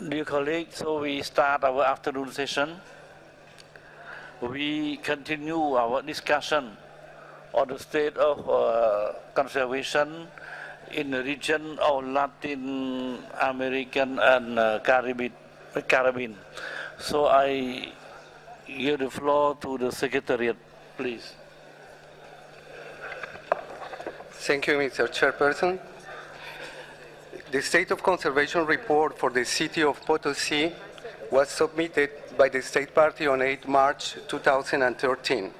Dear colleagues, so we start our afternoon session. We continue our discussion on the state of conservation in the region of Latin American and Caribbean. So I give the floor to the Secretariat, please. Thank you, Mr. Chairperson. The State of Conservation report for the city of Potosi was submitted by the State Party on 8 March 2013.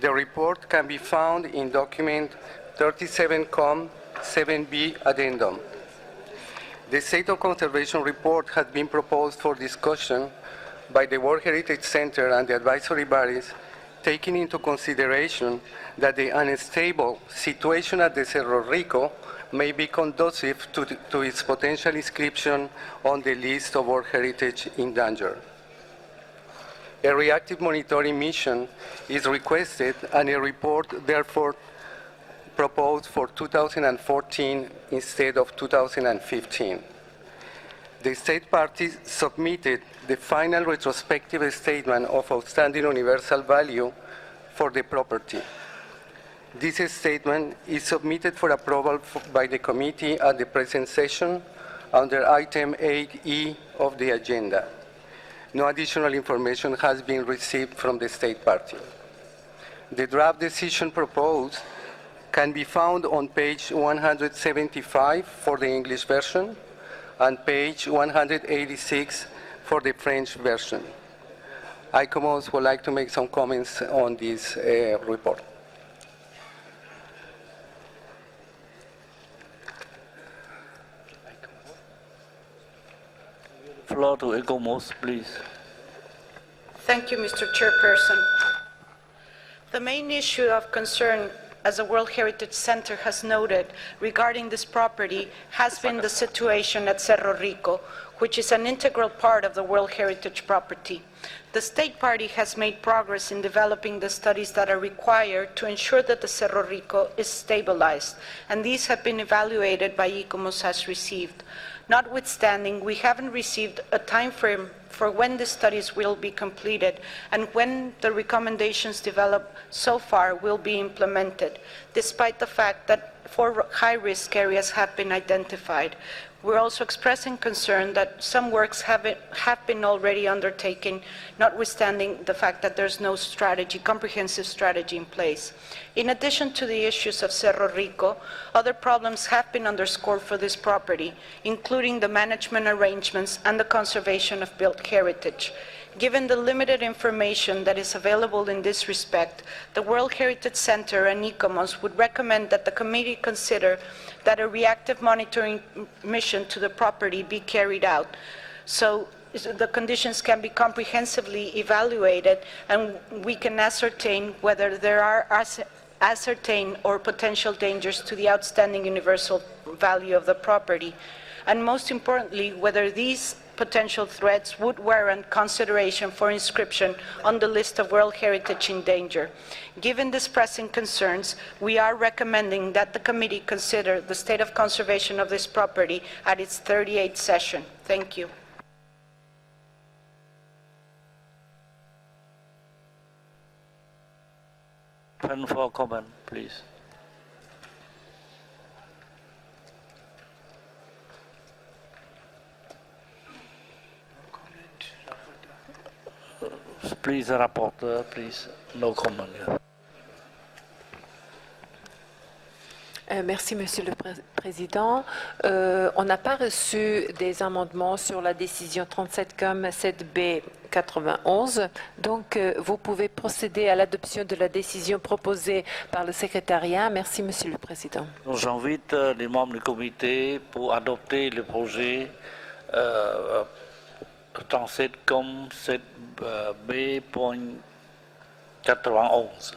The report can be found in document 37-7B addendum. The State of Conservation report has been proposed for discussion by the World Heritage Center and the advisory bodies, taking into consideration that the unstable situation at the Cerro Rico may be conducive to its potential inscription on the list of World Heritage in danger. A reactive monitoring mission is requested and a report therefore proposed for 2014 instead of 2015. The state parties submitted the final retrospective statement of outstanding universal value for the property. This statement is submitted for approval by the committee at the present session under item 8E of the agenda. No additional information has been received from the state party. The draft decision proposed can be found on page 175 for the English version and page 186 for the French version. ICOMOS would like to make some comments on this report. Floor to ICOMOS, please. Thank you, Mr. Chairperson. The main issue of concern, as the World Heritage Center has noted, regarding this property has been the situation at Cerro Rico, which is an integral part of the World Heritage property. The State Party has made progress in developing the studies that are required to ensure that the Cerro Rico is stabilized, and these have been evaluated by ICOMOS as received. Notwithstanding, we haven't received a time frame for when the studies will be completed and when the recommendations developed so far will be implemented, despite the fact that 4 high-risk areas have been identified. We're also expressing concern that some works have been already undertaken, notwithstanding the fact that there's no comprehensive strategy in place. In addition to the issues of Cerro Rico, other problems have been underscored for this property, including the management arrangements and the conservation of built heritage. Given the limited information that is available in this respect, the World Heritage Center and ICOMOS would recommend that the committee consider that a reactive monitoring mission to the property be carried out, so the conditions can be comprehensively evaluated and we can ascertain whether there are ascertained or potential dangers to the outstanding universal value of the property, and most importantly, whether these potential threats would warrant consideration for inscription on the list of World Heritage in danger. Given these pressing concerns, we are recommending that the committee consider the state of conservation of this property at its 38th session. Thank you. Open for comment, please. Please, rapporteur, please, no comment. Merci, Monsieur le Président. On n'a pas reçu des amendements sur la décision 37-7B-91. Donc, vous pouvez procéder à l'adoption de la décision proposée par le secrétariat. Merci, Monsieur le Président. J'invite les membres du comité pour adopter le projet 37-7B.91.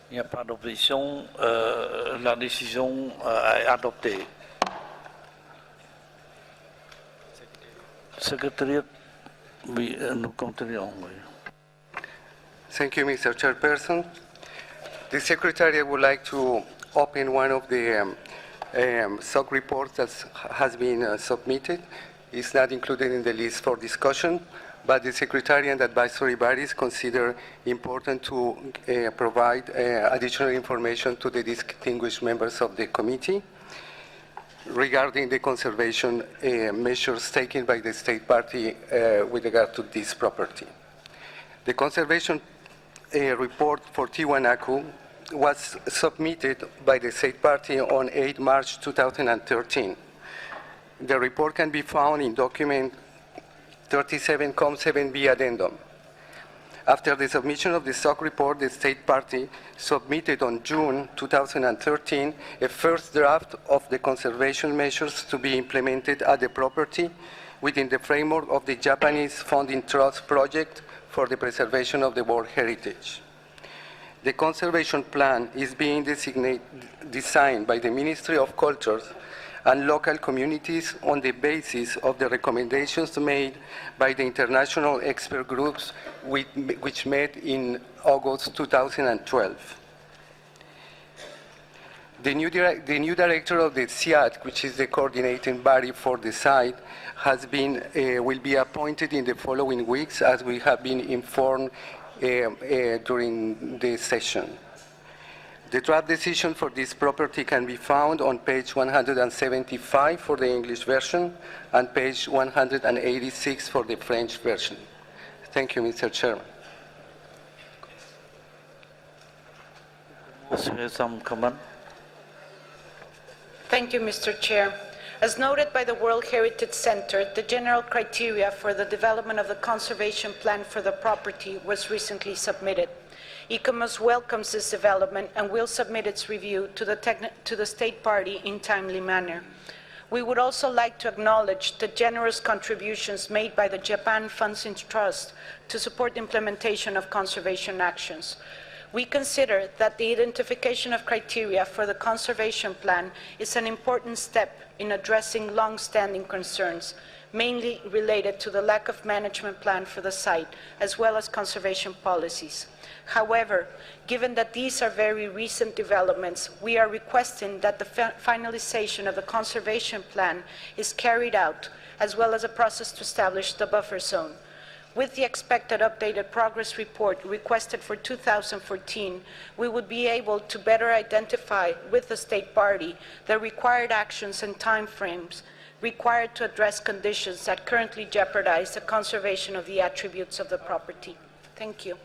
Il n'y a pas d'opposition, la décision est adoptée. Secrétariat, oui, nous continuons. Thank you, Mr. Chairperson. The Secretariat would like to open one of the sub-reports that has been submitted. is not included in the list for discussion, but the Secretary and advisory bodies consider important to provide additional information to the distinguished members of the committee regarding the conservation measures taken by the state party with regard to this property. The conservation report for Tiwanaku was submitted by the state party on 8 March 2013. The report can be found in document 37-7B addendum. After the submission of the stock report, the state party submitted on June 2013 a first draft of the conservation measures to be implemented at the property within the framework of the Japanese Funding Trust project for the preservation of the World Heritage. The conservation plan is being designed by the Ministry of Culture and local communities on the basis of the recommendations made by the international expert groups which met in August 2012. The new director of the SIAT, which is the coordinating body for the site, will be appointed in the following weeks, as we have been informed during the session. The draft decision for this property can be found on page 175 for the English version and page 186 for the French version. Thank you, Mr. Chairman. Some comment? Thank you, Mr. Chair. As noted by the World Heritage Center, the general criteria for the development of the conservation plan for the property was recently submitted. ICOMOS welcomes this development and will submit its review to the state party in timely manner. We would also like to acknowledge the generous contributions made by the Japan Funding Trust to support the implementation of conservation actions. We consider that the identification of criteria for the conservation plan is an important step in addressing long-standing concerns, mainly related to the lack of management plan for the site, as well as conservation policies. However, given that these are very recent developments, we are requesting that the finalization of the conservation plan is carried out, as well as a process to establish the buffer zone. With the expected updated progress report requested for 2014, we would be able to better identify with the state party the required actions and timeframes required to address conditions that currently jeopardize the conservation of the attributes of the property. Thank you.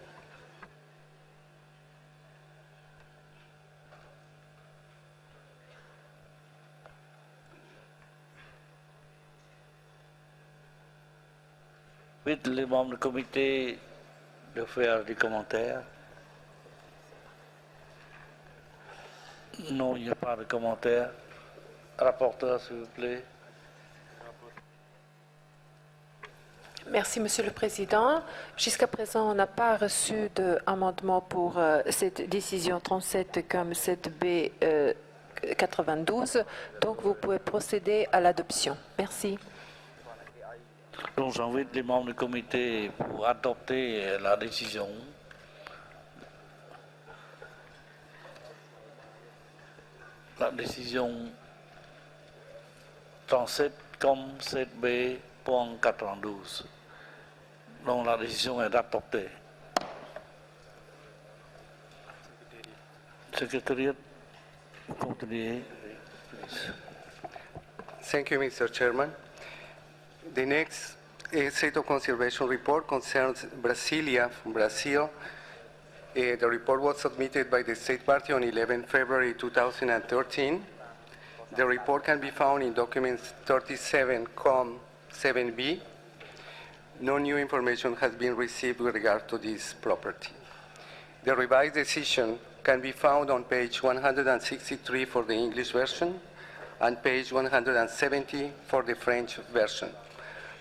Invite les membres du comité de faire des commentaires. Non, il n'y a pas de commentaires. Rapporteur, s'il vous plaît. Merci, Monsieur le Président. Jusqu'à présent, on n'a pas reçu d'amendement pour cette décision 37 comme 7B 92. Donc, vous pouvez procéder à l'adoption. Merci. Donc j'invite les membres du comité pour adopter la décision. La décision 37 comme 7B.92. Donc la décision est adoptée. Secretariat, vous continuez. Thank you, Mr. Chairman. The next state of conservation report concerns Brasilia from Brazil. The report was submitted by the state party on 11 February 2013. The report can be found in documents 37-7B. No new information has been received with regard to this property. The revised decision can be found on page 163 for the English version and page 170 for the French version.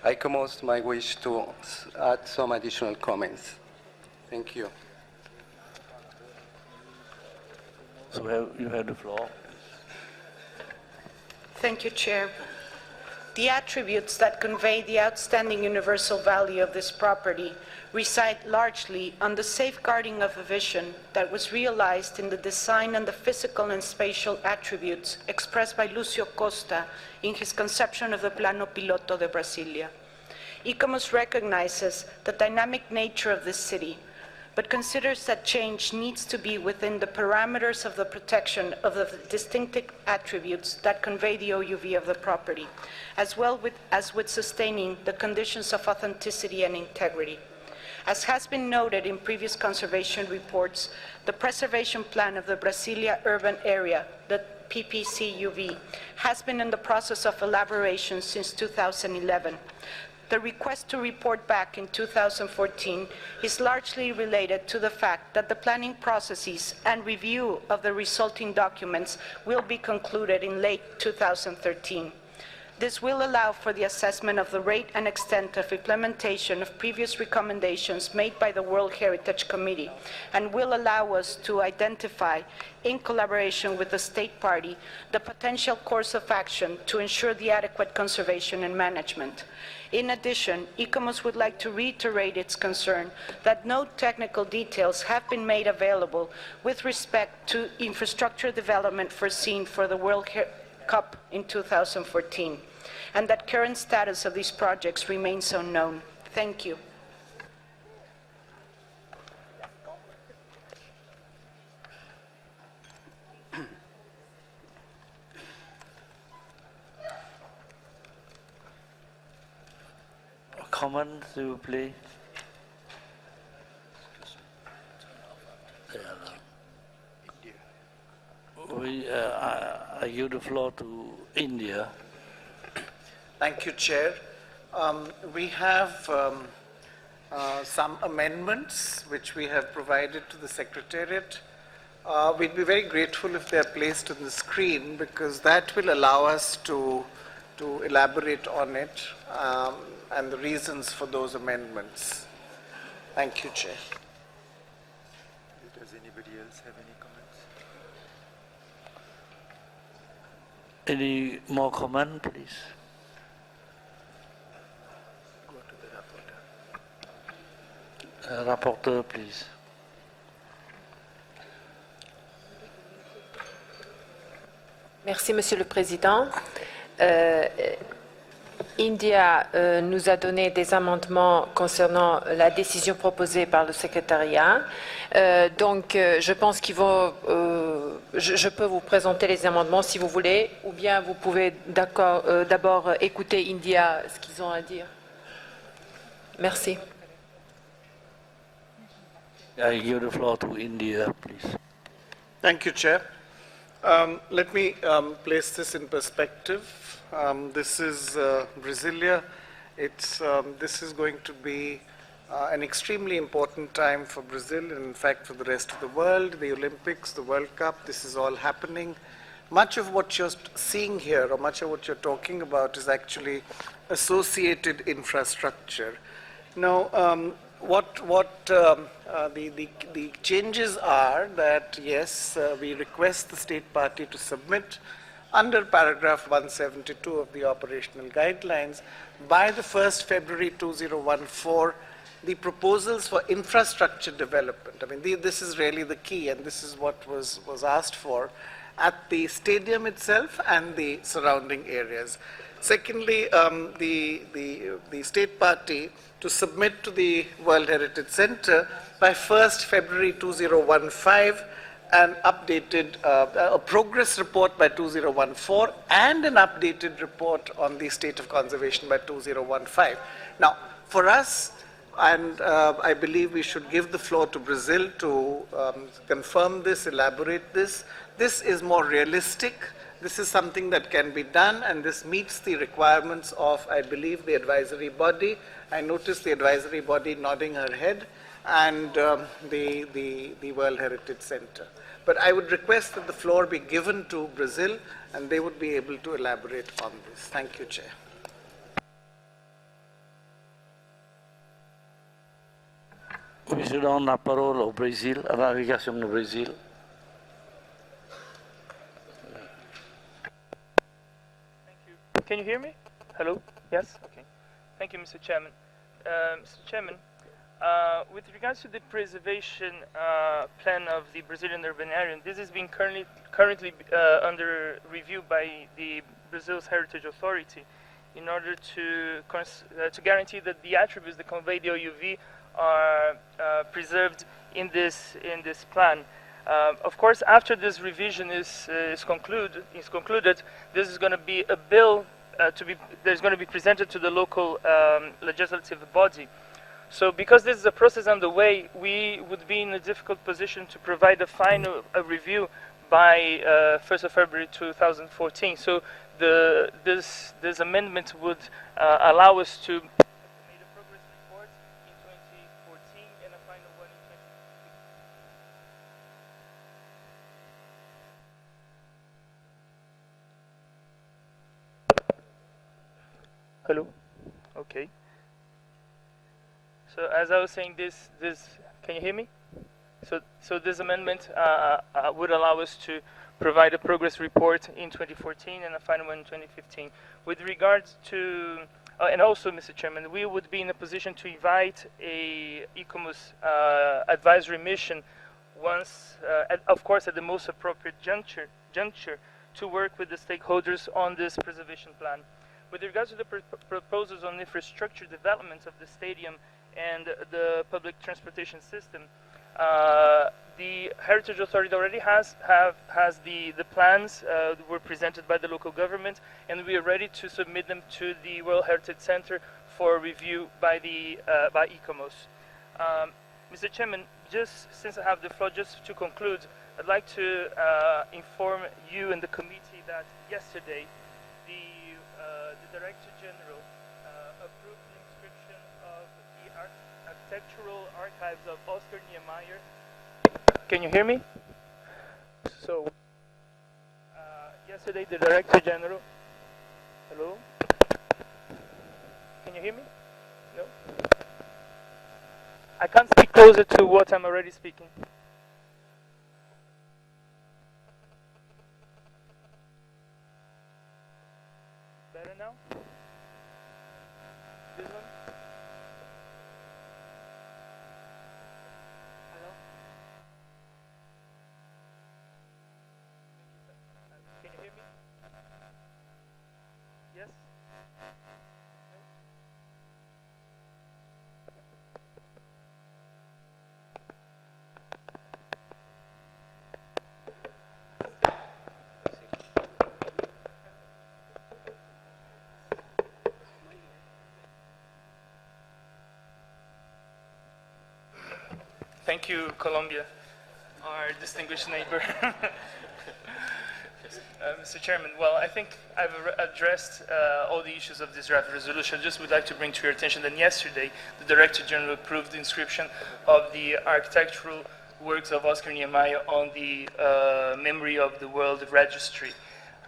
ICOMOS might wish to add some additional comments. Thank you. So you have the floor. Thank you, Chair. The attributes that convey the outstanding universal value of this property reside largely on the safeguarding of a vision that was realized in the design and the physical and spatial attributes expressed by Lucio Costa in his conception of the Plano Piloto de Brasilia. ICOMOS recognizes the dynamic nature of this city, but considers that change needs to be within the parameters of the protection of the distinctive attributes that convey the OUV of the property, as well as with sustaining the conditions of authenticity and integrity. As has been noted in previous conservation reports, the preservation plan of the Brasilia urban area, the PPCUV, has been in the process of elaboration since 2011. The request to report back in 2014 is largely related to the fact that the planning processes and review of the resulting documents will be concluded in late 2013. This will allow for the assessment of the rate and extent of implementation of previous recommendations made by the World Heritage Committee, and will allow us to identify, in collaboration with the state party, the potential course of action to ensure the adequate conservation and management. In addition, ICOMOS would like to reiterate its concern that no technical details have been made available with respect to infrastructure development foreseen for the World Cup in 2014, and that current status of these projects remains unknown. Thank you. Comment, s'il vous plaît. I give the floor to India. Thank you, Chair. We have some amendments which we have provided to the Secretariat. We'd be very grateful if they're placed on the screen, because that will allow us to elaborate on it and the reasons for those amendments. Thank you, Chair. Does anybody else have any comments? Any more comment, please? Go to the rapporteur. Rapporteur, please. Merci, Monsieur le Président. India nous a donné des amendements concernant la décision proposée par le secrétariat. Donc, je pense qu'il va... je peux vous présenter les amendements si vous voulez, ou bien vous pouvez d'abord écouter India, ce qu'ils ont à dire. Merci. I give the floor to India, please. Thank you, Chair. Let me place this in perspective. This is Brasilia. This is going to be an extremely important time for Brazil, and in fact for the rest of the world, the Olympics, the World Cup, this is all happening. Much of what you're seeing here, or much of what you're talking about, is actually associated infrastructure. Now, the changes are that, yes, we request the state party to submit under paragraph 172 of the operational guidelines by the 1st February 2014 the proposals for infrastructure development. I mean, this is really the key, and this is what was asked for at the stadium itself and the surrounding areas. Secondly, the state party to submit to the World Heritage Center by 1st February 2015 an updated a progress report by 2014 and an updated report on the state of conservation by 2015. Now, for us, and I believe we should give the floor to Brazil to confirm this, elaborate this. This is more realistic. This is something that can be done, and this meets the requirements of, I believe, the advisory body. I noticed the advisory body nodding her head, and the World Heritage Center. But I would request that the floor be given to Brazil, and they would be able to elaborate on this. Thank you, Chair. Monsieur donne la parole au Brésil, à la délégation du Brésil. Can you hear me? Hello? Yes? Okay. Thank you, Mr. Chairman. Mr. Chairman, With regards to the preservation plan of the Brazilian urbanarium, this is being currently under review by the Brazil's Heritage Authority in order to guarantee that the attributes that convey the OUV are preserved in this plan. Of course, after this revision is concluded, this is going to be a bill that's going to be presented to the local legislative body. So because this is a process underway, we would be in a difficult position to provide a final review by 1st of February 2014. So this amendment would allow us to make a progress report in 2014 and a final one in 2015. Hello? Okay. So as I was saying, can you hear me? So this amendment would allow us to provide a progress report in 2014 and a final one in 2015. With regards to, and also, Mr. Chairman, we would be in a position to invite a ICOMOS advisory mission once, of course, at the most appropriate juncture, to work with the stakeholders on this preservation plan. With regards to the proposals on infrastructure development of the stadium and the public transportation system, the Heritage Authority already has the plans that were presented by the local government, and we are ready to submit them to the World Heritage Center for review by ICOMOS. Mr. Chairman, just since I have the floor, just to conclude, I'd like to inform you and the committee that yesterday the Director General approved the inscription of the architectural archives of Oscar Niemeyer. Can you hear me? So, yesterday the Director General. Hello? Can you hear me? No? I can't speak closer to what I'm already speaking. Better now? This one? Hello? Can you hear me? Yes? Thank you, Colombia, our distinguished neighbor. Mr. Chairman, well, I think I've addressed all the issues of this draft resolution. I just would like to bring to your attention that yesterday the Director General approved the inscription of the architectural works of Oscar Niemeyer on the Memory of the World Registry.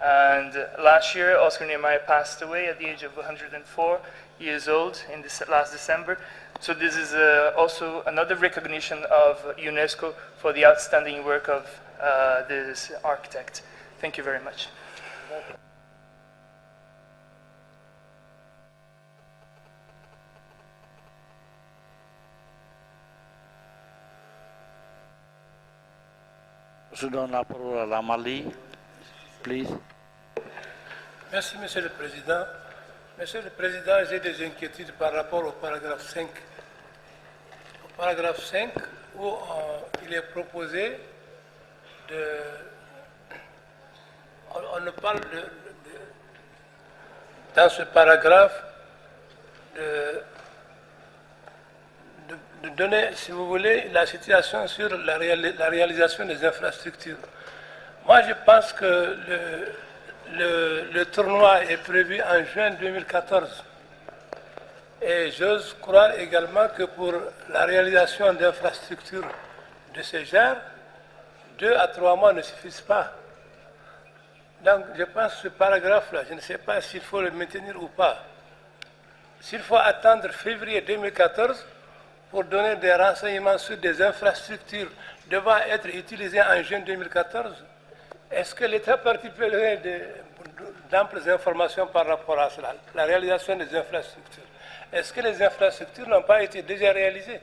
And last year, Oscar Niemeyer passed away at the age of 104 years old in this last December. So this is also another recognition of UNESCO for the outstanding work of this architect. Thank you very much. Je donne la parole à la Mali, please. Merci, Monsieur le Président. Monsieur le Président, j'ai des inquiétudes par rapport au paragraphe 5. Au paragraphe 5, où il est proposé de... On ne parle dans ce paragraphe de donner, si vous voulez, la situation sur la réalisation des infrastructures. Moi, je pense que le tournoi est prévu en juin 2014. Et j'ose croire également que pour la réalisation d'infrastructures de ce genre, 2 à 3 mois ne suffisent pas. Donc, je pense que ce paragraphe-là, je ne sais pas s'il faut le maintenir ou pas. S'il faut attendre février 2014 pour donner des renseignements sur des infrastructures devant être utilisées en juin 2014, est-ce que l'État participerait d'amples informations par rapport à cela, la réalisation des infrastructures? Est-ce que les infrastructures n'ont pas été déjà réalisées?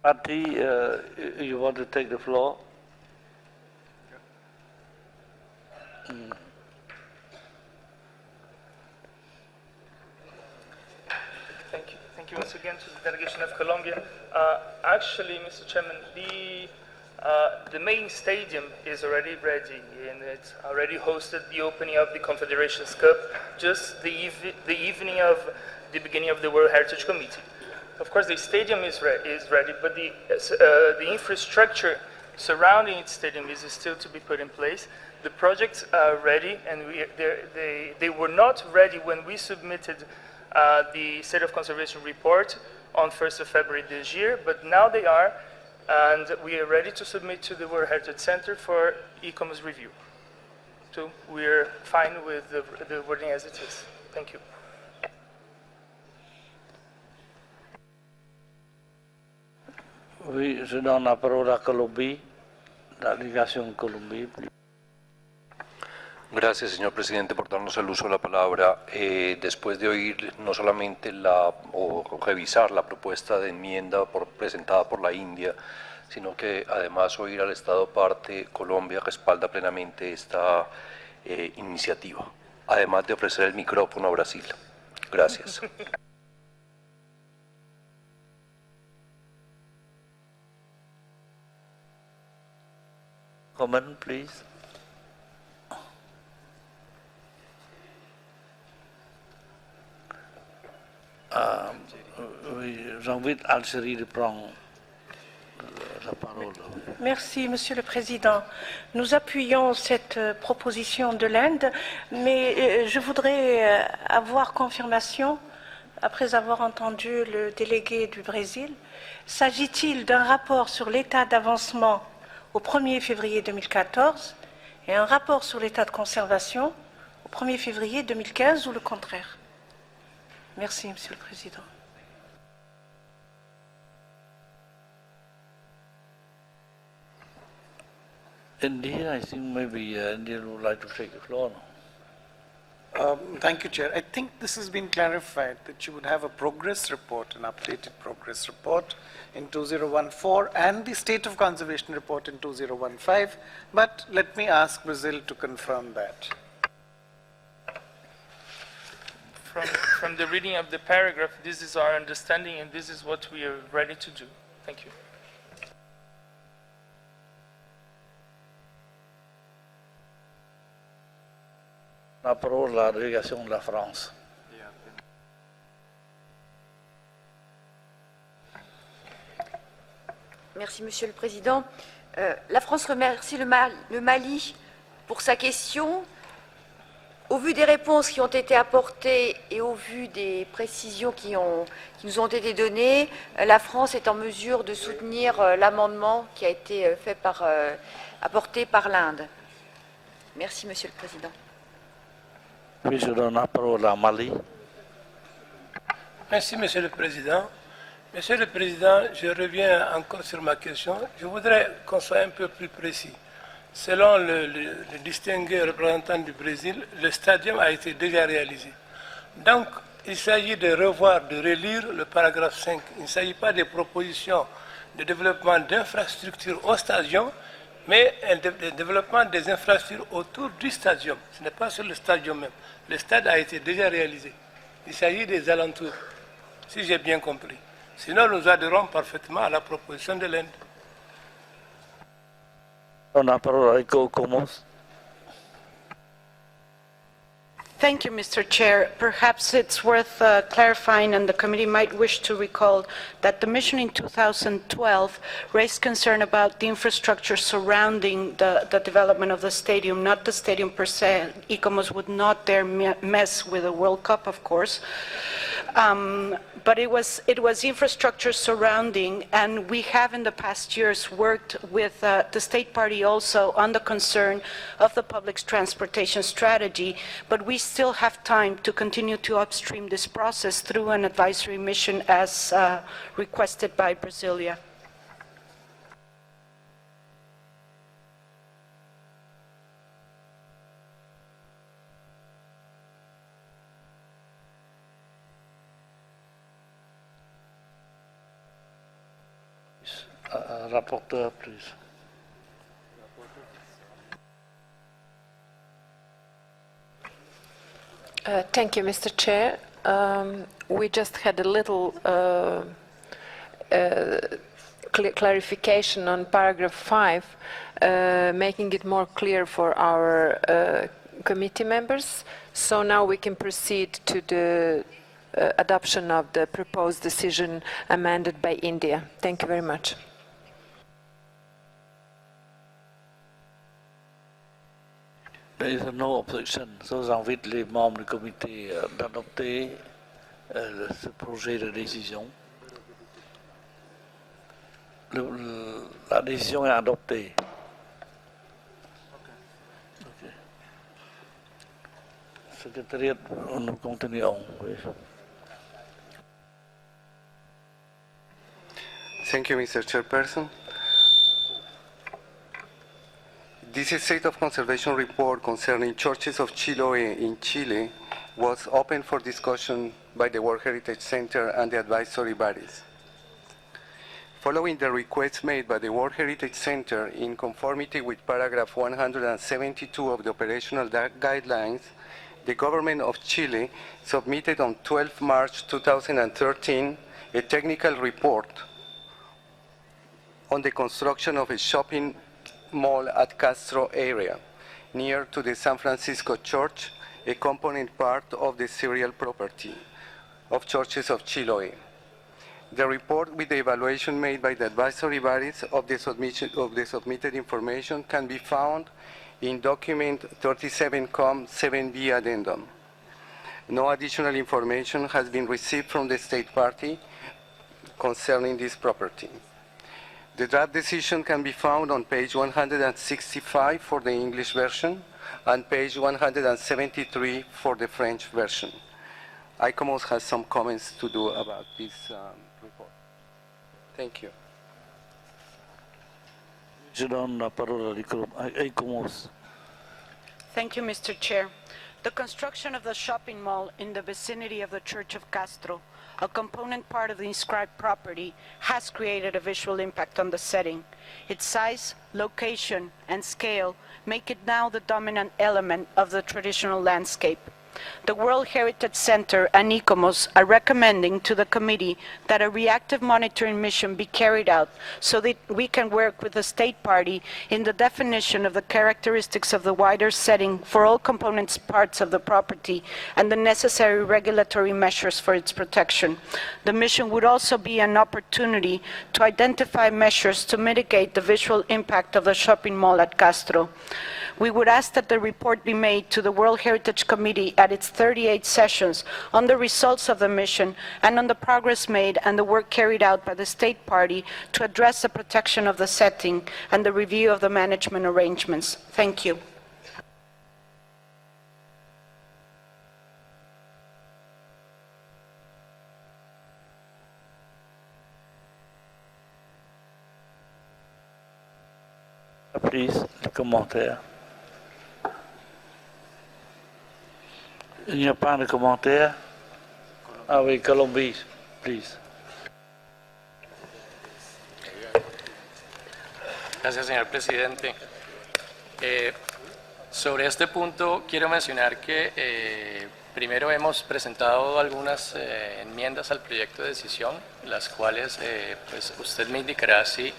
Party, you want to take the floor? Thank you. Thank you once again to the delegation of Colombia. Actually, Mr. Chairman, the main stadium is already ready, and it's already hosted the opening of the Confederations Cup just the evening of the beginning of the World Heritage Committee. Of course, the stadium is ready, but the infrastructure surrounding its stadium is still to be put in place. The projects are ready, and they were not ready when we submitted the State of Conservation report on 1st of February this year, but now they are, and we are ready to submit to the World Heritage Center for ECOMA's review. So we're fine with the wording as it is. Thank you. Oui, je donne la parole à Colombie, la délégation Colombie. Gracias, señor presidente, por darnos el uso de la palabra. Después de oír no solamente o revisar la propuesta de enmienda presentada por la India, sino que además oír al Estado parte, Colombia respalda plenamente esta iniciativa, además de ofrecer el micrófono a Brasil. Gracias. Comment, please. Oui, j'invite Algérie de prendre la parole. Merci, Monsieur le Président. Nous appuyons cette proposition de l'Inde, mais je voudrais avoir confirmation, après avoir entendu le délégué du Brésil, s'agit-il d'un rapport sur l'état d'avancement au 1er février 2014 et un rapport sur l'état de conservation au 1er février 2015 ou le contraire? Merci, Monsieur le Président. India, I think maybe India would like to take the floor. Thank you, Chair. I think this has been clarified, that you would have a progress report, an updated progress report in 2014 and the State of Conservation report in 2015, but let me ask Brazil to confirm that. From the reading of the paragraph, this is our understanding, and this is what we are ready to do. Thank you. La parole à la délégation de la France. Merci, Monsieur le Président. La France remercie le Mali pour sa question. Au vu des réponses qui ont été apportées et au vu des précisions qui nous ont été données, la France est en mesure de soutenir l'amendement qui a été apporté par l'Inde. Merci, Monsieur le Président. Oui, je donne la parole à Mali. Merci, Monsieur le Président. Monsieur le Président, je reviens encore sur ma question. Je voudrais qu'on soit un peu plus précis. Selon le distingué représentant du Brésil, le stadium a été déjà réalisé. Donc, il s'agit de revoir, de relire le paragraphe 5. Il ne s'agit pas des propositions de développement d'infrastructures au stadium, mais le développement des infrastructures autour du stadium. Ce n'est pas sur le stadium même. Le stade a été déjà réalisé. Il s'agit des alentours, si j'ai bien compris. Sinon, nous adhérons parfaitement à la proposition de l'Inde. Thank you, Mr. Chair. Perhaps it's worth clarifying, and the committee might wish to recall that the mission in 2012 raised concern about the infrastructure surrounding the development of the stadium, not the stadium per se. ECOMOS would not dare mess with the World Cup, of course. But it was infrastructure surrounding, and we have in the past years worked with the state party also on the concern of the public transportation strategy, but we still have time to continue to upstream this process through an advisory mission as requested by Brasilia. Rapporteur, please. Thank you, Mr. Chair. We just had a little clarification on paragraph 5, making it more clear for our committee members. So now we can proceed to the adoption of the proposed decision amended by India. Thank you very much. There is no objection. So j'invite les membres du comité d'adopter ce projet de décision. La décision est adoptée. Okay. Secrétariat, nous continuons. Oui. Thank you, Mr. Chairperson. This State of Conservation report concerning churches of Chiloé in Chile was open for discussion by the World Heritage Center and the advisory bodies. Following the requests made by the World Heritage Center in conformity with paragraph 172 of the operational guidelines, the government of Chile submitted on 12 March 2013 a technical report on the construction of a shopping mall at Castro area, near to the San Francisco Church, a component part of the serial property of Churches of Chiloé. The report with the evaluation made by the advisory bodies of the submitted information can be found in document 37-7B addendum. No additional information has been received from the state party concerning this property. The draft decision can be found on page 165 for the English version and page 173 for the French version. ICOMOS has some comments to do about this report. Thank you. Je donne la parole à ICOMOS. Thank you, Mr. Chair. The construction of the shopping mall in the vicinity of the Church of Castro, a component part of the inscribed property, has created a visual impact on the setting. Its size, location, and scale make it now the dominant element of the traditional landscape. The World Heritage Center and ICOMOS are recommending to the committee that a reactive monitoring mission be carried out so that we can work with the state party in the definition of the characteristics of the wider setting for all components parts of the property and the necessary regulatory measures for its protection. The mission would also be an opportunity to identify measures to mitigate the visual impact of the shopping mall at Castro. We would ask that the report be made to the World Heritage Committee at its 38 sessions on the results of the mission and on the progress made and the work carried out by the state party to address the protection of the setting and the review of the management arrangements. Thank you. Please, les commentaires. Il n'y a pas de commentaires. Ah oui, Colombie, please. Gracias, señor presidente. Sobre este punto, quiero mencionar que primero hemos presentado algunas enmiendas al proyecto de decisión, las cuales pues usted me indicará si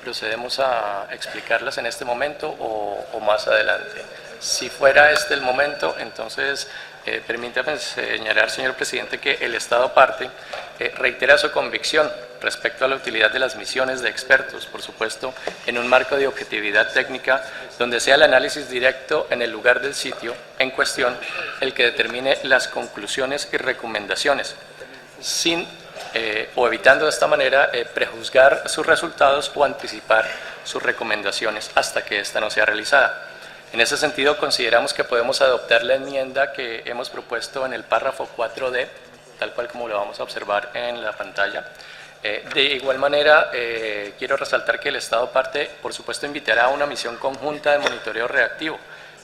procedemos a explicarlas en este momento o más adelante. Si fuera este el momento, entonces permítame señalar, señor presidente, que el Estado parte reitera su convicción respecto a la utilidad de las misiones de expertos, por supuesto, en un marco de objetividad técnica donde sea el análisis directo en el lugar del sitio en cuestión el que determine las conclusiones y recomendaciones, sin o evitando de esta manera prejuzgar sus resultados o anticipar sus recomendaciones hasta que ésta no sea realizada. En ese sentido, consideramos que podemos adoptar la enmienda que hemos propuesto en el párrafo 4D, tal cual como lo vamos a observar en la pantalla. De igual manera, quiero resaltar que el Estado parte, por supuesto, invitará a una misión conjunta de monitoreo reactivo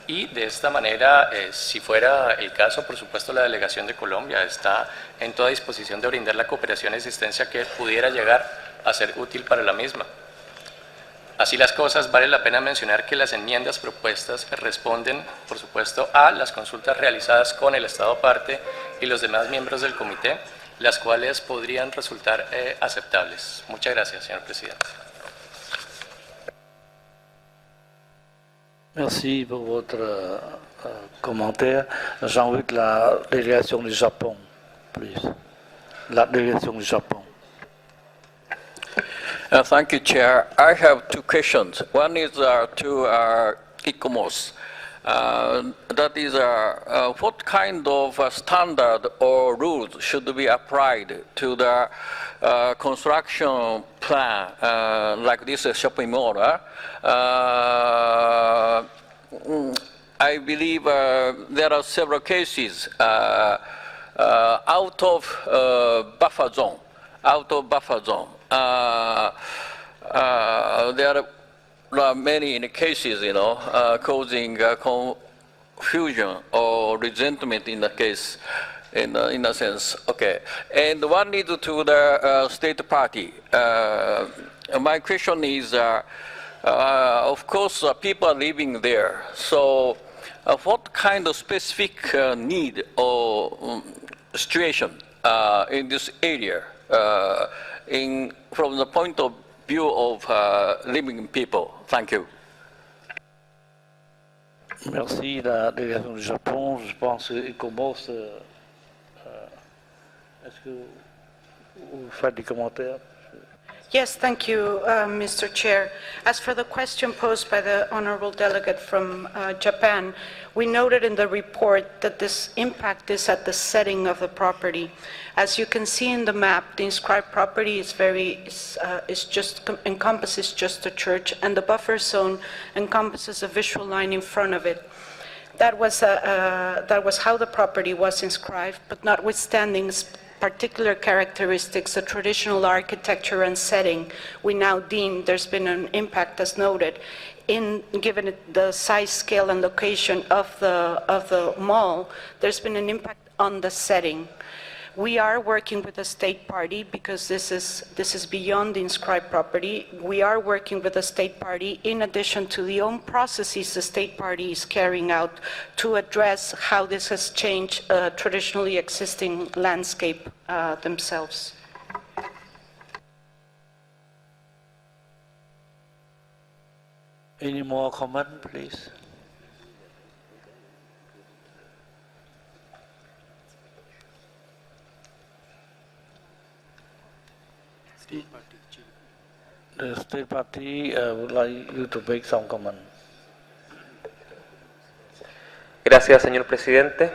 y de esta manera, si fuera el caso, por supuesto, la Delegación de Colombia está en toda disposición de brindar la cooperación y asistencia que pudiera llegar a ser útil para la misma. Así las cosas, vale la pena mencionar que las enmiendas propuestas responden, por supuesto, a las consultas realizadas con el Estado parte y los demás miembros del comité, las cuales podrían resultar aceptables. Muchas gracias, señor presidente. Merci pour votre commentaire. J'invite la délégation du Japon, please. La délégation du Japon. Thank you, Chair. I have two questions. One is to ICOMOS. That is, what kind of standard or rules should be applied to the construction plan, like this shopping mall? I believe there are several cases out of buffer zone. There are many cases, causing confusion or resentment in the case, in a sense. Okay. And one is to the state party. My question is, of course, people are living there. So what kind of specific need or situation in this area from the point of view of living people? Thank you. Merci, la délégation du Japon. Je pense que commence. Est-ce que vous faites des commentaires? Yes, thank you, Mr. Chair. As for the question posed by the honorable delegate from Japan, we noted in the report that this impact is at the setting of the property. As you can see in the map, the inscribed property encompasses just the church, and the buffer zone encompasses a visual line in front of it. That was how the property was inscribed, but notwithstanding particular characteristics, the traditional architecture and setting, we now deem there's been an impact, as noted, given it the size, scale, and location of the mall, there's been an impact on the setting. We are working with the state party because this is beyond the inscribed property. We are working with the state party in addition to the own processes the state party is carrying out to address how this has changed traditionally existing landscape themselves. Any more comment, please? The state party would like you to make some comment. Gracias, señor presidente.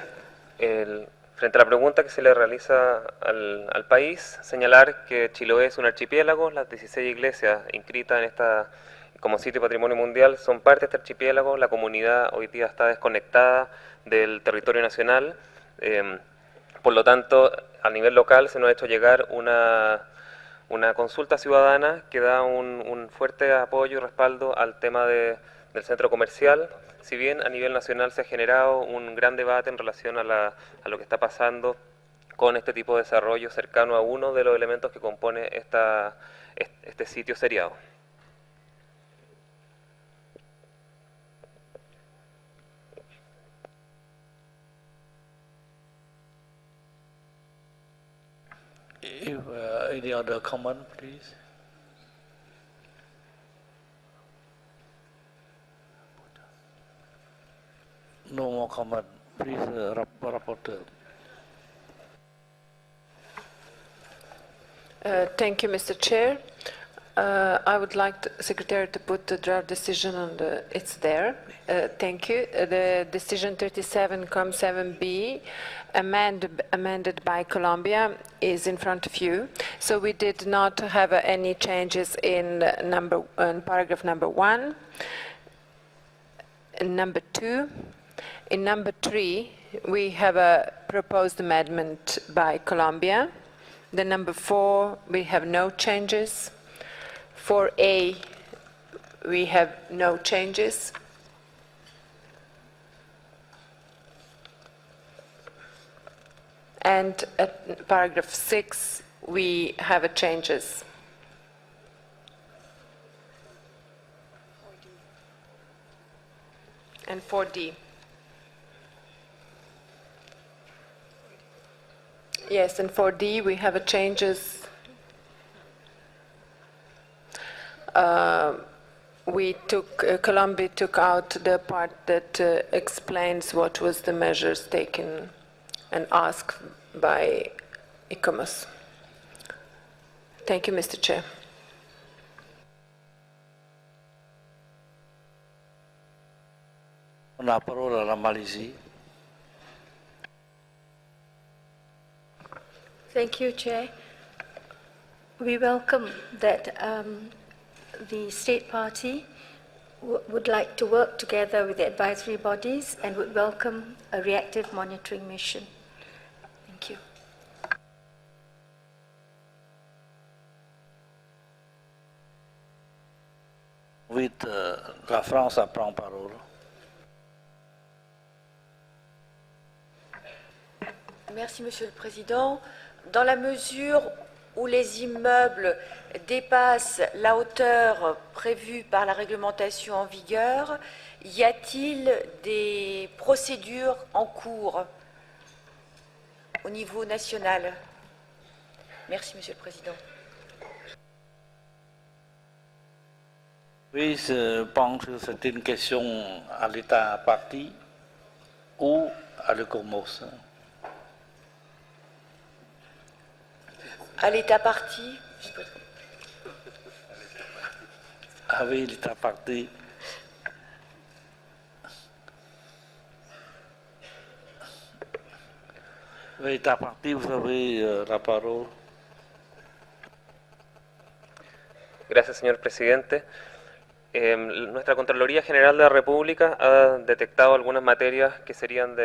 Frente a la pregunta que se le realiza al país, señalar que Chiloé es un archipiélago. Las 16 iglesias inscritas en esta como sitio patrimonio mundial son parte de este archipiélago. La comunidad hoy día está desconectada del territorio nacional. Por lo tanto, a nivel local se nos ha hecho llegar una consulta ciudadana que da un fuerte apoyo y respaldo al tema del centro comercial. Si bien a nivel nacional se ha generado un gran debate en relación a lo que está pasando con este tipo de desarrollo cercano a uno de los elementos que compone este sitio seriado. If any other comment, please. No more comment, please, rapporteur. Thank you, Mr. Chair. I would like the Secretary to put the draft decision on it's there. Thank you. The decision 37-7B amended by Colombia is in front of you. So we did not have any changes in paragraph number 1, and number 2. In number 3, we have a proposed amendment by Colombia. The number 4, we have no changes. 4A, we have no changes. And at paragraph 6, we have changes. And 4D. Yes, and 4D we have a changes. Colombia took out the part that explains what was the measures taken and asked by ICOMOS. Thank you, Mr. Chair. La parola alla Malaisie. Thank you, Chair. We welcome that the state party would like to work together with the advisory bodies and would welcome a reactive monitoring mission. Thank you. With la France prend parole. Merci, Monsieur le Président. Dans la mesure où les immeubles dépassent la hauteur prévue par la réglementation en vigueur, y a-t-il des procédures en cours au niveau national? Merci, Monsieur le Président. Oui, je pense que c'est une question à l'État parti ou à l'ICOMOS. À l'État parti. Ah oui, l'État parti. L'État parti, vous avez la parole. Gracias, señor presidente. Nuestra Contraloría General de la República ha detectado algunas materias que serían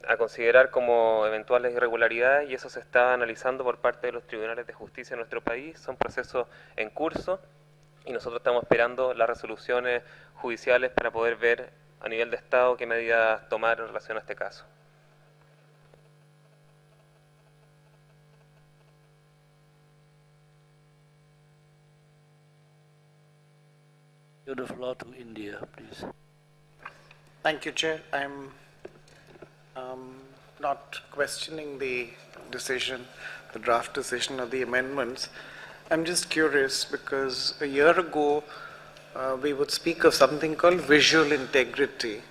a considerar como eventuales irregularidades y eso se está analizando por parte de los tribunales de justicia de nuestro país. Son procesos en curso y nosotros estamos esperando las resoluciones judiciales para poder ver a nivel de Estado qué medidas tomar en relación a este caso. Give the floor to India, please. Thank you, Chair. I'm not questioning the decision, the draft decision or the amendments. I'm just curious because a year ago we would speak of something called visual integrity,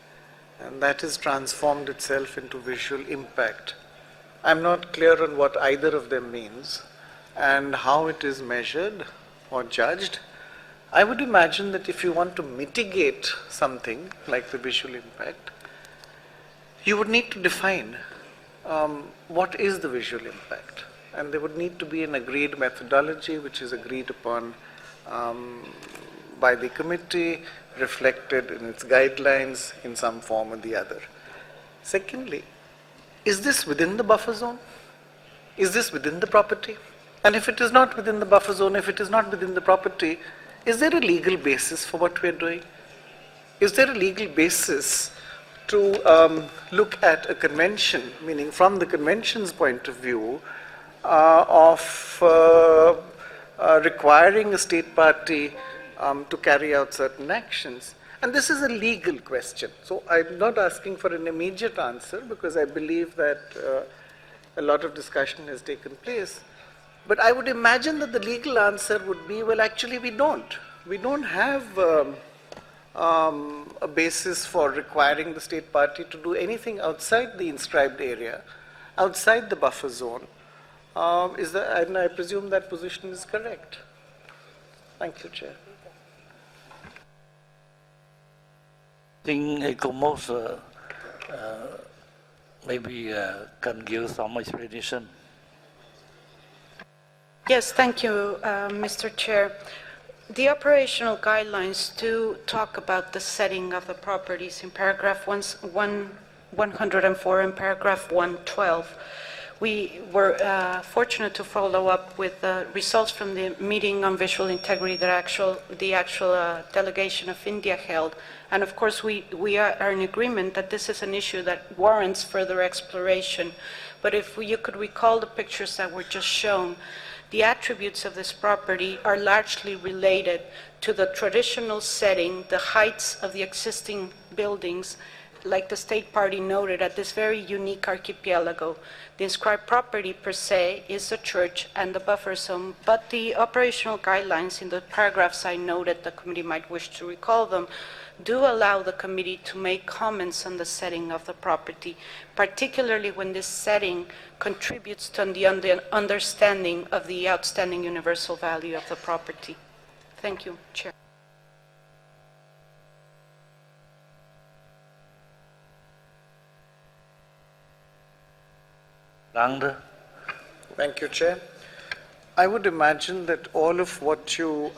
and that has transformed itself into visual impact. I'm not clear on what either of them means and how it is measured or judged. I would imagine that if you want to mitigate something like the visual impact, you would need to define what is the visual impact. And there would need to be an agreed methodology which is agreed upon by the committee, reflected in its guidelines in some form or the other. Secondly, is this within the buffer zone? Is this within the property? And if it is not within the buffer zone, if it is not within the property, is there a legal basis for what we are doing? Is there a legal basis to look at a convention, meaning from the convention's point of view, of requiring a state party to carry out certain actions? And this is a legal question. So I'm not asking for an immediate answer because I believe that a lot of discussion has taken place. But I would imagine that the legal answer would be, well, actually we don't. We don't have a basis for requiring the state party to do anything outside the inscribed area, outside the buffer zone. And I presume that position is correct. Thank you, Chair. I think ICOMOS maybe can give some explanation. Yes, thank you, Mr. Chair. The operational guidelines do talk about the setting of the properties in paragraph 104 and paragraph 112. We were fortunate to follow up with the results from the meeting on visual integrity that the actual delegation of India held. And of course, we are in agreement that this is an issue that warrants further exploration. But if you could recall the pictures that were just shown, the attributes of this property are largely related to the traditional setting, the heights of the existing buildings, like the state party noted, at this very unique archipelago. The inscribed property per se is the church and the buffer zone, but the operational guidelines in the paragraphs I noted, the committee might wish to recall them, do allow the committee to make comments on the setting of the property, particularly when this setting contributes to the understanding of the outstanding universal value of the property. Thank you, Chair. Lange. Thank you, Chair. I would imagine that all of what you,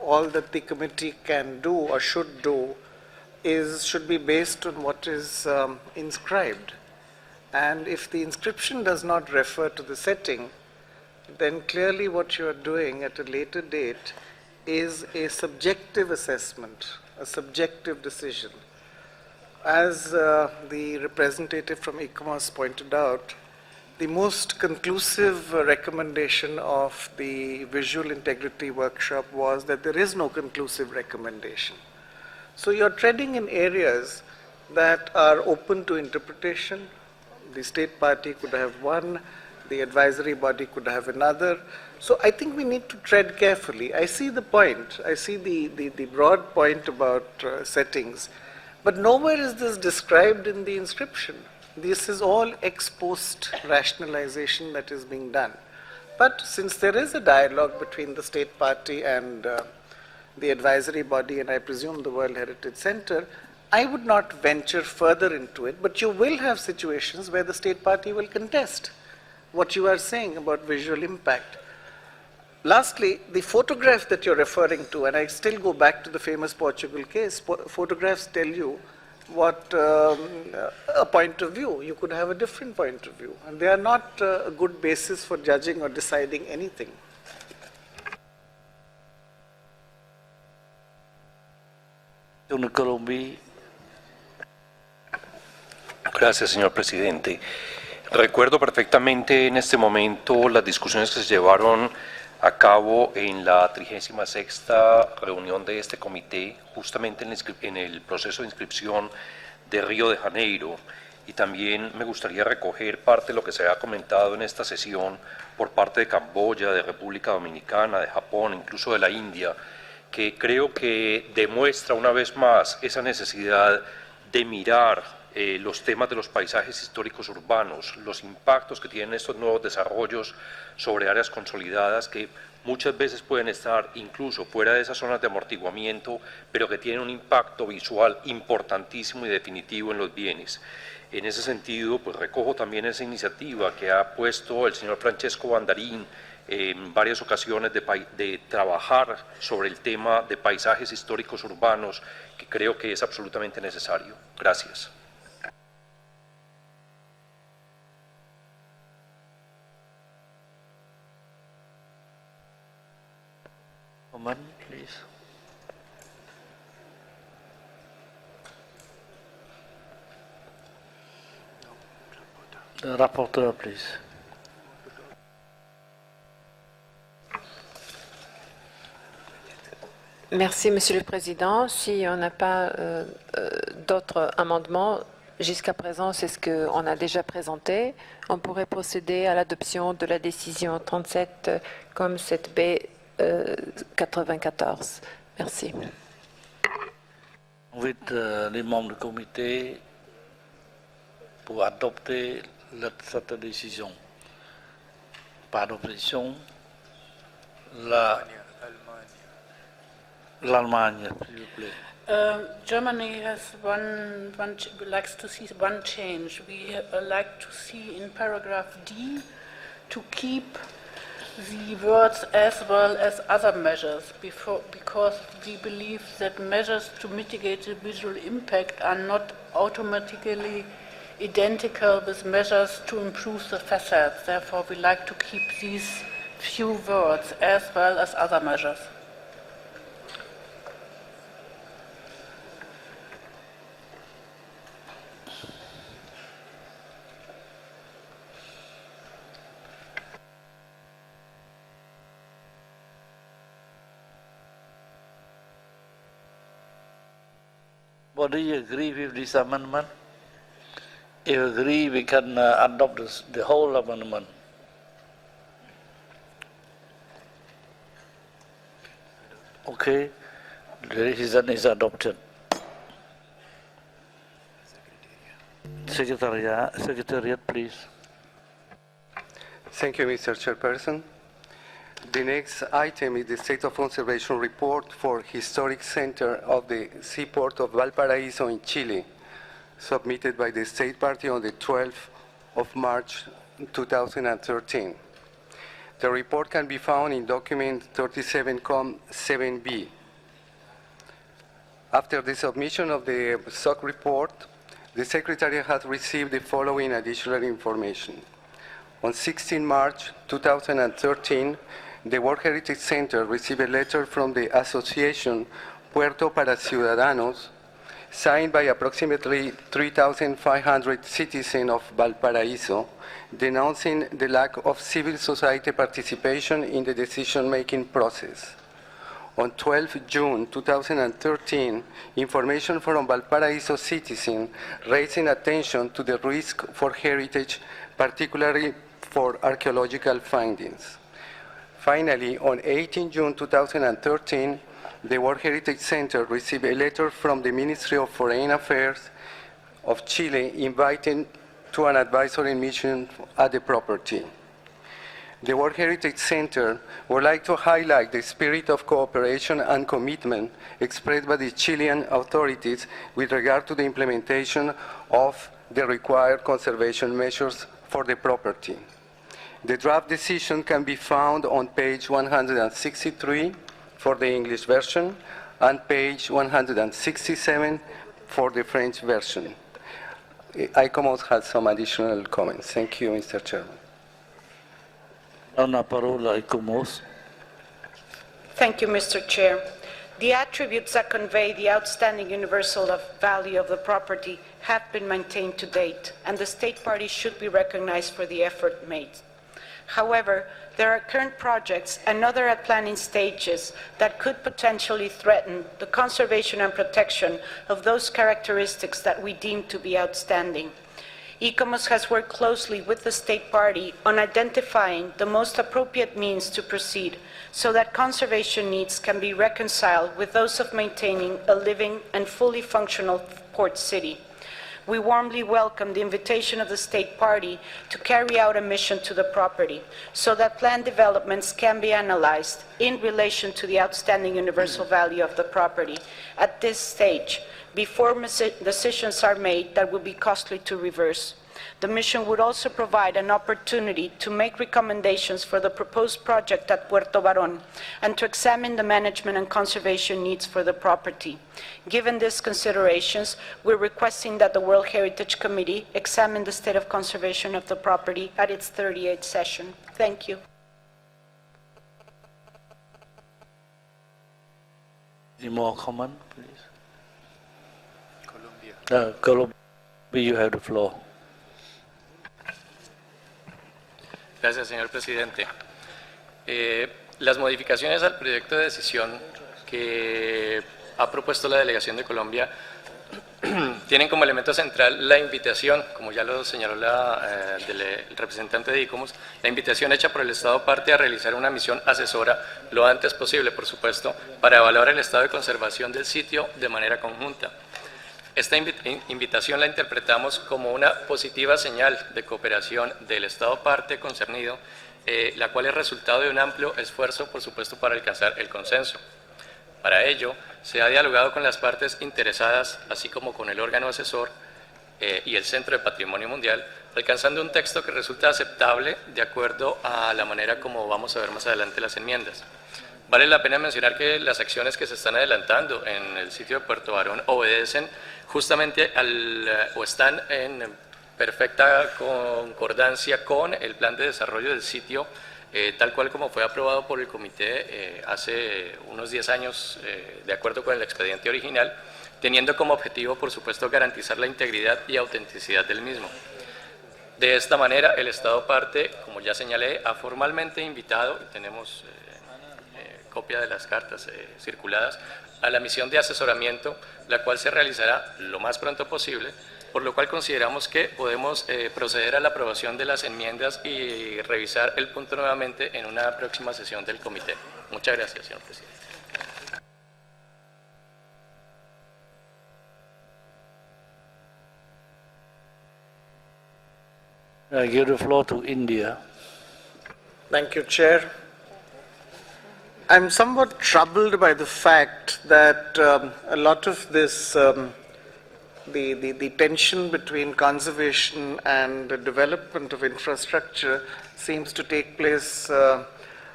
all that the committee can do or should do should be based on what is inscribed. And if the inscription does not refer to the setting, then clearly what you are doing at a later date is a subjective assessment, a subjective decision. As the representative from ICOMOS pointed out, the most conclusive recommendation of the visual integrity workshop was that there is no conclusive recommendation. So you're treading in areas that are open to interpretation. The state party could have one, the advisory body could have another. So I think we need to tread carefully. I see the point. I see the broad point about settings. But nowhere is this described in the inscription. This is all ex post rationalization that is being done. But since there is a dialogue between the state party and the advisory body, and I presume the World Heritage Center, I would not venture further into it, but you will have situations where the state party will contest what you are saying about visual impact. Lastly, the photograph that you're referring to, and I still go back to the famous Portugal case, photographs tell you what a point of view. You could have a different point of view, and they are not a good basis for judging or deciding anything. Gracias, señor presidente. Recuerdo perfectamente en este momento las discusiones que se llevaron a cabo en la 36ª reunión de este comité, justamente en el proceso de inscripción de Río de Janeiro. Y también me gustaría recoger parte de lo que se ha comentado en esta sesión por parte de Camboya, de República Dominicana, de Japón, incluso de la India, que creo que demuestra una vez más esa necesidad de mirar los temas de los paisajes históricos urbanos, los impactos que tienen estos nuevos desarrollos sobre áreas consolidadas que muchas veces pueden estar incluso fuera de esas zonas de amortiguamiento, pero que tienen un impacto visual importantísimo y definitivo en los bienes. En ese sentido, pues recojo también esa iniciativa que ha puesto el señor Francesco Bandarín en varias ocasiones de trabajar sobre el tema de paisajes históricos urbanos, que creo que es absolutamente necesario. Gracias. Moment, please. The rapporteur, please. Merci, Monsieur le Président. Si on n'a pas d'autres amendements, jusqu'à présent, c'est ce qu'on a déjà présenté. On pourrait procéder à l'adoption de la décision 37 comme 7B 94. Merci. With les membres du comité pour adopter cette décision. Pas d'opposition. L'Allemagne, s'il vous plaît. Germany has likes to see one change. We like to see in paragraph D to keep the words as well as other measures, because we believe that measures to mitigate the visual impact are not automatically identical with measures to improve the facades. Therefore, we like to keep these few words as well as other measures. Everybody agree with this amendment? If agree, we can adopt the whole amendment. Okay, the decision is adopted. Secretariat, please. Thank you, Mr. Chairperson. The next item is the State of Conservation Report for Historic Center of the Seaport of Valparaiso in Chile, submitted by the State Party on the 12th of March 2013. The report can be found in document 37.7b. After the submission of the SOC report, the Secretariat has received the following additional information. On 16 March 2013, the World Heritage Center received a letter from the Association Puerto para Ciudadanos, signed by approximately 3,500 citizens of Valparaiso, denouncing the lack of civil society participation in the decision-making process. On 12 June 2013, information from Valparaiso citizens raising attention to the risk for heritage, particularly for archaeological findings. Finally, on 18 June 2013, the World Heritage Center received a letter from the Ministry of Foreign Affairs of Chile inviting to an advisory mission at the property. The World Heritage Center would like to highlight the spirit of cooperation and commitment expressed by the Chilean authorities with regard to the implementation of the required conservation measures for the property. The draft decision can be found on page 163 for the English version and page 167 for the French version. ICOMOS has some additional comments. Thank you, Mr. Chairman. Thank you, Mr. Chair. The attributes that convey the outstanding universal value of the property have been maintained to date, and the state party should be recognized for the effort made. However, there are current projects and other at planning stages that could potentially threaten the conservation and protection of those characteristics that we deem to be outstanding. ICOMOS has worked closely with the state party on identifying the most appropriate means to proceed so that conservation needs can be reconciled with those of maintaining a living and fully functional port city. We warmly welcome the invitation of the state party to carry out a mission to the property so that planned developments can be analyzed in relation to the outstanding universal value of the property at this stage before decisions are made that will be costly to reverse. The mission would also provide an opportunity to make recommendations for the proposed project at Puerto Barón and to examine the management and conservation needs for the property. Given these considerations, we're requesting that the World Heritage Committee examine the state of conservation of the property at its 38th session. Thank you. Any more comment, please? Colombia, you have the floor. Gracias, señor presidente. Las modificaciones al proyecto de decisión que ha propuesto la delegación de Colombia tienen como elemento central la invitación, como ya lo señaló el representante de ICOMOS, la invitación hecha por el Estado parte a realizar una misión asesora lo antes posible, por supuesto, para evaluar el estado de conservación del sitio de manera conjunta. Esta invitación la interpretamos como una positiva señal de cooperación del Estado parte concernido, la cual es resultado de un amplio esfuerzo, por supuesto, para alcanzar el consenso. Para ello, se ha dialogado con las partes interesadas, así como con el órgano asesor y el Centro de Patrimonio Mundial, alcanzando un texto que resulta aceptable de acuerdo a la manera como vamos a ver más adelante las enmiendas. Vale la pena mencionar que las acciones que se están adelantando en el sitio de Puerto Barón obedecen justamente o están en perfecta concordancia con el plan de desarrollo del sitio, tal cual como fue aprobado por el comité hace unos 10 años, de acuerdo con el expediente original, teniendo como objetivo, por supuesto, garantizar la integridad y autenticidad del mismo. De esta manera, el Estado parte, como ya señalé, ha formalmente invitado, y tenemos copia de las cartas circuladas a la misión de asesoramiento, la cual se realizará lo más pronto posible, por lo cual consideramos que podemos proceder a la aprobación de las enmiendas y revisar el punto nuevamente en una próxima sesión del comité. Muchas gracias, señor presidente. I give the floor to India. Thank you, Chair. I'm somewhat troubled by the fact that a lot of this, the tension between conservation and the development of infrastructure seems to take place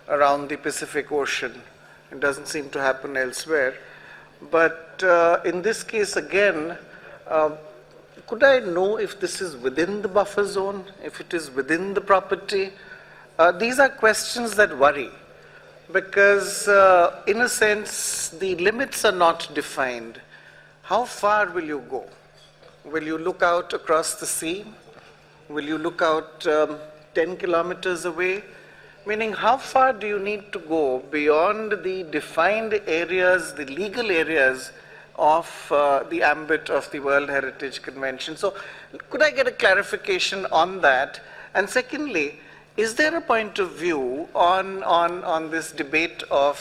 around the Pacific Ocean. It doesn't seem to happen elsewhere. But in this case, again, could I know if this is within the buffer zone, if it is within the property? These are questions that worry, because in a sense, the limits are not defined. How far will you go? Will you look out across the sea? Will you look out 10 kilometers away? Meaning, how far do you need to go beyond the defined areas, the legal areas of the ambit of the World Heritage Convention? So, could I get a clarification on that? And secondly, is there a point of view on this debate of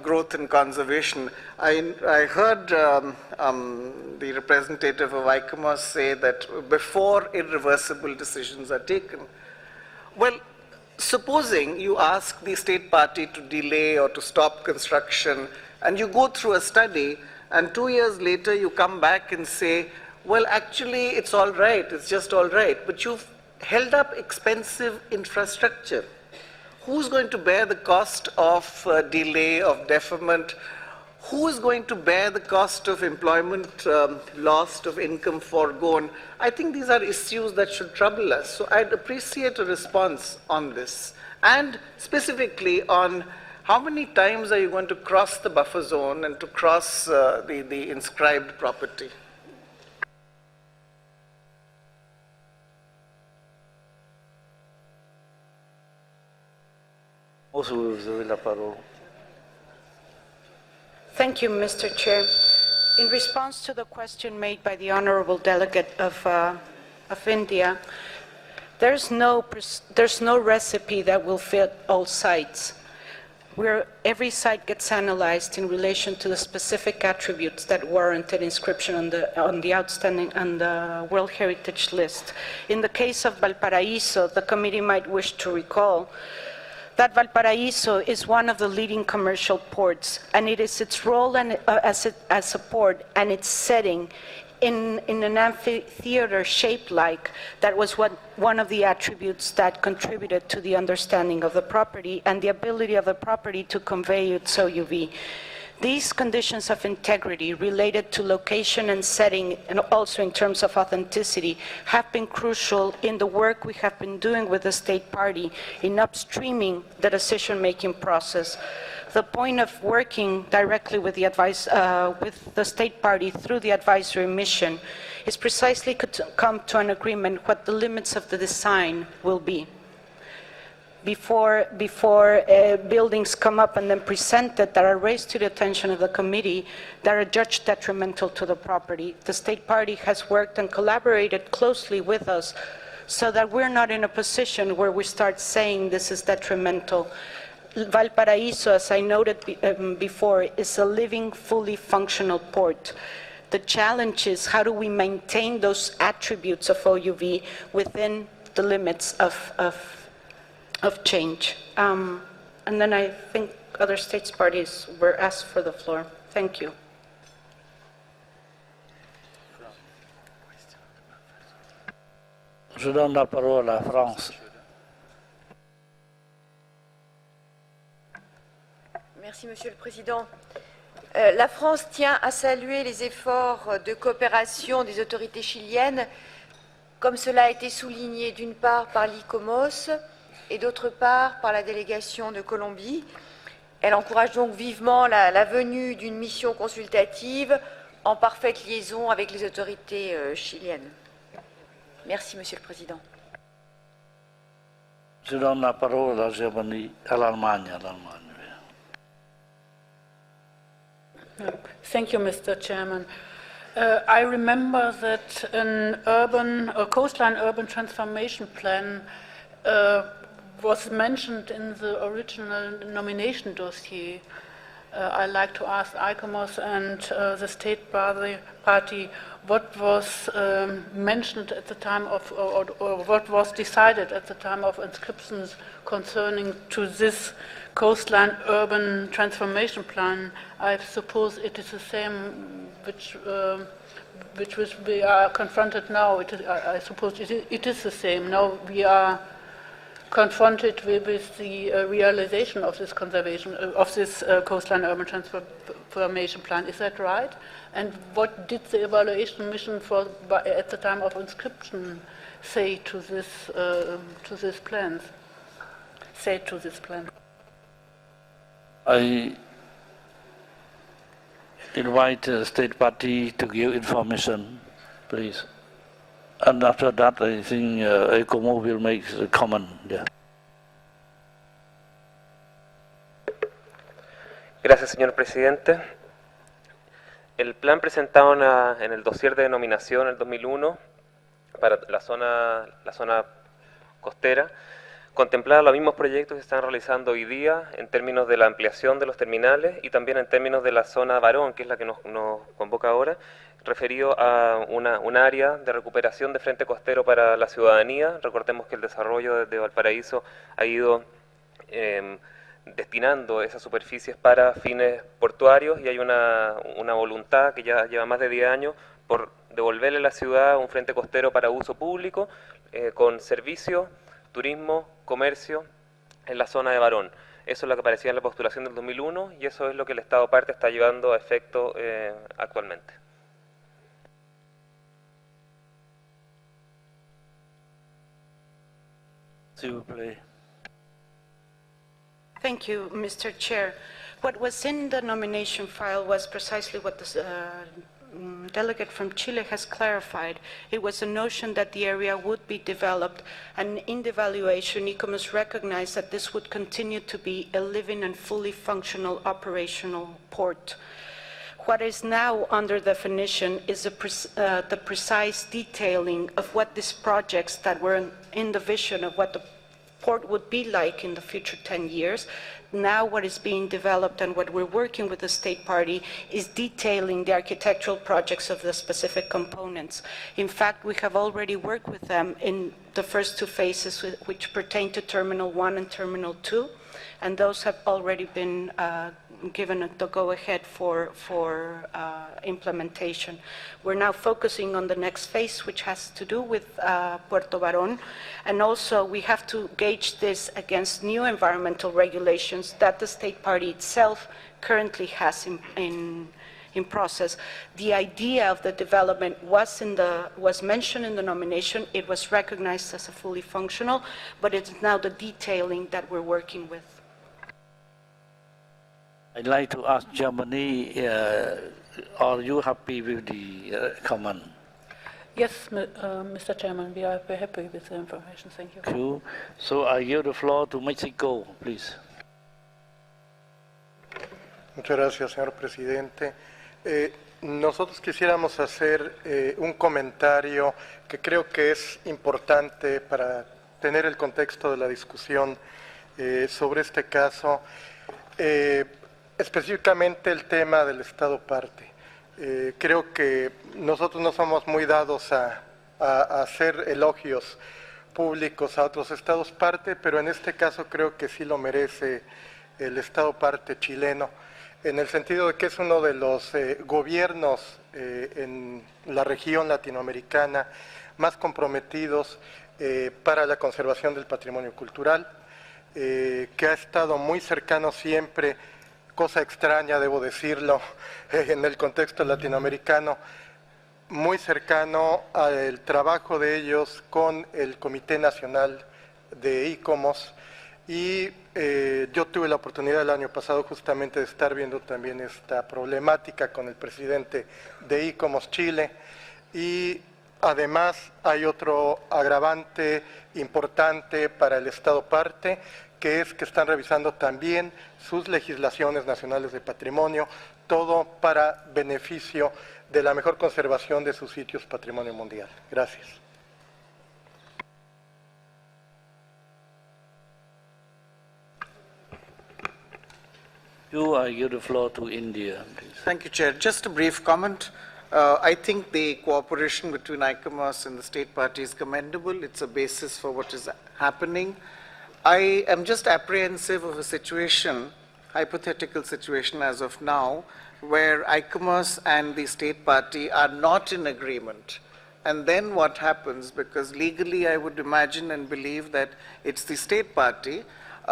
growth and conservation? I heard the representative of ICOMOS say that before irreversible decisions are taken. Well, supposing you ask the state party to delay or to stop construction, and you go through a study, and 2 years later you come back and say, well, actually it's all right, it's just all right, but you've held up expensive infrastructure. Who's going to bear the cost of delay, of deferment? Who is going to bear the cost of employment lost, of income foregone? I think these are issues that should trouble us. So I'd appreciate a response on this. And specifically on how many times are you going to cross the buffer zone and to cross the inscribed property? Thank you, Mr. Chair. In response to the question made by the honorable delegate of India, there's no recipe that will fit all sites. Every site gets analyzed in relation to the specific attributes that warranted inscription on the World Heritage List. In the case of Valparaíso, the committee might wish to recall that Valparaíso is one of the leading commercial ports, and it is its role as a port and its setting in an amphitheater shaped like that was one of the attributes that contributed to the understanding of the property and the ability of the property to convey its OUV. These conditions of integrity related to location and setting, and also in terms of authenticity, have been crucial in the work we have been doing with the state party in upstreaming the decision-making process. The point of working directly with the state party through the advisory mission is precisely to come to an agreement what the limits of the design will be. Before buildings come up and then presented that are raised to the attention of the committee that are judged detrimental to the property. The state party has worked and collaborated closely with us so that we're not in a position where we start saying this is detrimental. Valparaíso, as I noted before, is a living, fully functional port. The challenge is how do we maintain those attributes of OUV within the limits of change. And then I think other states parties were asked for the floor. Thank you. Je donne la parole à France. Merci, Monsieur le Président. La France tient à saluer les efforts de coopération des autorités chiliennes, comme cela a été souligné d'une part par l'ICOMOS et d'autre part par la délégation de Colombie. Elle encourage donc vivement la venue d'une mission consultative en parfaite liaison avec les autorités chiliennes. Merci, Monsieur le Président. Si dona la parola alla Germania, all'Almania. Thank you, Mr. Chairman. I remember that a coastline urban transformation plan was mentioned in the original nomination dossier. I'd like to ask ICOMOS and the state party what was mentioned at the time of, or what was decided at the time of inscriptions concerning to this coastline urban transformation plan. I suppose it is the same which we are confronted now. I suppose it is the same. Now we are confronted with the realization of this conservation of this coastline urban transformation plan. Is that right? And what did the evaluation mission at the time of inscription say to this plan? I invite the state party to give information, please. And after that, I think ECOMO will make a comment. Yeah. Gracias, señor presidente. El plan presentado en el dossier de denominación en el 2001 para la zona costera contemplaba los mismos proyectos que se están realizando hoy día en términos de la ampliación de los terminales y también en términos de la zona Barón, que es la que nos convoca ahora, referido a un área de recuperación de frente costero para la ciudadanía. Recordemos que el desarrollo de Valparaíso ha ido destinando esas superficies para fines portuarios y hay una voluntad que ya lleva más de 10 años por devolverle a la ciudad un frente costero para uso público con servicios, turismo, comercio en la zona de Barón. Eso es lo que aparecía en la postulación del 2001 y eso es lo que el Estado parte está llevando a efecto actualmente. Thank you, Mr. Chair. What was in the nomination file was precisely what the delegate from Chile has clarified. It was a notion that the area would be developed, and in the evaluation, ICOMOS recognized that this would continue to be a living and fully functional operational port. What is now under definition is the precise detailing of what these projects that were in the vision of what the port would be like in the future 10 years. Now what is being developed and what we're working with the state party is detailing the architectural projects of the specific components. In fact, we have already worked with them in the first two phases which pertain to Terminal 1 and Terminal 2, and those have already been given the go-ahead for implementation. We're now focusing on the next phase, which has to do with Puerto Barón, and also we have to gauge this against new environmental regulations that the state party itself currently has in process. The idea of the development was mentioned in the nomination. It was recognized as a fully functional, but it's now the detailing that we're working with. I'd like to ask Germany, are you happy with the comment? Yes, Mr. Chairman, we are very happy with the information. Thank you. Cool. So I give the floor to Mexico, please. Muchas gracias, señor presidente. Nosotros quisiéramos hacer un comentario que creo que es importante para tener el contexto de la discusión sobre este caso. Específicamente el tema del Estado parte. Creo que nosotros no somos muy dados a hacer elogios públicos a otros Estados parte, pero en este caso creo que sí lo merece el Estado parte chileno, en el sentido de que es uno de los gobiernos en la región latinoamericana más comprometidos para la conservación del patrimonio cultural, que ha estado muy cercano siempre, cosa extraña, debo decirlo, en el contexto latinoamericano, muy cercano al trabajo de ellos con el Comité Nacional de ICOMOS, y yo tuve la oportunidad el año pasado justamente de estar viendo también esta problemática con el presidente de ICOMOS Chile, y Además, hay otro agravante importante para el Estado parte, que es que están revisando también sus legislaciones nacionales de patrimonio, todo para beneficio de la mejor conservación de sus sitios patrimonio mundial. Gracias. I give the floor to India, please. Thank you, Chair. Just a brief comment. I think the cooperation between ICOMOS and the state party is commendable. It's a basis for what is happening. I am just apprehensive of a situation, hypothetical situation as of now, where ICOMOS and the state party are not in agreement. And then what happens? Because legally I would imagine and believe that it's the state party.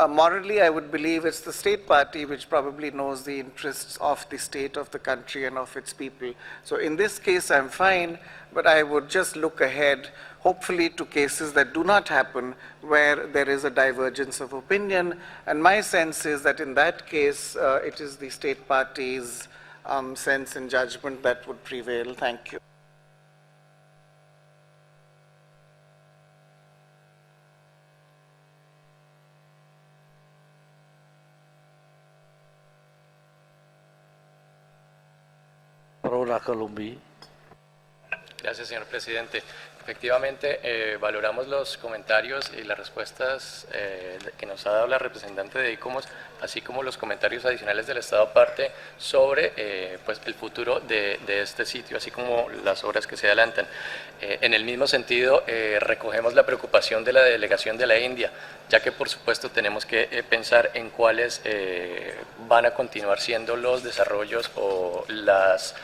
Morally, I would believe it's the state party which probably knows the interests of the state, of the country, and of its people. So in this case, I'm fine, but I would just look ahead, hopefully to cases that do not happen, where there is a divergence of opinion. And my sense is that in that case, it is the state party's sense and judgment that would prevail. Thank you. Parola Colombia. Gracias, señor presidente. Efectivamente, valoramos los comentarios y las respuestas que nos ha dado la representante de ICOMOS, así como los comentarios adicionales del Estado parte sobre pues, el futuro de este sitio, así como las obras que se adelantan. En el mismo sentido, recogemos la preocupación de la delegación de la India, ya que por supuesto tenemos que pensar en cuáles van a continuar siendo los desarrollos o las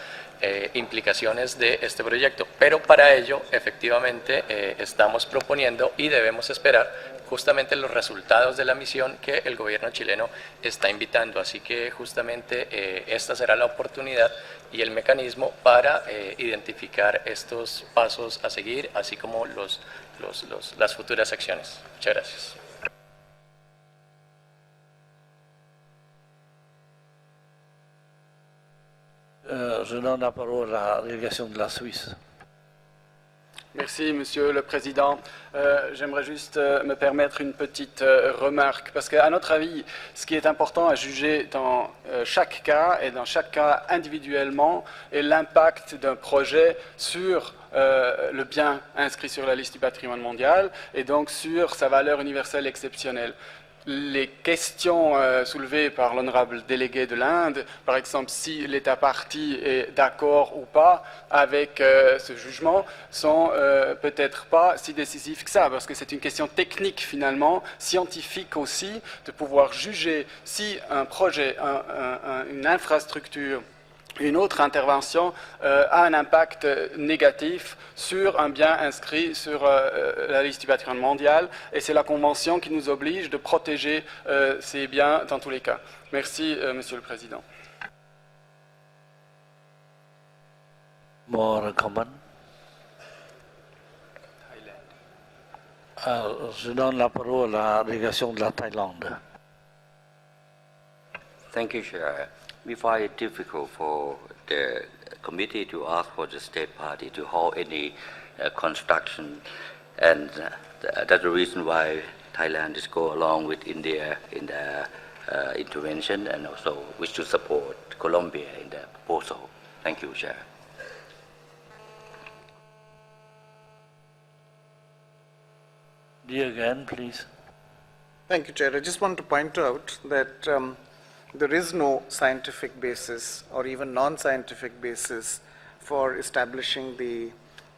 implicaciones de este proyecto, pero para ello efectivamente estamos proponiendo y debemos esperar justamente los resultados de la misión que el gobierno chileno está invitando, así que justamente esta será la oportunidad y el mecanismo para identificar estos pasos a seguir, así como las futuras acciones. Muchas gracias. Je donne la parole à la délégation de la Suisse. Merci, Monsieur le Président. J'aimerais juste me permettre une petite remarque, parce qu'à notre avis, ce qui est important à juger dans chaque cas, et dans chaque cas individuellement, est l'impact d'un projet sur le bien inscrit sur la liste du patrimoine mondial, et donc sur sa valeur universelle exceptionnelle. Les questions soulevées par l'honorable délégué de l'Inde, par exemple si l'État partie est d'accord ou pas avec ce jugement, sont peut-être pas si décisives que ça, parce que c'est une question technique finalement, scientifique aussi, de pouvoir juger si un projet, une infrastructure, une autre intervention a un impact négatif sur un bien inscrit sur la liste du patrimoine mondial, et c'est la Convention qui nous oblige de protéger ces biens dans tous les cas. Merci, Monsieur le Président. More comment? Je donne la parole à la délégation de la Thaïlande. Thank you, Chair. We find it difficult for the committee to ask for the state party to hold any construction, and that's the reason why Thailand is go along with India in their intervention, and also wish to support Colombia in the proposal. Thank you, Chair. Dear again, please. Thank you, Chair. I just want to point out that there is no scientific basis or even non-scientific basis for establishing the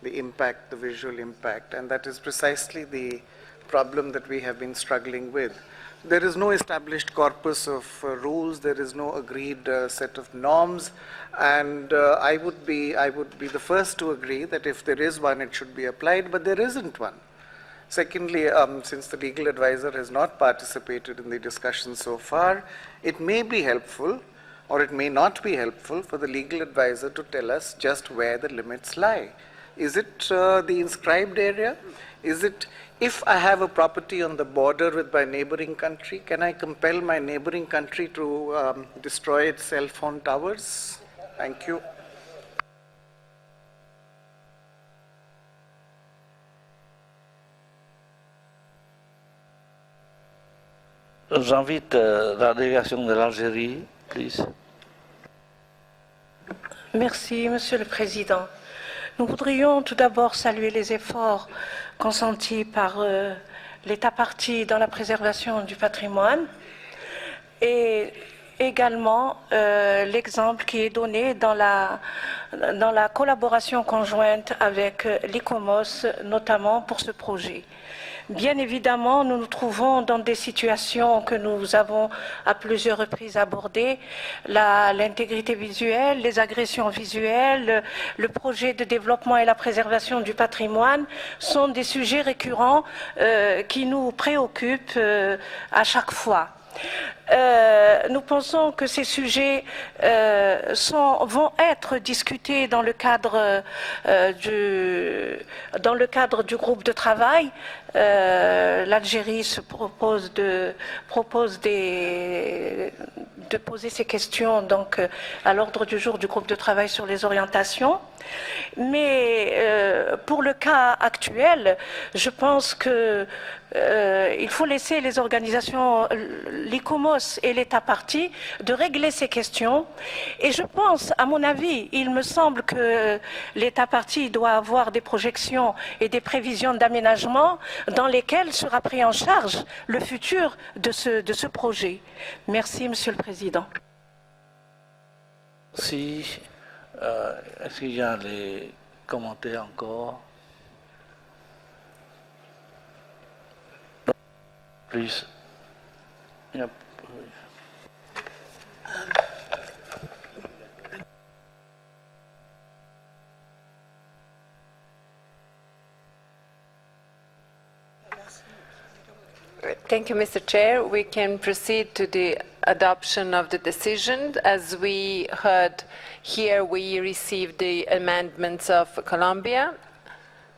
impact, the visual impact, and that is precisely the problem that we have been struggling with. There is no established corpus of rules, there is no agreed set of norms, and I would be the first to agree that if there is one, it should be applied, but there isn't one. Secondly, since the legal advisor has not participated in the discussion so far, it may be helpful or it may not be helpful for the legal advisor to tell us just where the limits lie. Is it the inscribed area? Is it, if I have a property on the border with my neighboring country, can I compel my neighboring country to destroy its cell phone towers? Thank you. j'invite la délégation de l'Algérie, please. Merci, Monsieur le Président. Nous voudrions tout d'abord saluer les efforts consentis par l'État partie dans la préservation du patrimoine et également l'exemple qui est donné dans la collaboration conjointe avec l'ICOMOS, notamment pour ce projet. Bien évidemment, nous nous trouvons dans des situations que nous avons à plusieurs reprises abordées, l'intégrité visuelle, les agressions visuelles, le projet de développement et la préservation du patrimoine sont des sujets récurrents qui nous préoccupent à chaque fois. Nous pensons que ces sujets vont être discutés dans le cadre du groupe de travail. L'Algérie se propose de poser ces questions donc à l'ordre du jour du groupe de travail sur les orientations. Mais pour le cas actuel, je pense que il faut laisser les organisations, l'ICOMOS et l'État partie, de régler ces questions. Et je pense, à mon avis, il me semble que l'État partie doit avoir des projections et des prévisions d'aménagement dans lesquelles sera pris en charge le futur de ce projet. Merci, Monsieur le Président. Si, est-ce qu'il y a des commentaires encore? Please. Yep. Thank you, Mr. Chair. We can proceed to the adoption of the decision. As we heard here, we received the amendments of Colombia.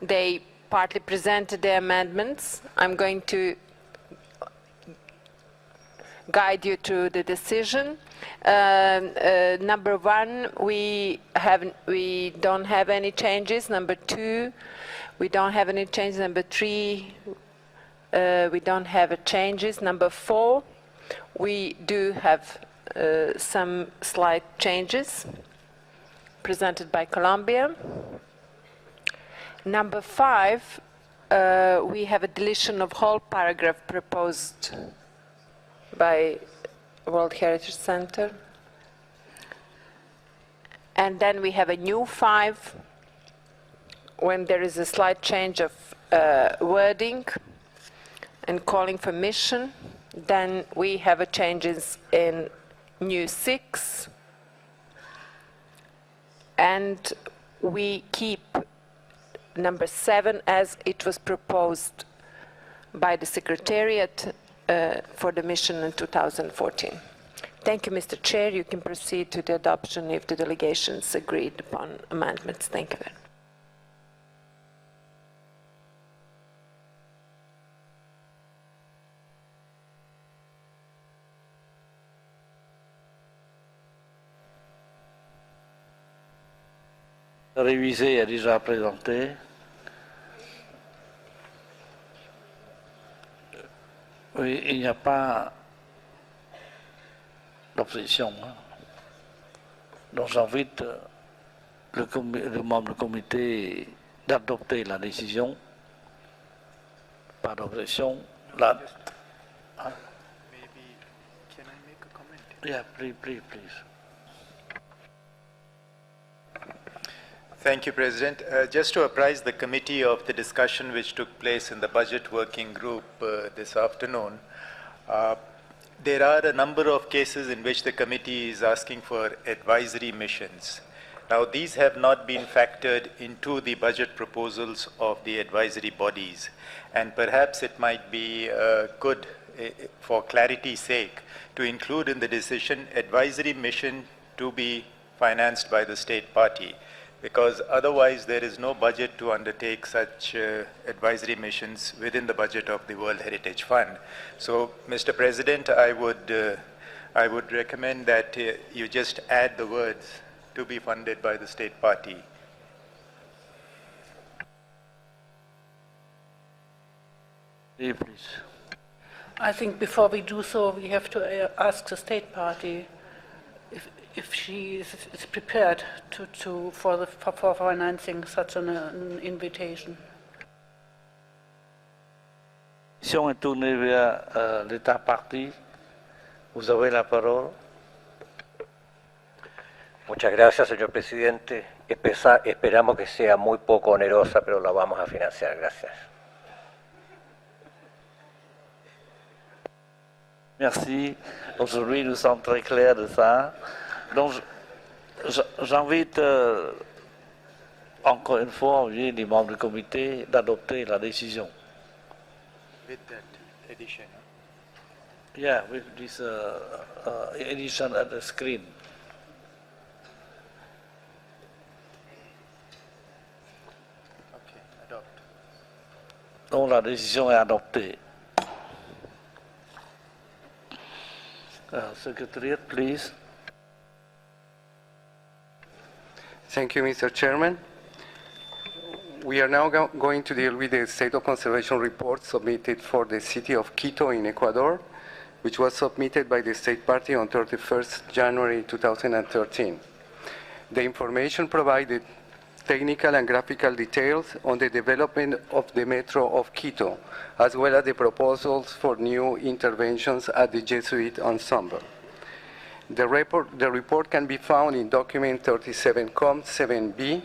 They partly presented the amendments. I'm going to guide you through the decision. Number 1, we don't have any changes. Number 2, we don't have any changes. Number 3, we don't have changes. Number 4, we do have some slight changes presented by Colombia. Number 5, we have a deletion of whole paragraph proposed by World Heritage Center. And then we have a new 5 when there is a slight change of wording and calling for mission. Then we have a changes in new 6. And we keep number 7 as it was proposed by the Secretariat for the mission in 2014. Thank you, Mr. Chair. You can proceed to the adoption if the delegations agreed upon amendments. Thank you. Révisé est déjà présenté. Oui, il n'y a pas d'opposition. Donc j'invite le membre du comité d'adopter la décision. Pas d'opposition. Maybe can I make a comment? Yeah, please. Thank you, President. Just to apprise the committee of the discussion which took place in the budget working group this afternoon, there are a number of cases in which the committee is asking for advisory missions. Now, these have not been factored into the budget proposals of the advisory bodies, and perhaps it might be good, for clarity's sake, to include in the decision advisory mission to be financed by the state party, because otherwise there is no budget to undertake such advisory missions within the budget of the World Heritage Fund. So, Mr. President, I would recommend that you just add the words to be funded by the state party. Please. I think before we do so, we have to ask the state party if she is prepared for financing such an invitation. La question est tournée vers l'État parti. Vous avez la parole. Muchas gracias, señor presidente. Esperamos que sea muy poco onerosa, pero la vamos a financiar. Gracias. Merci. Aujourd'hui, nous sommes très clairs de ça. Donc, j'invite encore une fois les membres du comité d'adopter la décision. With that addition. Yeah, with this edition at the screen. Okay, adopt. Donc, la décision est adoptée. Secretariat, please. Thank you, Mr. Chairman. We are now going to deal with the State of Conservation report submitted for the city of Quito in Ecuador, which was submitted by the state party on 31st January 2013. The information provided technical and graphical details on the development of the Metro of Quito, as well as the proposals for new interventions at the Jesuit Ensemble. The report can be found in document 37Com7B.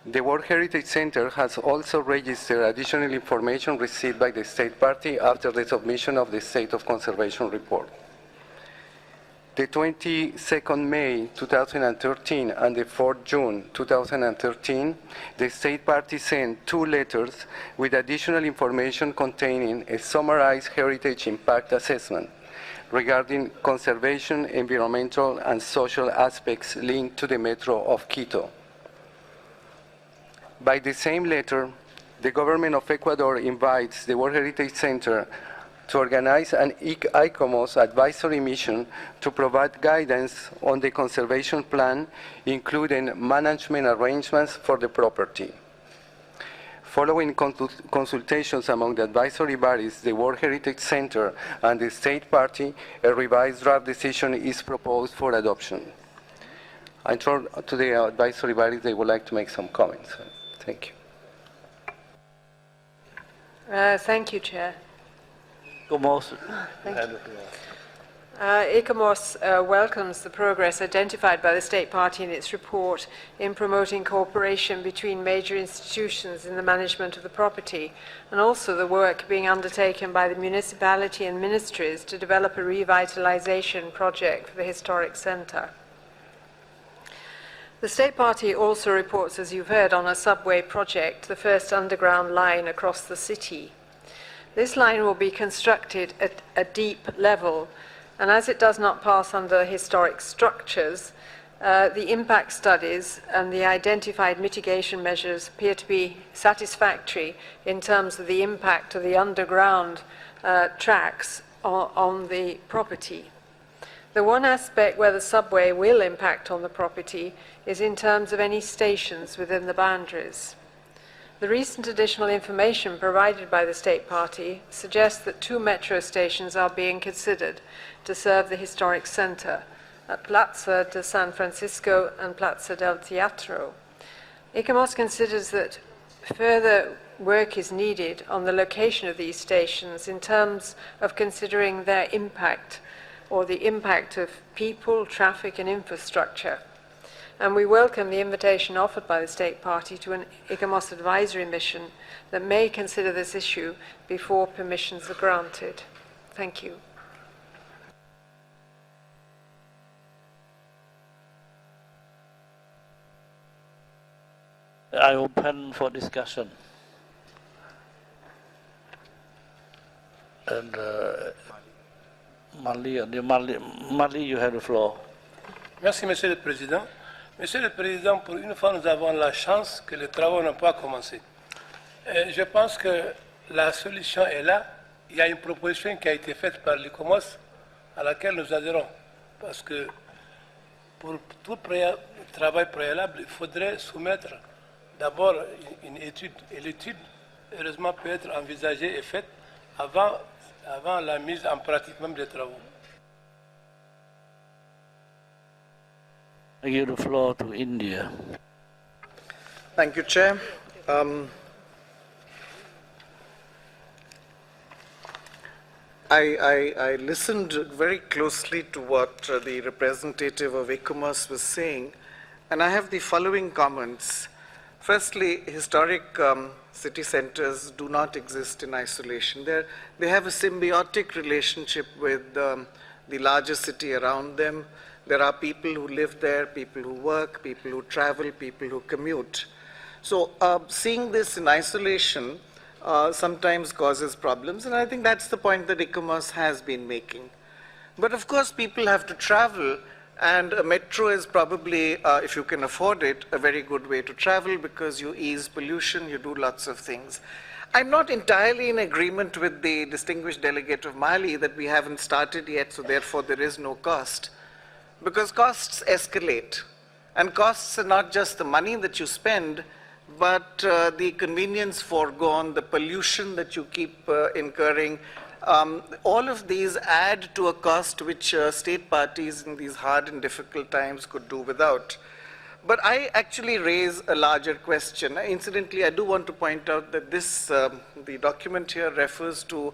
The World Heritage Center has also registered additional information received by the state party after the submission of the State of Conservation report. The 22nd May 2013 and the 4th June 2013, the state party sent 2 letters with additional information containing a summarized heritage impact assessment regarding conservation, environmental, and social aspects linked to the Metro of Quito. By the same letter, the government of Ecuador invites the World Heritage Center to organize an ICOMOS advisory mission to provide guidance on the conservation plan, including management arrangements for the property. Following consultations among the advisory bodies, the World Heritage Center and the state party, a revised draft decision is proposed for adoption. I turn to the advisory bodies. They would like to make some comments. Thank you. Thank you, Chair. Thank you. ICOMOS welcomes the progress identified by the State Party in its report in promoting cooperation between major institutions in the management of the property, and also the work being undertaken by the municipality and ministries to develop a revitalization project for the historic centre. The State Party also reports, as you've heard, on a subway project, the first underground line across the city. This line will be constructed at a deep level, and as it does not pass under historic structures, the impact studies and the identified mitigation measures appear to be satisfactory in terms of the impact of the underground tracks on the property. The one aspect where the subway will impact on the property is in terms of any stations within the boundaries. The recent additional information provided by the State Party suggests that 2 metro stations are being considered to serve the historic centre at Plaza de San Francisco and Plaza del Teatro. ICOMOS considers that further work is needed on the location of these stations in terms of considering their impact, or the impact of people, traffic, and infrastructure. And we welcome the invitation offered by the State Party to an ICOMOS advisory mission that may consider this issue before permissions are granted. Thank you. I open for discussion. And Mali, you have the floor. Merci, Monsieur le Président. Monsieur le Président, pour une fois, nous avons la chance que les travaux n'ont pas commencé. Je pense que la solution est là. Il y a une proposition qui a été faite par l'ICOMOS à laquelle nous adhérons. Parce que pour tout travail préalable, il faudrait soumettre d'abord une étude. Et l'étude, heureusement, peut être envisagée et faite avant avant la mise en pratique même des travaux. I give the floor to India. Thank you, Chair. I listened very closely to what the representative of ECOMOS was saying, and I have the following comments. Firstly, historic city centers do not exist in isolation. They have a symbiotic relationship with the larger city around them. There are people who live there, people who work, people who travel, people who commute. So seeing this in isolation sometimes causes problems, and I think that's the point that ECOMOS has been making. But of course, people have to travel, and a metro is probably, if you can afford it, a very good way to travel because you ease pollution, you do lots of things. I'm not entirely in agreement with the distinguished delegate of Mali that we haven't started yet, so therefore there is no cost. Because costs escalate, and costs are not just the money that you spend, but the convenience foregone, the pollution that you keep incurring, all of these add to a cost which state parties in these hard and difficult times could do without. But I actually raise a larger question. Incidentally, I do want to point out that this, the document here refers to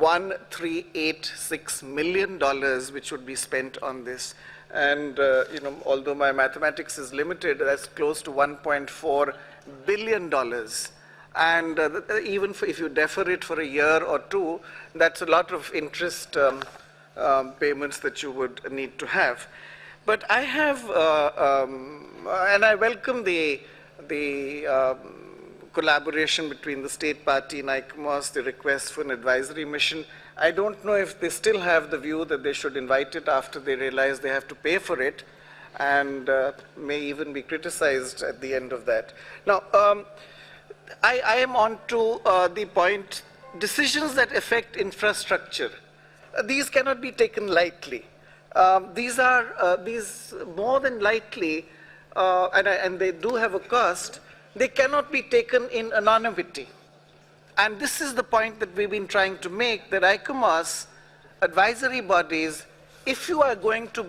$1,386 million which would be spent on this. And although my mathematics is limited, that's close to $1.4 billion. And even if you defer it for a year or two, that's a lot of interest payments that you would need to have. But I have, and I welcome the collaboration between the state party and ICOMOS, the request for an advisory mission. I don't know if they still have the view that they should invite it after they realize they have to pay for it, and may even be criticized at the end of that. Now, I am on to the point, decisions that affect infrastructure. These cannot be taken lightly. These more than likely, and they do have a cost, they cannot be taken in anonymity. And this is the point that we've been trying to make, that ICOMOS, advisory bodies, if you are going to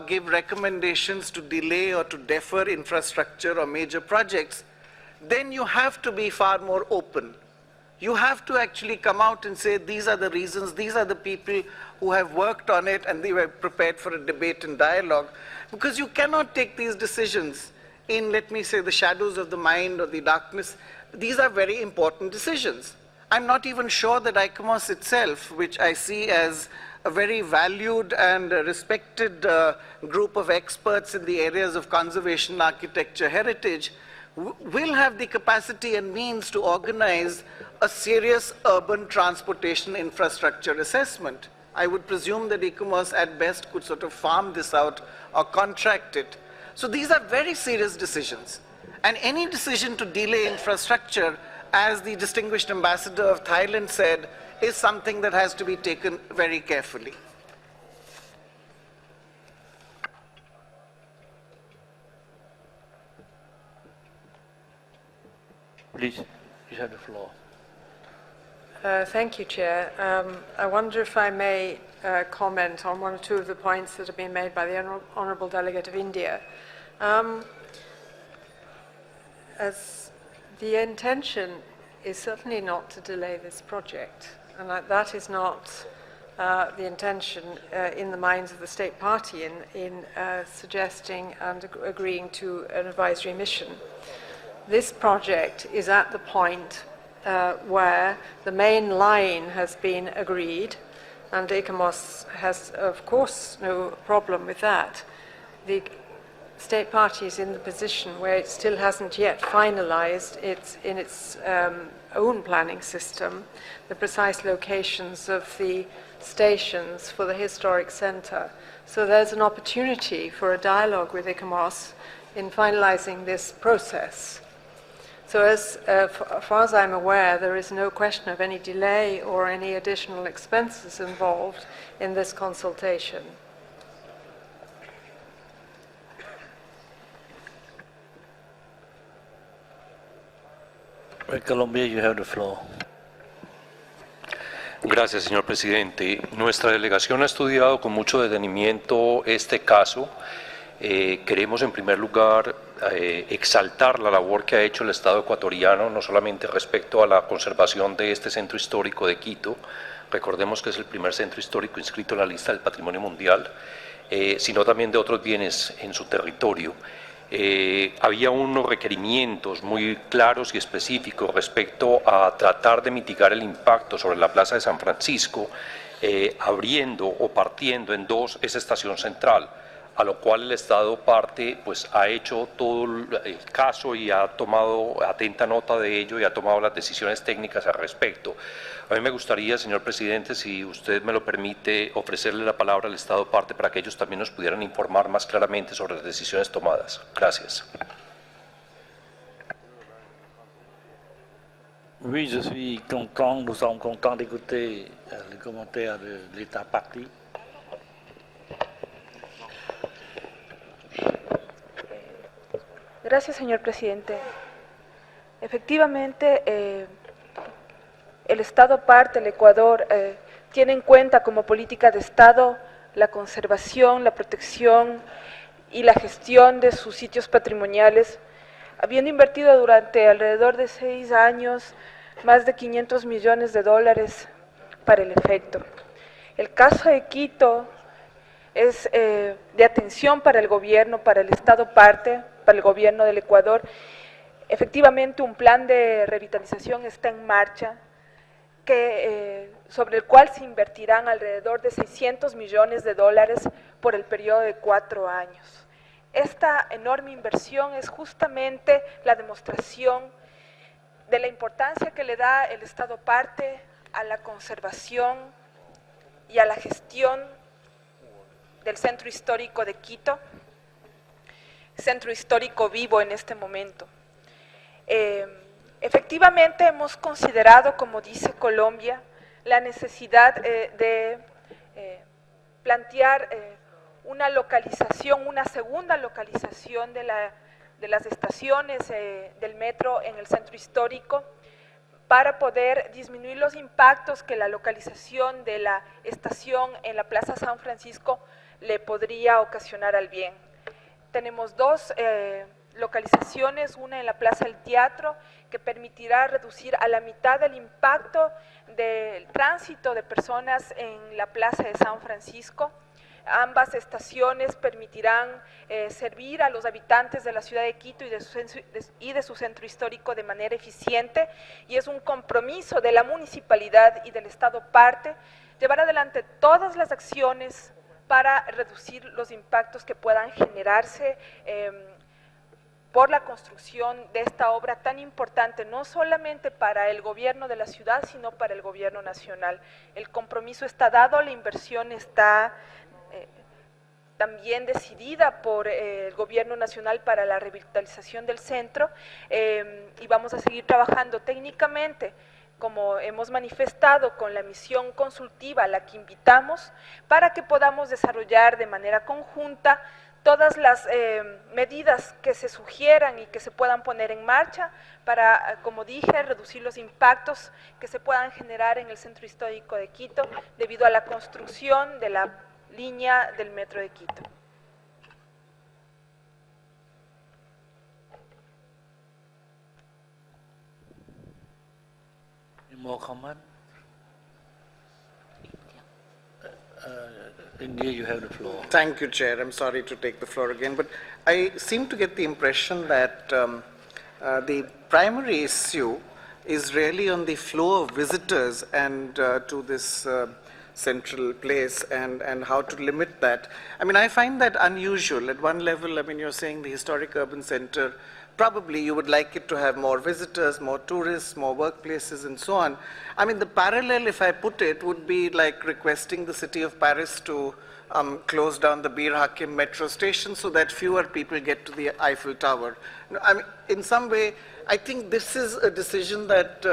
give recommendations to delay or to defer infrastructure or major projects, then you have to be far more open. You have to actually come out and say, these are the reasons, these are the people who have worked on it, and they were prepared for a debate and dialogue. Because you cannot take these decisions in, let me say, the shadows of the mind or the darkness. These are very important decisions. I'm not even sure that ICOMOS itself, which I see as a very valued and respected group of experts in the areas of conservation, architecture, heritage, will have the capacity and means to organize a serious urban transportation infrastructure assessment. I would presume that ICOMOS at best could sort of farm this out or contract it. So these are very serious decisions. And any decision to delay infrastructure, as the distinguished ambassador of Thailand said, is something that has to be taken very carefully. Please, you have the floor. Thank you, Chair. I wonder if I may comment on one or two of the points that have been made by the Honourable Delegate of India. As the intention is certainly not to delay this project, and that is not the intention in the minds of the State Party in suggesting and agreeing to an advisory mission. This project is at the point where the main line has been agreed, and ICOMOS has, of course, no problem with that. The State Party is in the position where it still hasn't yet finalized in its own planning system the precise locations of the stations for the historic centre. So there's an opportunity for a dialogue with ICOMOS in finalizing this process. So as far as I'm aware, there is no question of any delay or any additional expenses involved in this consultation. Colombia, you have the floor. Gracias, señor presidente. Nuestra delegación ha estudiado con mucho detenimiento este caso. Queremos, en primer lugar, exaltar la labor que ha hecho el Estado ecuatoriano, no solamente respecto a la conservación de este centro histórico de Quito, recordemos que es el primer centro histórico inscrito en la lista del Patrimonio Mundial, sino también de otros bienes en su territorio. Había unos requerimientos muy claros y específicos respecto a tratar de mitigar el impacto sobre la Plaza de San Francisco, abriendo o partiendo en dos esa estación central, a lo cual el Estado parte pues ha hecho todo el caso y ha tomado atenta nota de ello y ha tomado las decisiones técnicas al respecto. A mí me gustaría, señor presidente, si usted me lo permite, ofrecerle la palabra al Estado parte para que ellos también nos pudieran informar más claramente sobre las decisiones tomadas. Gracias. Oui, je suis content, nous sommes contents d'écouter les commentaires de l'État parti. Gracias, señor presidente. Efectivamente, el Estado parte, el Ecuador, tiene en cuenta como política de Estado la conservación, la protección y la gestión de sus sitios patrimoniales, habiendo invertido durante alrededor de 6 años más de $500 millones para el efecto. El caso de Quito es de atención para el gobierno, para el Estado parte, para el gobierno del Ecuador. Efectivamente, un plan de revitalización está en marcha, sobre el cual se invertirán alrededor de $600 millones por el periodo de 4 años. Esta enorme inversión es justamente la demostración de la importancia que le da el Estado parte a la conservación y a la gestión del centro histórico de Quito, centro histórico vivo en este momento. Efectivamente hemos considerado, como dice Colombia, la necesidad de plantear una localización, una segunda localización de las estaciones del metro en el centro histórico para poder disminuir los impactos que la localización de la estación en la Plaza San Francisco le podría ocasionar al bien. Tenemos dos localizaciones, una en la Plaza del Teatro, que permitirá reducir a la mitad el impacto del tránsito de personas en la Plaza de San Francisco. Ambas estaciones permitirán servir a los habitantes de la ciudad de Quito y de su centro histórico de manera eficiente, y es un compromiso de la municipalidad y del Estado parte llevar adelante todas las acciones para reducir los impactos que puedan generarse por la construcción de esta obra tan importante, no solamente para el gobierno de la ciudad, sino para el gobierno nacional. El compromiso está dado, la inversión está también decidida por el gobierno nacional para la revitalización del centro, y vamos a seguir trabajando técnicamente, como hemos manifestado, con la misión consultiva a la que invitamos, para que podamos desarrollar de manera conjunta todas las medidas que se sugieran y que se puedan poner en marcha para, como dije, reducir los impactos que se puedan generar en el centro histórico de Quito debido a la construcción de la línea del metro de Quito. More comment? India, you have the floor. Thank you, Chair. I'm sorry to take the floor again, but I seem to get the impression that the primary issue is really on the flow of visitors and to this central place and how to limit that. I mean, I find that unusual. At one level, I mean, you're saying the historic urban center, probably you would like it to have more visitors, more tourists, more workplaces, and so on. I mean, the parallel, if I put it, would be like requesting the city of Paris to close down the Bir Hakim metro station so that fewer people get to the Eiffel Tower. I mean, in some way, I think this is a decision that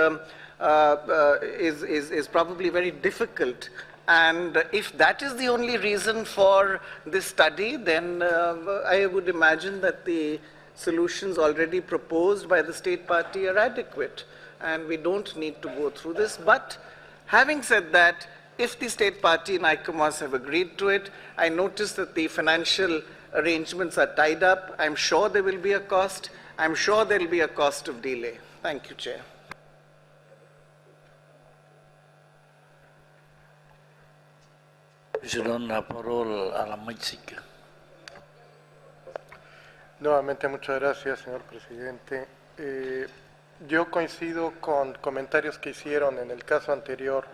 is probably very difficult. And if that is the only reason for this study, then I would imagine that the solutions already proposed by the state party are adequate, and we don't need to go through this. But Having said that, if the state party and ICOMOS have agreed to it, I notice that the financial arrangements are tied up. I'm sure there will be a cost. I'm sure there will be a cost of delay. Thank you, Chair. Je donne la parole à la Mexique. Nuevamente, muchas gracias, señor presidente. Yo coincido con comentarios que hicieron en el caso anterior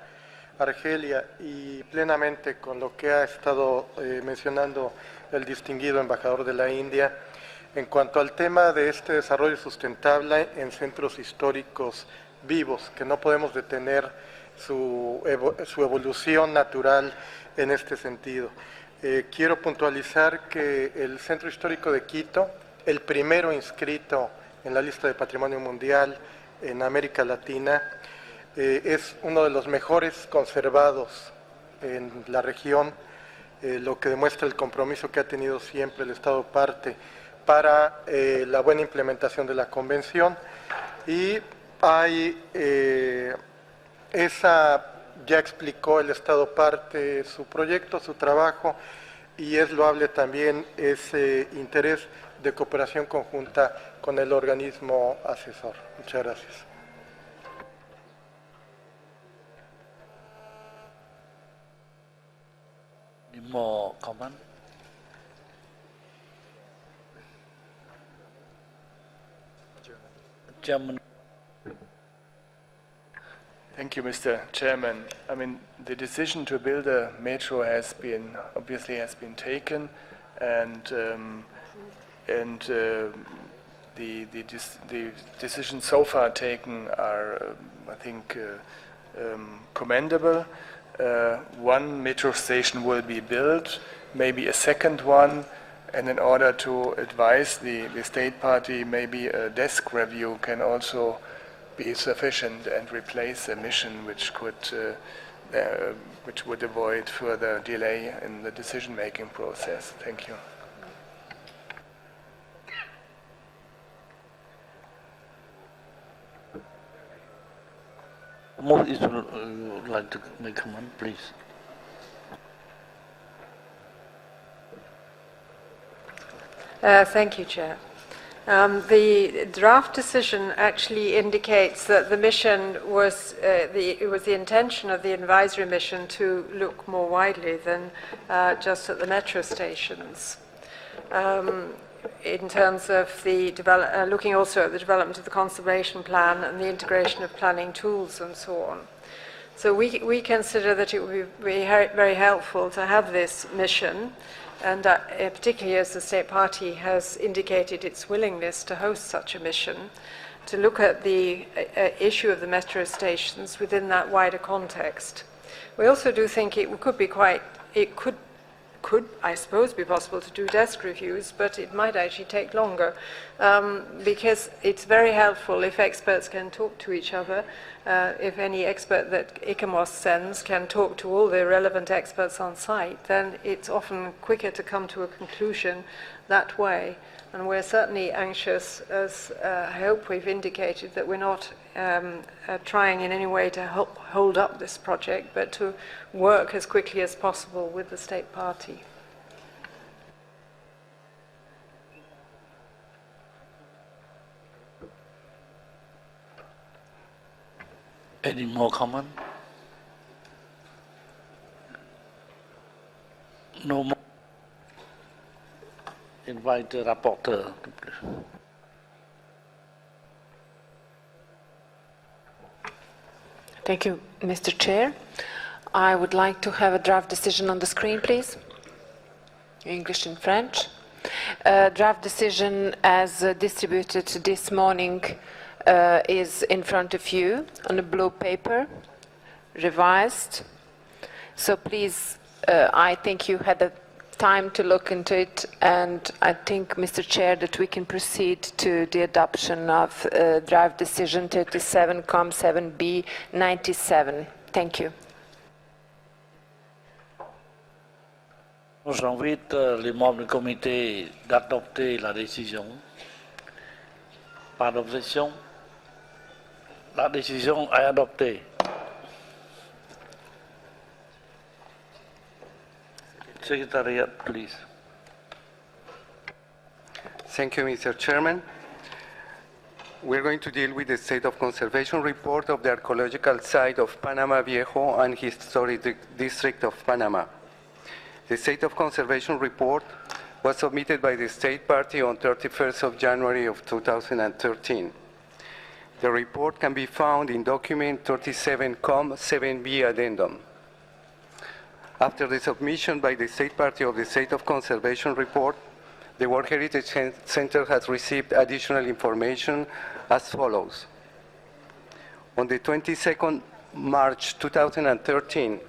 Argelia y plenamente con lo que ha estado mencionando el distinguido embajador de la India en cuanto al tema de este desarrollo sustentable en centros históricos vivos, que no podemos detener su evolución natural en este sentido. Quiero puntualizar que el Centro Histórico de Quito, el primero inscrito en la lista de Patrimonio Mundial en América Latina, es uno de los mejores conservados en la región, lo que demuestra el compromiso que ha tenido siempre el Estado parte para la buena implementación de la Convención. Y hay ya explicó el Estado parte su proyecto, su trabajo, y es loable también ese interés de cooperación conjunta con el organismo asesor. Muchas gracias. Any more comment? Chairman. Thank you, Mr. Chairman. I mean, the decision to build a metro obviously has been taken, and the decisions so far taken are, I think, commendable. One metro station will be built, maybe a second one, and in order to advise the state party, maybe a desk review can also be sufficient and replace a mission which would avoid further delay in the decision-making process. Thank you. More is would like to make a comment, please. Thank you, Chair. The draft decision actually indicates that the mission was it was the intention of the advisory mission to look more widely than just at the metro stations. In terms of the looking also at the development of the conservation plan and the integration of planning tools and so on. So we consider that it would be very helpful to have this mission, and particularly as the state party has indicated its willingness to host such a mission, to look at the issue of the metro stations within that wider context. We also do think it could, I suppose, be possible to do desk reviews, but it might actually take longer because it's very helpful if experts can talk to each other. If any expert that ICOMOS sends can talk to all the relevant experts on site, then it's often quicker to come to a conclusion that way. And we're certainly anxious, as I hope we've indicated, that we're not trying in any way to hold up this project, but to work as quickly as possible with the state party. Any more comment? No more. Invite the rapporteur. Thank you, Mr. Chair. I would like to have a draft decision on the screen, please. English and French. Draft decision as distributed this morning is in front of you on a blue paper, revised. So please, I think you had the time to look into it, and I think, Mr. Chair, that we can proceed to the adoption of draft decision 37-7B 97. Thank you. J'invite les membres du comité d'adopter la décision. Pas d'objection. La décision est adoptée. Secretariat, please. Thank you, Mr. Chairman. We're going to deal with the State of Conservation report of the archaeological site of Panama Viejo and Historic District of Panama. The State of Conservation report was submitted by the State Party on 31st of January of 2013. The report can be found in document 37-7B addendum. After the submission by the State Party of the State of Conservation report, the World Heritage Center has received additional information as follows. On the 22nd March 2013,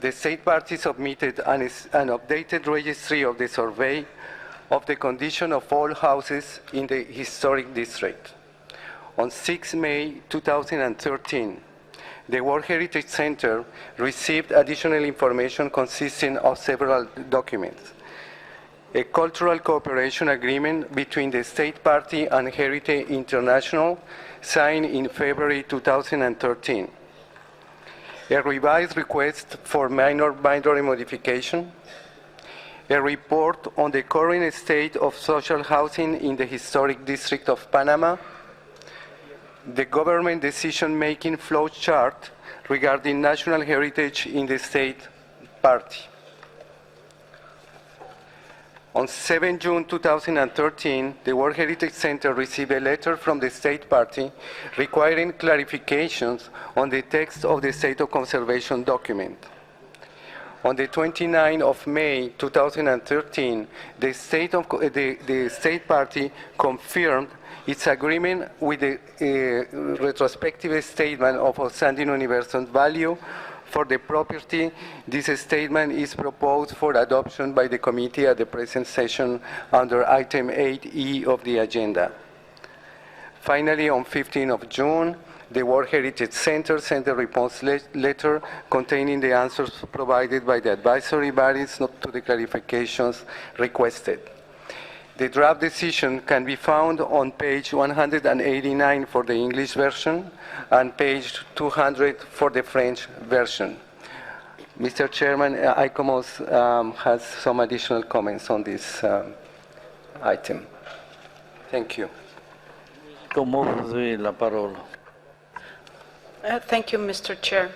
the State Party submitted an updated registry of the survey of the condition of all houses in the historic district. On 6 May 2013, the World Heritage Center received additional information consisting of several documents. A cultural cooperation agreement between the State Party and Heritage International signed in February 2013. A revised request for minor boundary modification, a report on the current state of social housing in the historic district of Panama, the government decision-making flow chart regarding national heritage in the State Party. On 7 June 2013, the World Heritage Center received a letter from the State Party requiring clarifications on the text of the State of Conservation document. On the 29th of May 2013, the State Party confirmed its agreement with the retrospective statement of outstanding universal value for the property. This statement is proposed for adoption by the committee at the present session under item 8E of the agenda. Finally, on 15th of June, the World Heritage Center sent a response letter containing the answers provided by the advisory bodies to the clarifications requested. The draft decision can be found on page 189 for the English version and page 200 for the French version. Mr. Chairman, ICOMOS has some additional comments on this item. Thank you. Thank you, Mr. Chair.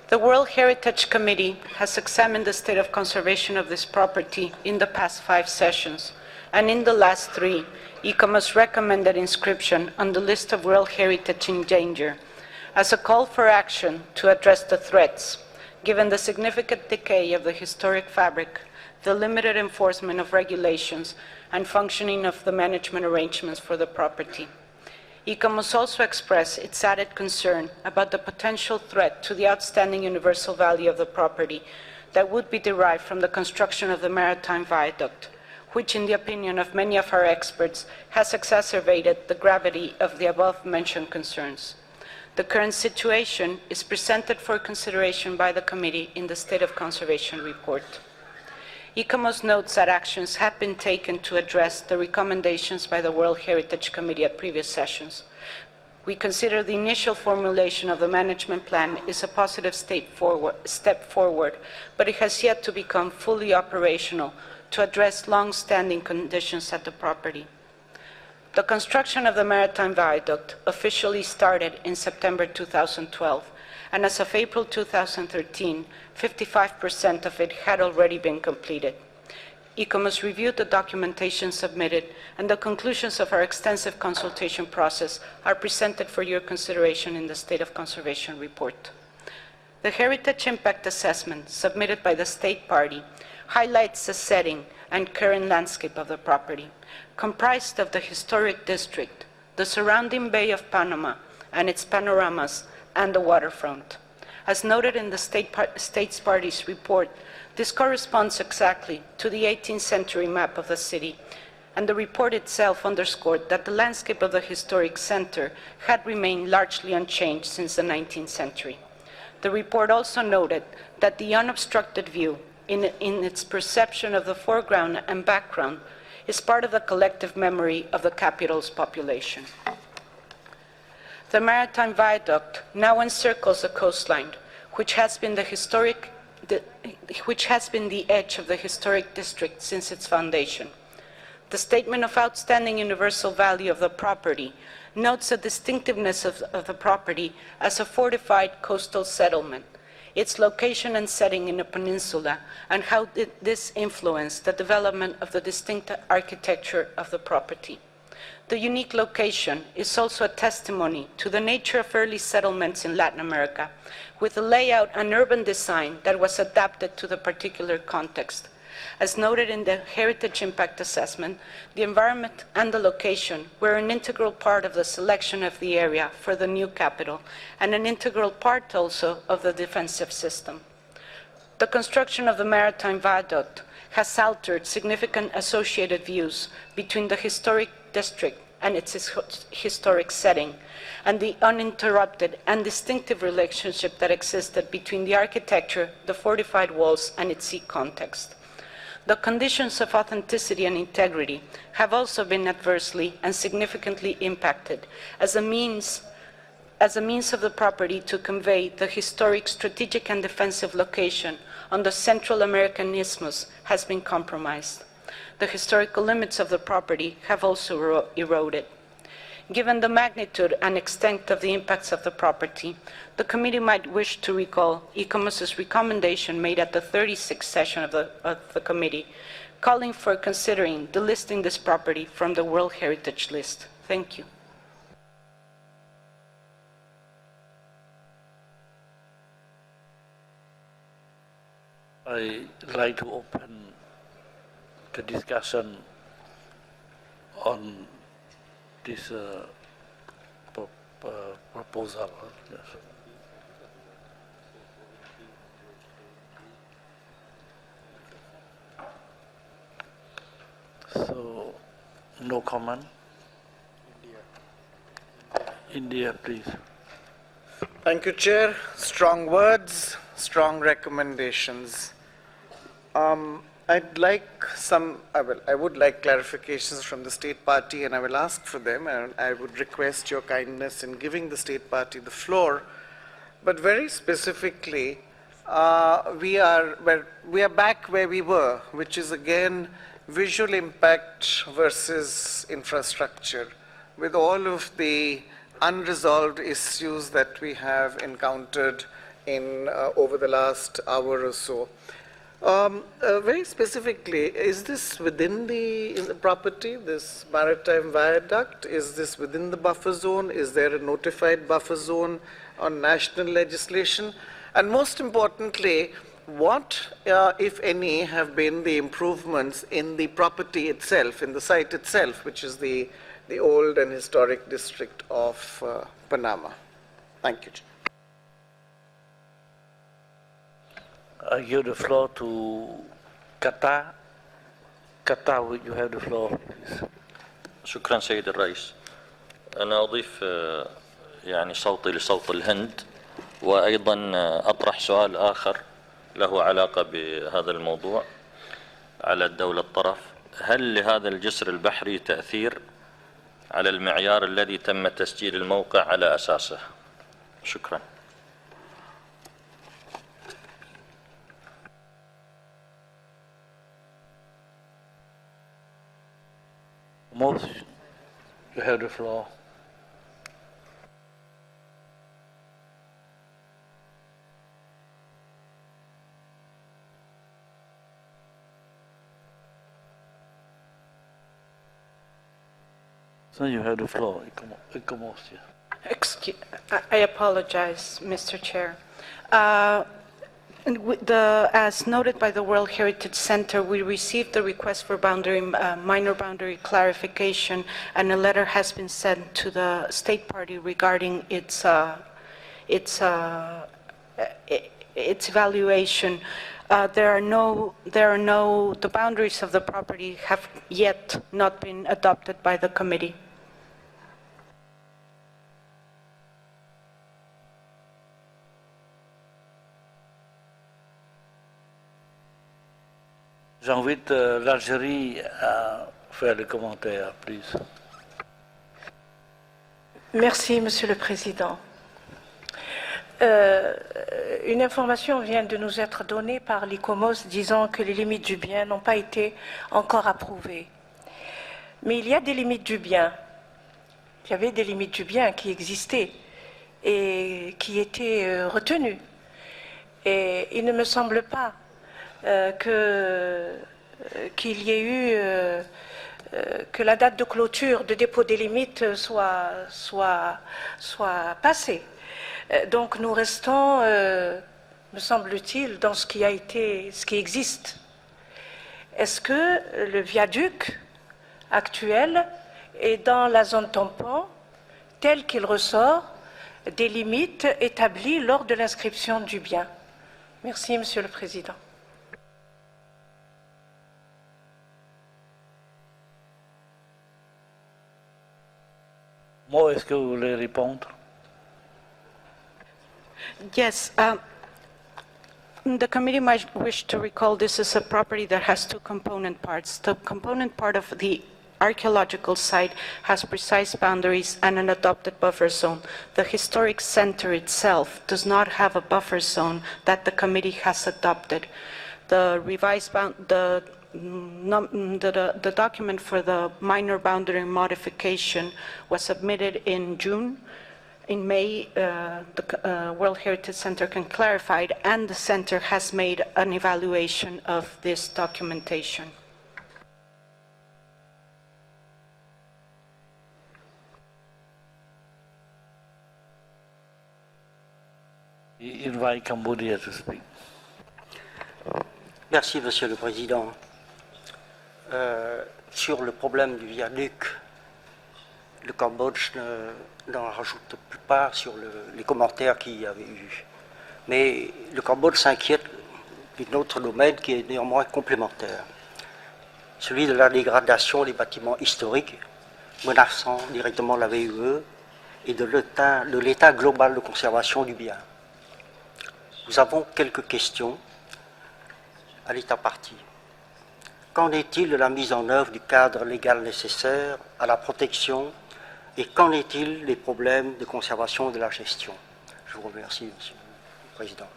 The World Heritage Committee has examined the state of conservation of this property in the past 5 sessions, and in the last 3, ICOMOS recommended inscription on the list of World Heritage in danger as a call for action to address the threats, given the significant decay of the historic fabric, the limited enforcement of regulations, and functioning of the management arrangements for the property. ICOMOS also expressed its added concern about the potential threat to the outstanding universal value of the property that would be derived from the construction of the Maritime Viaduct, which, in the opinion of many of our experts, has exacerbated the gravity of the above-mentioned concerns. The current situation is presented for consideration by the committee in the State of Conservation report. ICOMOS notes that actions have been taken to address the recommendations by the World Heritage Committee at previous sessions. We consider the initial formulation of the management plan is a positive step forward, but it has yet to become fully operational to address long-standing conditions at the property. The construction of the Maritime Viaduct officially started in September 2012, and as of April 2013, 55% of it had already been completed. ICOMOS reviewed the documentation submitted, and the conclusions of our extensive consultation process are presented for your consideration in the State of Conservation report. The Heritage Impact Assessment submitted by the State Party highlights the setting and current landscape of the property, comprised of the historic district, the surrounding Bay of Panama and its panoramas, and the waterfront. As noted in the States Party's report, this corresponds exactly to the 18th century map of the city, and the report itself underscored that the landscape of the historic center had remained largely unchanged since the 19th century. The report also noted that the unobstructed view in its perception of the foreground and background is part of the collective memory of the capital's population. The Maritime Viaduct now encircles the coastline, which has been the historic the edge of the historic district since its foundation. The statement of outstanding universal value of the property notes the distinctiveness of the property as a fortified coastal settlement, its location and setting in a peninsula, and how this influenced the development of the distinct architecture of the property. The unique location is also a testimony to the nature of early settlements in Latin America, with a layout and urban design that was adapted to the particular context. As noted in the Heritage Impact Assessment, the environment and the location were an integral part of the selection of the area for the new capital, and an integral part also of the defensive system. The construction of the maritime viaduct has altered significant associated views between the historic district and its historic setting, and the uninterrupted and distinctive relationship that existed between the architecture, the fortified walls, and its sea context. The conditions of authenticity and integrity have also been adversely and significantly impacted as a means of the property to convey the historic, strategic, and defensive location on the Central American isthmus has been compromised. The historical limits of the property have also eroded. Given the magnitude and extent of the impacts of the property, the committee might wish to recall ICOMOS's recommendation made at the 36th session of the committee, calling for considering delisting this property from the World Heritage List. Thank you. I'd like to open the discussion on this proposal. Yes. So, no comment? India, please. Thank you, Chair. Strong words, strong recommendations. I would like clarifications from the State Party, and I will ask for them, and I would request your kindness in giving the State Party the floor. But very specifically, we are back where we were, which is again visual impact versus infrastructure, with all of the unresolved issues that we have encountered in over the last hour or so. Very specifically, is this within the property, this maritime viaduct? Is this within the buffer zone? Is there a notified buffer zone on national legislation? And most importantly, what, if any, have been the improvements in the property itself, in the site itself, which is the old and historic district of Panama? Thank you. I give the floor to Qatar. Qatar, you have the floor, please. شكرا سيد الرئيس. أنا أضيف يعني صوتي لصوت الهند، وأيضا أطرح سؤال آخر له علاقة بهذا الموضوع على الدولة الطرف. هل لهذا الجسر البحري تأثير على المعيار الذي تم تسجيل الموقع على أساسه؟ شكرا. Most, you have the floor. So you have the floor. Excuse, I apologize, Mr. Chair. As noted by the World Heritage Center, we received the request for minor boundary clarification, and a letter has been sent to the State Party regarding its evaluation. The boundaries of the property have yet not been adopted by the committee. J'invite l'Algérie à faire le commentaire, please. Merci, Monsieur le Président. Une information vient de nous être donnée par l'ICOMOS disant que les limites du bien n'ont pas été encore approuvées. Mais il y a des limites du bien. Il y avait des limites du bien qui existaient et qui étaient retenues. Et il ne me semble pas qu'il y ait eu que la date de clôture de dépôt des limites soit passée. Donc nous restons, me semble-t-il, dans ce qui existe. Est-ce que le viaduc actuel est dans la zone tampon tel qu'il ressort des limites établies lors de l'inscription du bien? Merci, Monsieur le Président. Moi, est-ce que vous voulez répondre? Yes. The committee might wish to recall this is a property that has two component parts. The component part of the archaeological site has precise boundaries and an adopted buffer zone. The historic center itself does not have a buffer zone that the committee has adopted. The revised the document for the minor boundary modification was submitted in June. In May, the World Heritage Center can clarify it, and the center has made an evaluation of this documentation. Invite Cambodia to speak. Merci, Monsieur le Président. Sur le problème du viaduc, le Cambodge n'en rajoute plus pas sur les commentaires qu'il y avait eu. Mais le Cambodge s'inquiète d'un autre domaine qui est néanmoins complémentaire, celui de la dégradation des bâtiments historiques, menaçant directement la VUE et de l'état global de conservation du bien. Nous avons quelques questions à l'état partie. Qu'en est-il de la mise en œuvre du cadre légal nécessaire à la protection et qu'en est-il des problèmes de conservation et de la gestion? Je vous remercie, Monsieur le Président.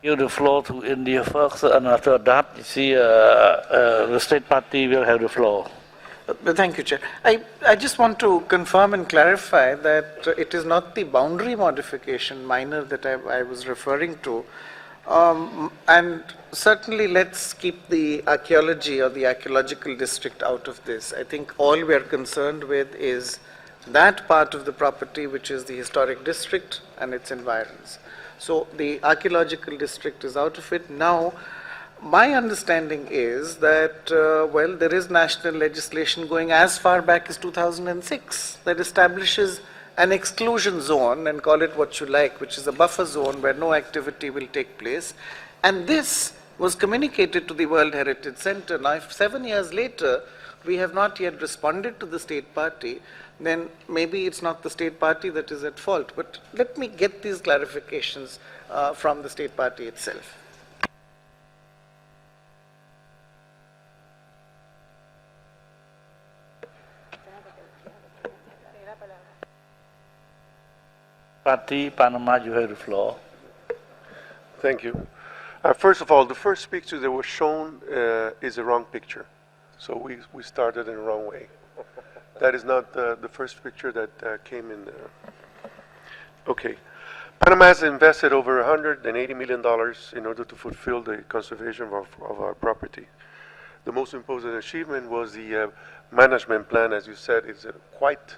Give the floor to India first, and after that, you see, the state party will have the floor. Thank you, Chair. I just want to confirm and clarify that it is not the boundary modification minor that I was referring to. And certainly let's keep the archaeology or the archaeological district out of this. I think all we are concerned with is that part of the property which is the historic district and its environs. So the archaeological district is out of it. Now, my understanding is that, well, there is national legislation going as far back as 2006 that establishes an exclusion zone, and call it what you like, which is a buffer zone where no activity will take place. And this was communicated to the World Heritage Center. Now, if 7 years later we have not yet responded to the state party, then maybe it's not the state party that is at fault. But let me get these clarifications from the state party itself. Party Panama, you have the floor. Thank you. First of all, the first picture that was shown is a wrong picture. So we started in the wrong way. That is not the first picture that came in there. Okay. Panama has invested over $180 million in order to fulfill the conservation of our property. The most important achievement was the management plan, as you said, is quite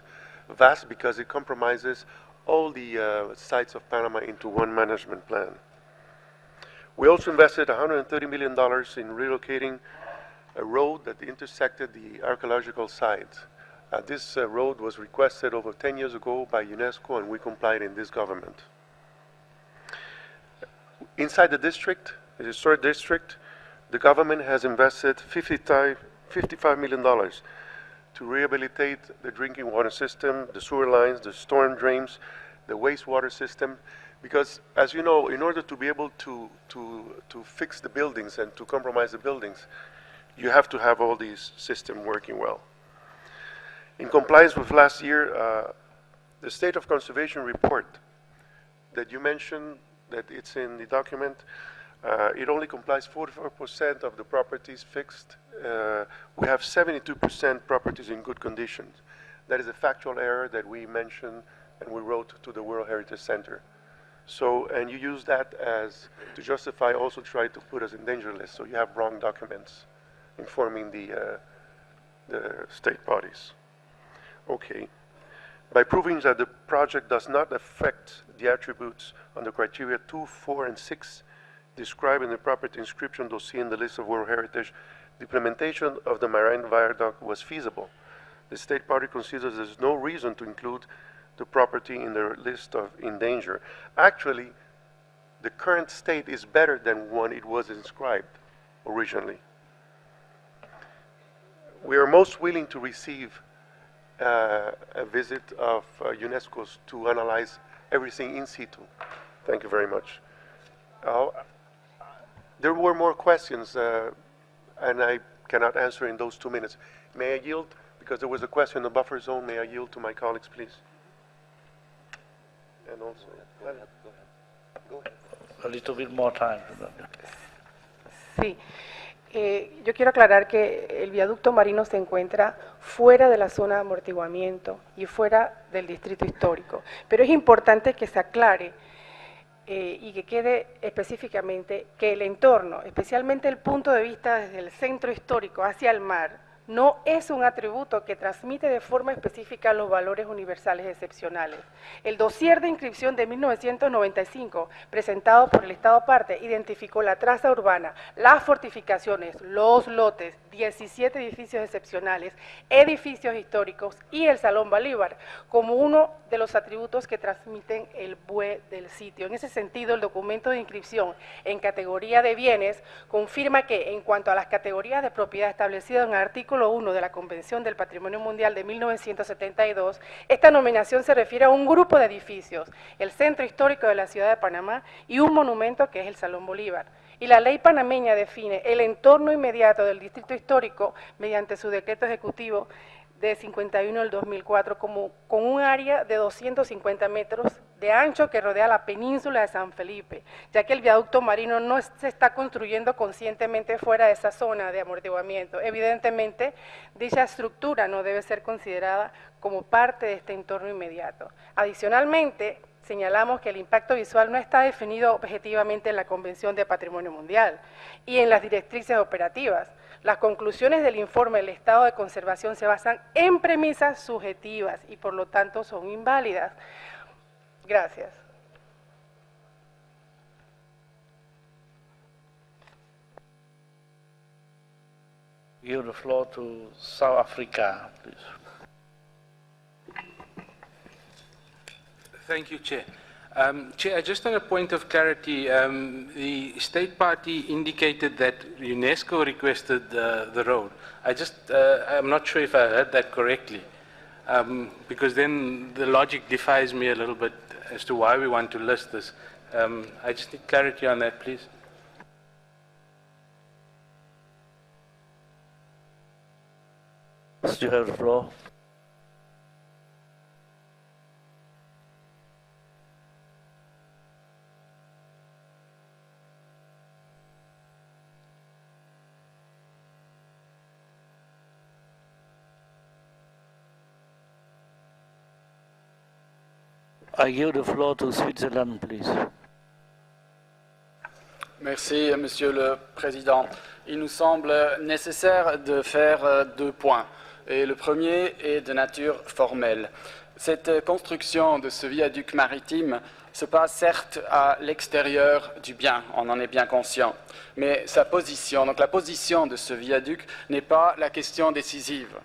vast because it compromises all the sites of Panama into one management plan. We also invested $130 million in relocating a road that intersected the archaeological site. This road was requested over 10 years ago by UNESCO, and we complied in this government. Inside the district, the historic district, the government has invested $55 million to rehabilitate the drinking water system, the sewer lines, the storm drains, the wastewater system, because as you know, in order to be able to fix the buildings and to compromise the buildings, you have to have all these systems working well. In compliance with last year, the State of Conservation report that you mentioned, that it's in the document, it only complies 44% of the properties fixed. We have 72% properties in good condition. That is a factual error that we mentioned and we wrote to the World Heritage Center. So, and you use that as to justify also try to put us in danger list. So you have wrong documents informing the state bodies. Okay. By proving that the project does not affect the attributes on the criteria 2, 4, and 6 described in the property inscription dossier in the list of World Heritage, the implementation of the marine viaduct was feasible. The state party considers there's no reason to include the property in the list of in danger. Actually, the current state is better than when it was inscribed originally. We are most willing to receive a visit of UNESCO's to analyze everything in situ. Thank you very much. There were more questions, and I cannot answer in those 2 minutes. May I yield? Because there was a question in the buffer zone. May I yield to my colleagues, please? And also, go ahead. Go ahead. A little bit more time. Sí. Yo quiero aclarar que el viaducto marino se encuentra fuera de la zona de amortiguamiento y fuera del distrito histórico, pero es importante que se aclare y que quede específicamente que el entorno, especialmente el punto de vista desde el centro histórico hacia el mar, no es un atributo que transmite de forma específica los valores universales excepcionales. El dossier de inscripción de 1995, presentado por el Estado parte, identificó la traza urbana, las fortificaciones, los lotes, 17 edificios excepcionales, edificios históricos y el Salón Bolívar como uno de los atributos que transmiten el BUE del sitio. En ese sentido, el documento de inscripción en categoría de bienes confirma que, en cuanto a las categorías de propiedad establecidas en el artículo 1 de la Convención del Patrimonio Mundial de 1972, esta nominación se refiere a un grupo de edificios, el Centro Histórico de la Ciudad de Panamá y un monumento que es el Salón Bolívar. Y la ley panameña define el entorno inmediato del distrito histórico mediante su decreto ejecutivo de 51 del 2004 con un área de 250 metros de ancho que rodea la península de San Felipe, ya que el viaducto marino no se está construyendo conscientemente fuera de esa zona de amortiguamiento. Evidentemente, dicha estructura no debe ser considerada como parte de este entorno inmediato. Adicionalmente, señalamos que el impacto visual no está definido objetivamente en la Convención de Patrimonio Mundial y en las directrices operativas. Las conclusiones del informe del estado de conservación se basan en premisas subjetivas y por lo tanto son inválidas. Gracias. Give the floor to South Africa, please. Thank you, Chair. Chair, just on a point of clarity, the state party indicated that UNESCO requested the road. I'm not sure if I heard that correctly, because then the logic defies me a little bit as to why we want to list this. I just need clarity on that, please. You have the floor. I give the floor to Switzerland, please. Merci, Monsieur le Président. Il nous semble nécessaire de faire 2 points. Et le premier est de nature formelle. Cette construction de ce viaduc maritime se passe certes à l'extérieur du bien, on en est bien conscient. Mais sa position, donc la position de ce viaduc, n'est pas la question décisive.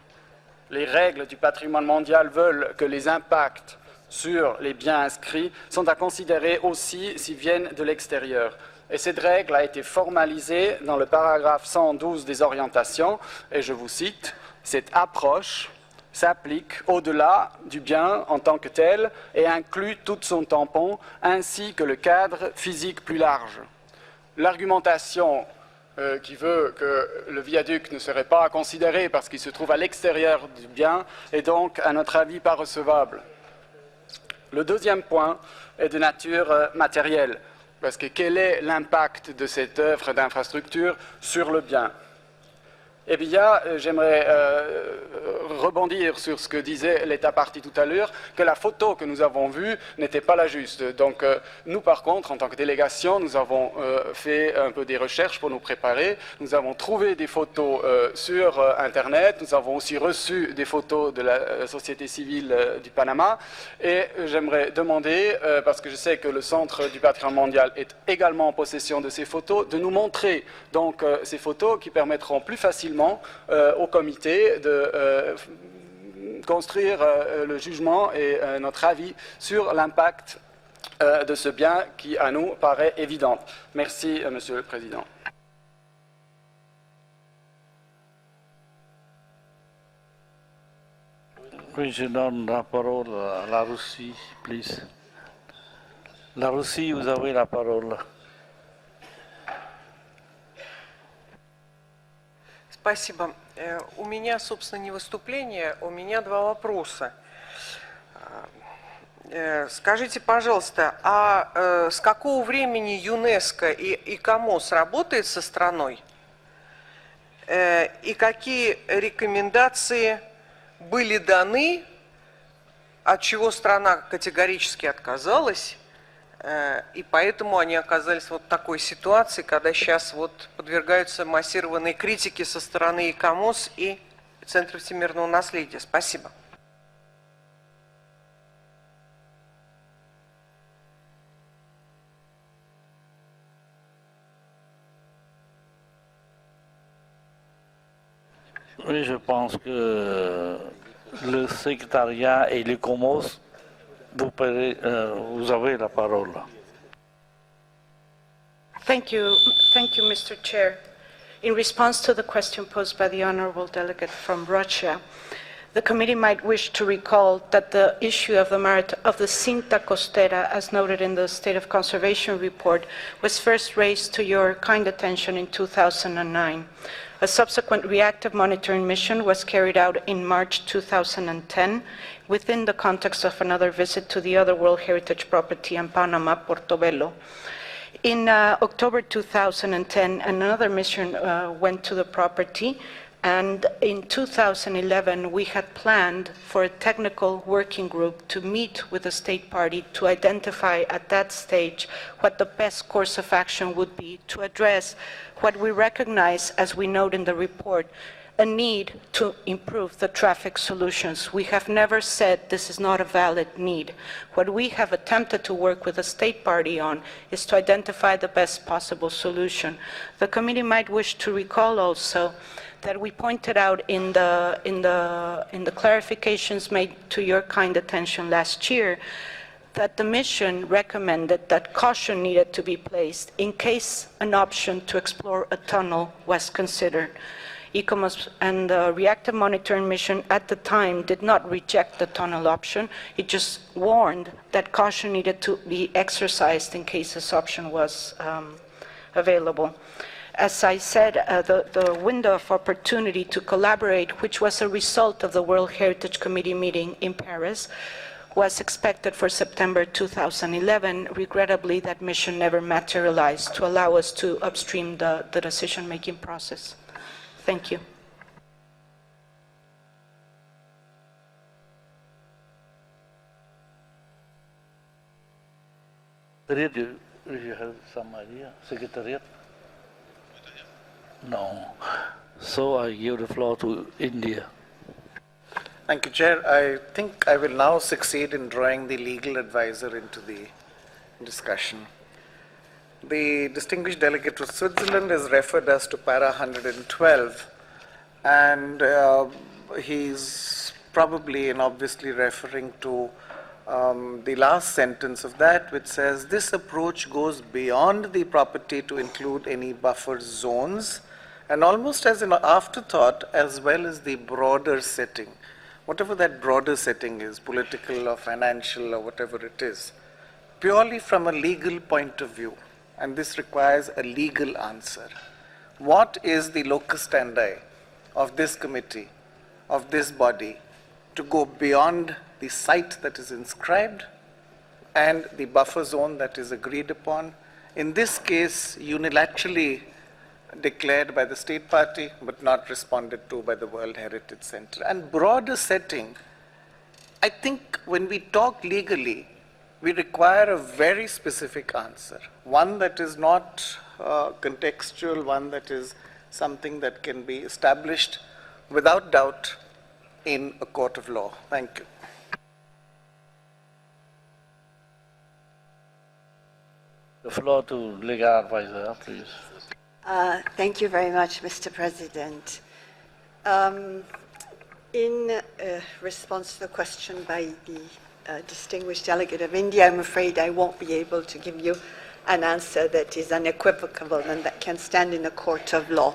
Les règles du patrimoine mondial veulent que les impacts sur les biens inscrits sont à considérer aussi s'ils viennent de l'extérieur. Et cette règle a été formalisée dans le paragraphe 112 des orientations, et je vous cite, « Cette approche s'applique au-delà du bien en tant que tel et inclut tout son tampon ainsi que le cadre physique plus large. » L'argumentation qui veut que le viaduc ne serait pas considéré parce qu'il se trouve à l'extérieur du bien et donc, à notre avis, pas recevable. Le deuxième point est de nature matérielle, parce que quel est l'impact de cette œuvre d'infrastructure sur le bien? Eh bien, j'aimerais rebondir sur ce que disait l'État partie tout à l'heure, que la photo que nous avons vue n'était pas la juste. Donc, nous, par contre, en tant que délégation, nous avons fait un peu des recherches pour nous préparer. Nous avons trouvé des photos sur Internet. Nous avons aussi reçu des photos de la société civile du Panama. Et j'aimerais demander, parce que je sais que le Centre du patrimoine mondial est également en possession de ces photos, de nous montrer donc ces photos qui permettront plus facilement au comité de construire le jugement et notre avis sur l'impact de ce bien qui, à nous, paraît évident. Merci, Monsieur le Président. Oui, je donne la parole à la Russie, please. La Russie, vous avez la parole. Спасибо. У меня, собственно, не выступление, у меня два вопроса. Скажите, пожалуйста, а с какого времени ЮНЕСКО и КАМОС работает со страной? И какие рекомендации были даны, от чего страна категорически отказалась? И поэтому они оказались в вот такой ситуации, когда сейчас вот подвергаются массированной критике со стороны и КАМОС, и Центра всемирного наследия. Спасибо. Oui, je pense que le secrétariat et les COMOS, vous avez la parole. Thank you, Mr. Chair. In response to the question posed by the honorable delegate from Russia, the committee might wish to recall that the issue of the Cinta Costera, as noted in the State of Conservation report, was first raised to your kind attention in 2009. A subsequent reactive monitoring mission was carried out in March 2010 within the context of another visit to the other World Heritage property in Panama, Portobello. In October 2010, another mission went to the property, and in 2011, we had planned for a technical working group to meet with the state party to identify at that stage what the best course of action would be to address what we recognize, as we note in the report, a need to improve the traffic solutions. We have never said this is not a valid need. What we have attempted to work with the state party on is to identify the best possible solution. The committee might wish to recall also that we pointed out in the clarifications made to your kind attention last year that the mission recommended that caution needed to be placed in case an option to explore a tunnel was considered. ECOMOS and the reactive monitoring mission at the time did not reject the tunnel option. It just warned that caution needed to be exercised in case this option was available. As I said, the window of opportunity to collaborate, which was a result of the World Heritage Committee meeting in Paris, was expected for September 2011. Regrettably, that mission never materialized to allow us to upstream the decision-making process. Thank you. Do you have some idea, Secretariat? No. So I give the floor to India. Thank you, Chair. I think I will now succeed in drawing the legal advisor into the discussion. The distinguished delegate to Switzerland has referred us to para 112, and he's probably and obviously referring to the last sentence of that, which says, this approach goes beyond the property to include any buffer zones, and almost as an afterthought, as well as the broader setting, whatever that broader setting is, political or financial or whatever it is, purely from a legal point of view. And this requires a legal answer. what is the locus standi of this committee, of this body, to go beyond the site that is inscribed and the buffer zone that is agreed upon, in this case unilaterally declared by the state party but not responded to by the World Heritage Center. And broader setting, I think when we talk legally, we require a very specific answer, one that is not contextual, one that is something that can be established without doubt in a court of law. Thank you. The floor to legal advisor, please. Thank you very much, Mr. President. In response to the question by the distinguished delegate of India, I'm afraid I won't be able to give you an answer that is unequivocal and that can stand in a court of law.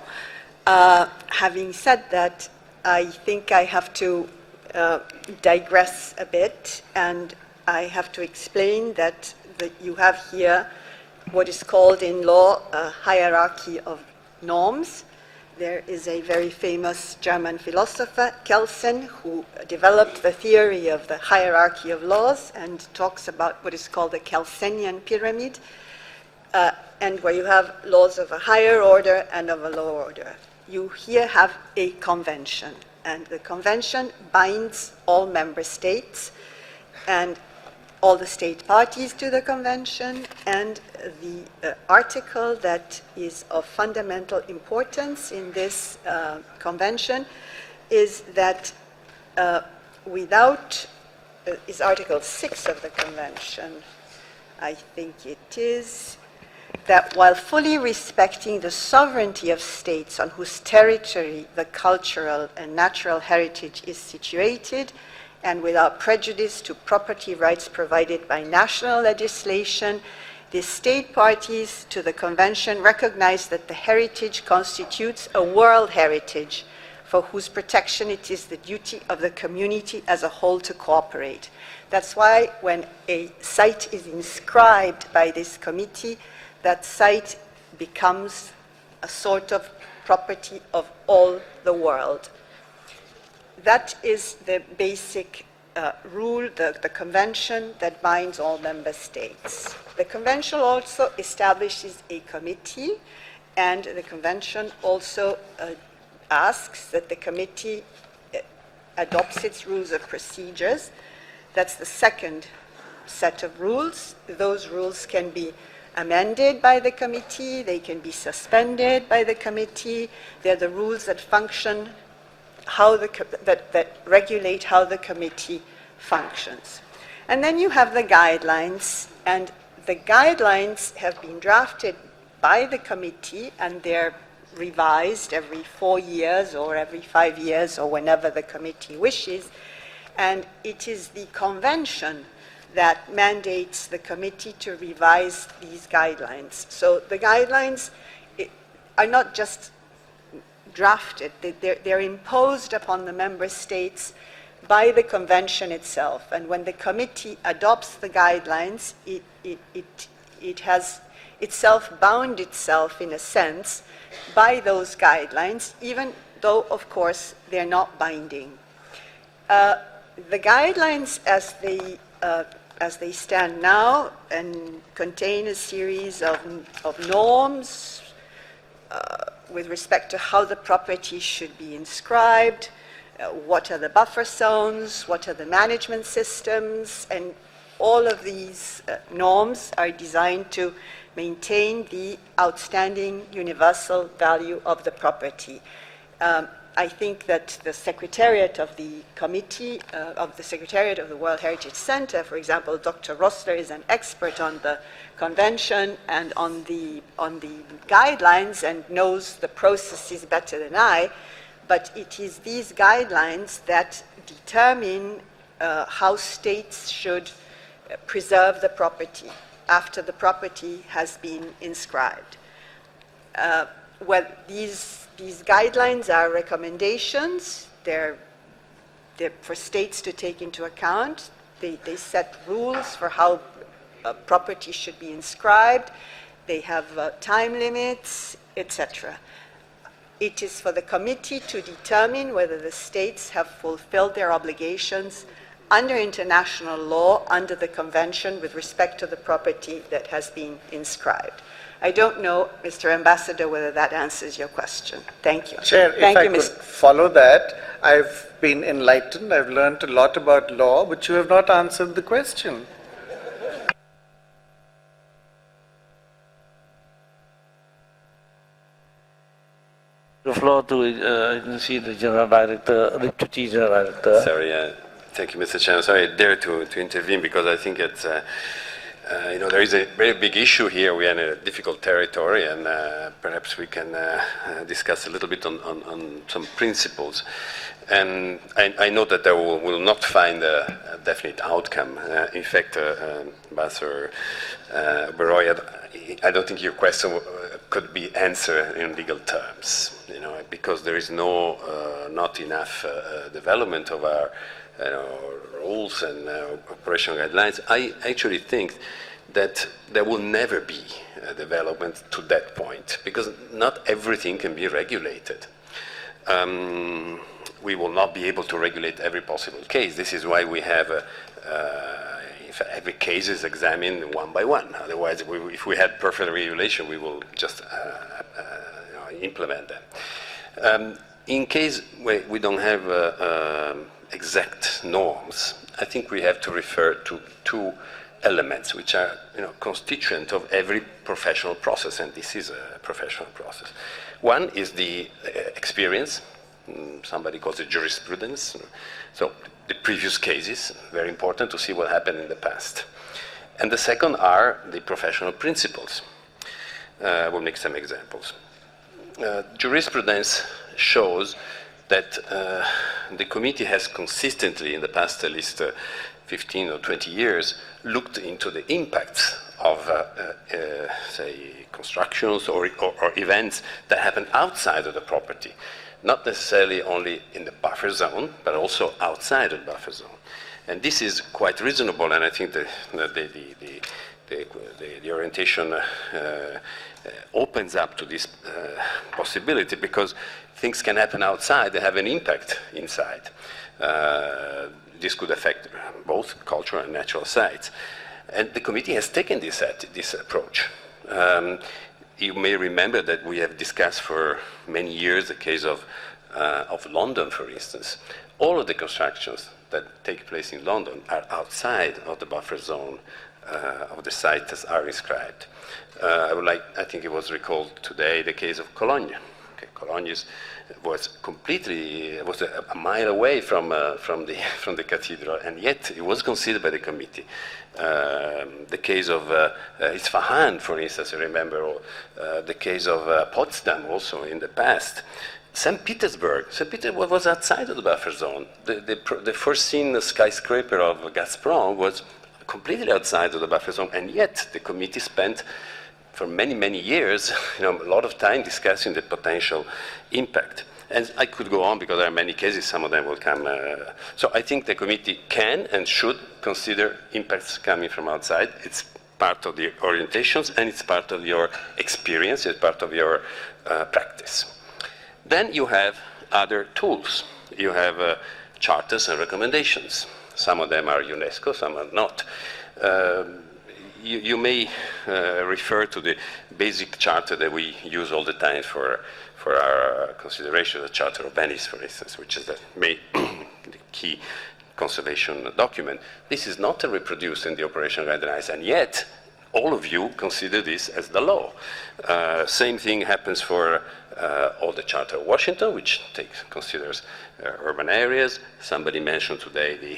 Having said that, I think I have to digress a bit, and I have to explain that you have here what is called in law a hierarchy of norms. There is a very famous German philosopher, Kelsen, who developed the theory of the hierarchy of laws and talks about what is called the Kelsenian pyramid, and where you have laws of a higher order and of a lower order. You here have a convention, and the convention binds all member states and all the state parties to the convention, and the article that is of fundamental importance in this convention is that is Article 6 of the convention, I think it is, that while fully respecting the sovereignty of states on whose territory the cultural and natural heritage is situated, and without prejudice to property rights provided by national legislation, the state parties to the convention recognize that the heritage constitutes a world heritage for whose protection it is the duty of the community as a whole to cooperate. That's why when a site is inscribed by this committee, that site becomes a sort of property of all the world. That is the basic rule, the convention that binds all member states. The convention also establishes a committee, and the convention also asks that the committee adopts its rules of procedures. That's the second set of rules. Those rules can be amended by the committee, they can be suspended by the committee. They're the rules that function that regulate how the committee functions. And then you have the guidelines, and the guidelines have been drafted by the committee, and they're revised every 4 years or every 5 years or whenever the committee wishes. And it is the convention that mandates the committee to revise these guidelines. So the guidelines are not just drafted, they're imposed upon the member states by the convention itself. And when the committee adopts the guidelines, it has itself bound itself, in a sense, by those guidelines, even though, of course, they're not binding. The guidelines, as they stand now, and contain a series of norms with respect to how the property should be inscribed, what are the buffer zones, what are the management systems, and all of these norms are designed to maintain the outstanding universal value of the property. I think that the Secretariat of the Committee, of the Secretariat of the World Heritage Center, for example, Dr. Rossler is an expert on the convention and on the guidelines and knows the processes better than I, but it is these guidelines that determine how states should preserve the property after the property has been inscribed. Well, these guidelines are recommendations. They're for states to take into account. They set rules for how property should be inscribed. They have time limits, etc. It is for the committee to determine whether the states have fulfilled their obligations under international law, under the convention with respect to the property that has been inscribed. I don't know, Mr. Ambassador, whether that answers your question. Thank you. Chair, Thank if you, I could follow that, I've been enlightened, I've learned a lot about law, but you have not answered the question. The floor to Agency, the General Director, Deputy General Director. Sorry, thank you, Mr. Chairman. Sorry, I dare to intervene because I think it's, there is a very big issue here. We are in a difficult territory, and perhaps we can discuss a little bit on some principles. And I know that there will not find a definite outcome. In fact, Ambassador Beroy, I don't think your question could be answered in legal terms, because there is not enough development of our rules and operational guidelines. I actually think that there will never be a development to that point, because not everything can be regulated. We will not be able to regulate every possible case. This is why we have if every case is examined one by one. Otherwise, if we had perfect regulation, we will just implement them. In case we don't have exact norms, I think we have to refer to two elements which are constituent of every professional process, and this is a professional process. One is the experience. Somebody calls it jurisprudence. So the previous cases, very important to see what happened in the past. And the second are the professional principles. We'll make some examples. Jurisprudence shows that the committee has consistently, in the past at least 15 or 20 years, looked into the impacts of, say, constructions or events that happen outside of the property. Not necessarily only in the buffer zone, but also outside of the buffer zone. And this is quite reasonable, and I think the orientation opens up to this possibility, because things can happen outside that have an impact inside. This could affect both cultural and natural sites. And the committee has taken this approach. You may remember that we have discussed for many years the case of London, for instance. All of the constructions that take place in London are outside of the buffer zone of the site as are inscribed. I think it was recalled today, the case of Cologne. Okay, Cologne was a mile away from the cathedral, and yet it was considered by the committee. The case of Isfahan, for instance, I remember, or the case of Potsdam also in the past. St. Petersburg was outside of the buffer zone. The first seen skyscraper of Gazprom was completely outside of the buffer zone, and yet the committee spent for many, many years, a lot of time discussing the potential impact. And I could go on because there are many cases, some of them will come. So I think the committee can and should consider impacts coming from outside. It's part of the orientations, and it's part of your experience, it's part of your practice. Then you have other tools. You have charters and recommendations. Some of them are UNESCO, some are not. You may refer to the basic charter that we use all the time for our consideration, the Charter of Venice, for instance, which is the key conservation document. This is not reproduced in the operational guidelines, and yet all of you consider this as the law. Same thing happens for all the Charter of Washington, which considers urban areas. Somebody mentioned today the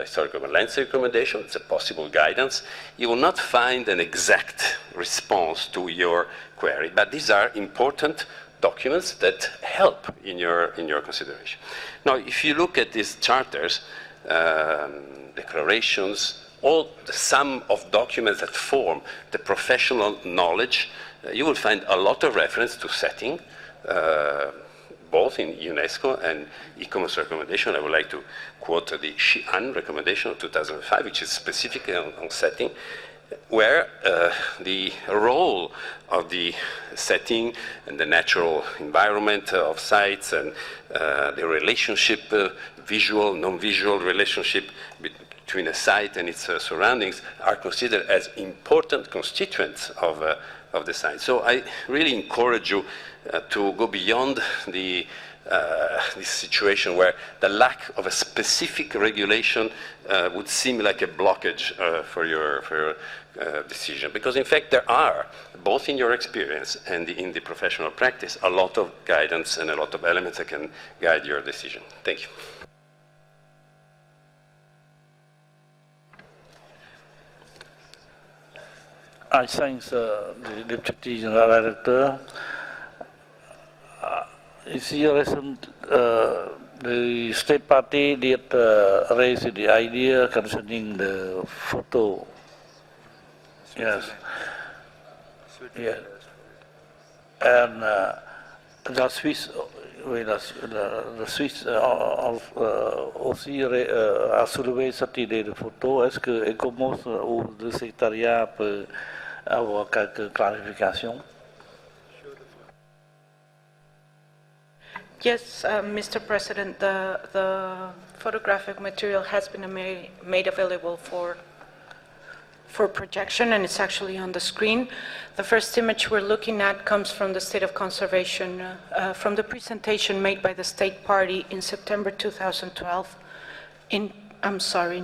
historic urban landscape recommendation. It's a possible guidance. You will not find an exact response to your query, but these are important documents that help in your consideration. Now, if you look at these charters, declarations, all the sum of documents that form the professional knowledge, you will find a lot of reference to setting, both in UNESCO and e-commerce recommendation. I would like to quote the Xi'an recommendation of 2005, which is specifically on setting. where the role of the setting and the natural environment of sites and the relationship, visual, non-visual relationship between a site and its surroundings are considered as important constituents of the site. So I really encourage you to go beyond this situation where the lack of a specific regulation would seem like a blockage for your decision. Because in fact there are, both in your experience and in the professional practice, a lot of guidance and a lot of elements that can guide your decision. Thank you. I thank the Deputy General Director. Is here recent, the state party did raise the idea concerning the photo. Yes. Yeah. And the Swiss, the Suisse aussi a soulevé cette idée de photo. Est-ce que ECOMOS ou le secrétariat peut avoir quelques clarifications? Yes, Mr. President, the photographic material has been made available for projection, and it's actually on the screen. The first image we're looking at comes from the State of Conservation, from the presentation made by the State Party in September 2012, in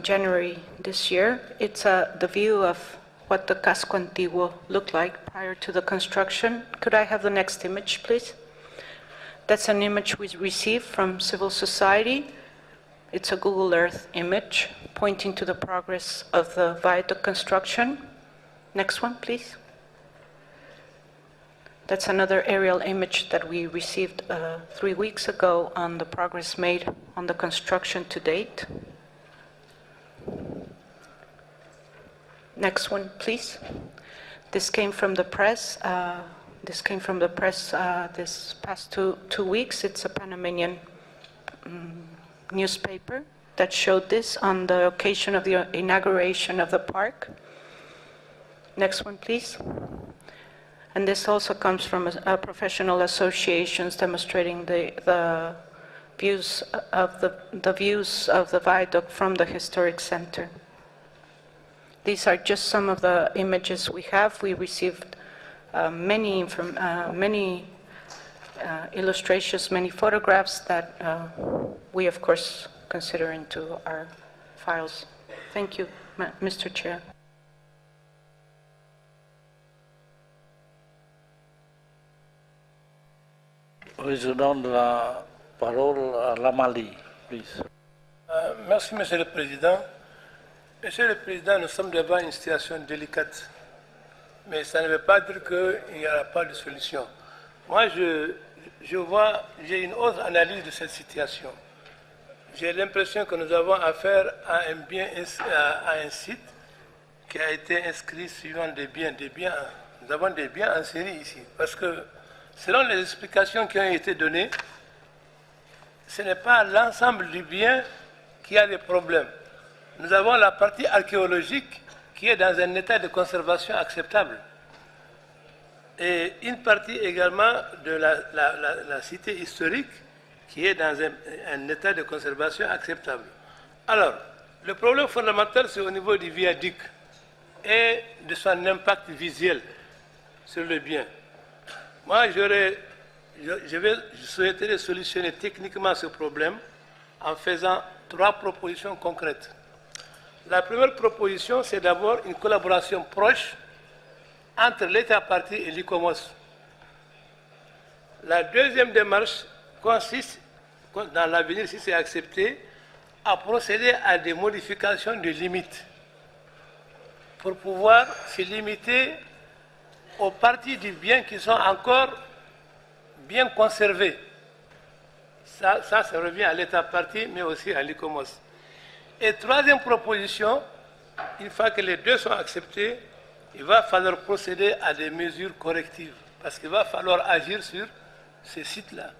January this year. It's the view of what the Casco Antiguo looked like prior to the construction. Could I have the next image, please? That's an image we received from civil society. It's a Google Earth image pointing to the progress of the viaduct construction. Next one, please. That's another aerial image that we received 3 weeks ago on the progress made on the construction to date. Next one, please. This came from the press. This past two weeks. It's a Panamanian newspaper that showed this on the occasion of the inauguration of the park. Next one, please. And this also comes from professional associations demonstrating the views of the viaduct from the historic center. These are just some of the images we have. We received many illustrations, many photographs that we, of course, consider into our files. Thank you, Mr. Chair. Je donne la parole à Lamali, please. Merci, Monsieur le Président. Monsieur le Président, nous sommes devant une situation délicate. Mais ça ne veut pas dire qu'il n'y aura pas de solution. Moi, j'ai une autre analyse de cette situation. J'ai l'impression que nous avons affaire à un site qui a été inscrit suivant des biens. Nous avons des biens en série ici. Parce que, selon les explications qui ont été données, ce n'est pas l'ensemble du bien qui a des problèmes. Nous avons la partie archéologique qui est dans un état de conservation acceptable. Et une partie également de la cité historique qui est dans un état de conservation acceptable. Alors, le problème fondamental, c'est au niveau du viaduc et de son impact visuel sur le bien. Moi, je souhaiterais solutionner techniquement ce problème en faisant 3 propositions concrètes. La première proposition, c'est d'abord une collaboration proche entre l'État partie et l'ICOMOS. La deuxième démarche consiste, dans l'avenir, si c'est accepté, à procéder à des modifications de limites pour pouvoir se limiter aux parties du bien qui sont encore bien conservées. Ça revient à l'État partie, mais aussi à l'ICOMOS. Et troisième proposition, une fois que les deux sont acceptés, il va falloir procéder à des mesures correctives, parce qu'il va falloir agir sur ces sites-là.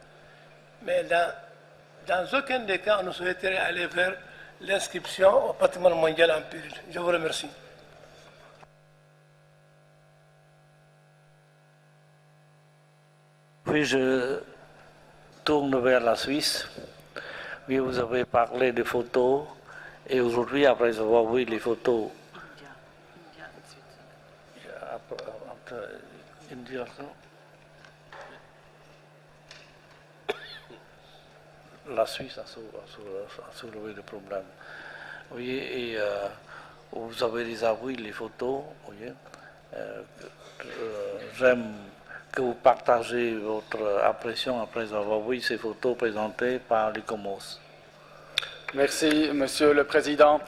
Mais dans aucun des cas, on ne souhaiterait aller vers l'inscription au patrimoine mondial en péril. Je vous remercie. Puis je tourne vers la Suisse. Oui, vous avez parlé des photos. Et aujourd'hui, après avoir vu les photos, India, la Suisse a soulevé le problème. Oui, et vous avez déjà vu les photos. Oui. J'aime que vous partagez votre impression après avoir vu ces photos présentées par l'ICOMOS. Merci, Monsieur le Président.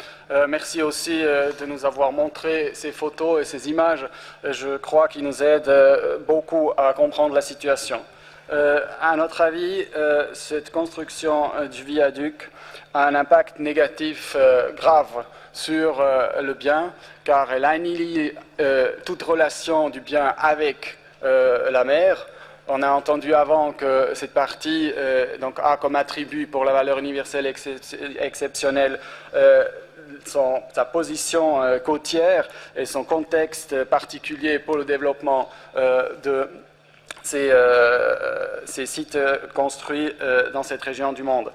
Merci aussi de nous avoir montré ces photos et ces images. Je crois qu'ils nous aident beaucoup à comprendre la situation. À notre avis, cette construction du viaduc a un impact négatif grave sur le bien, car elle annihilie toute relation du bien avec la mer. On a entendu avant que cette partie donc a comme attribut pour la valeur universelle exceptionnelle sa position côtière et son contexte particulier pour le développement de ces sites construits dans cette région du monde.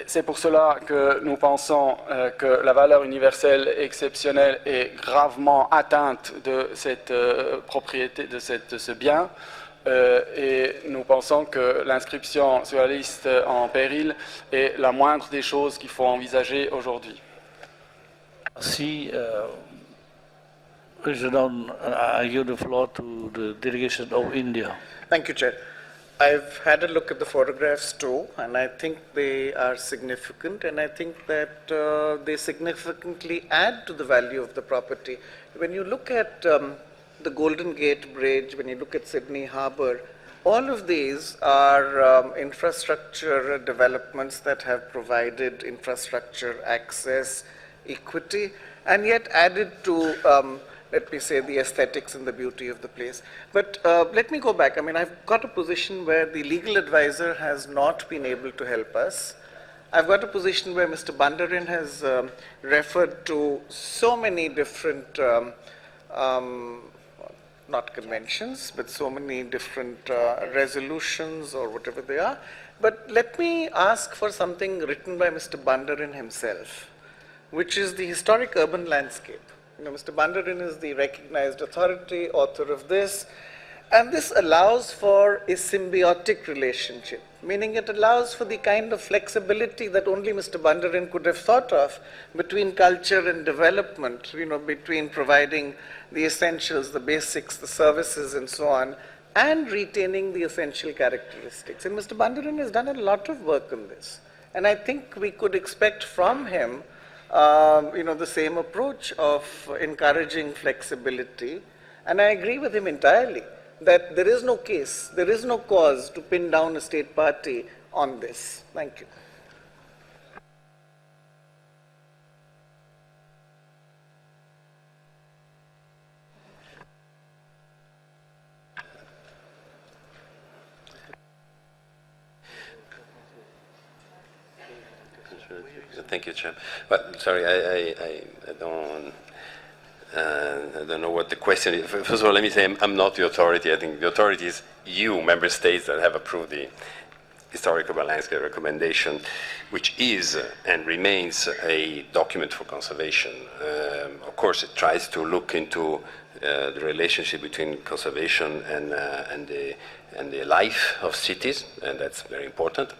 C'est pour cela que nous pensons que la valeur universelle exceptionnelle est gravement atteinte de cette propriété, de ce bien. Et nous pensons que l'inscription sur la liste en péril est la moindre des choses qu'il faut envisager aujourd'hui. Merci. Je donne I give the floor to the delegation of India. Thank you, Chair. I've had a look at the photographs too, and I think they are significant, and I think that they significantly add to the value of the property. When you look at the Golden Gate Bridge, when you look at Sydney Harbour, all of these are infrastructure developments that have provided infrastructure access, equity, and yet added to, let me say, the aesthetics and the beauty of the place. But let me go back. I mean, I've got a position where the legal advisor has not been able to help us. I've got a position where Mr. Bandarin has referred to so many different not conventions, but so many different resolutions or whatever they are. But let me ask for something written by Mr. Bandarin himself, which is the historic urban landscape. You know, Mr. Bandarin is the recognized authority, author of this, and this allows for a symbiotic relationship, meaning it allows for the kind of flexibility that only Mr. Bandarin could have thought of between culture and development, you know, between providing the essentials, the basics, the services, and so on, and retaining the essential characteristics. And Mr. Bandarin has done a lot of work on this. And I think we could expect from him, you know, the same approach of encouraging flexibility. And I agree with him entirely that there is no case, there is no cause to pin down a state party on this. Thank you. Thank you, Chair. Well, sorry, I don't know what the question is. First of all, let me say I'm not the authority. I think the authority is you, member states, that have approved the historic urban landscape recommendation, which is and remains a document for conservation. Of course, it tries to look into the relationship between conservation and the life of cities, and that's very important.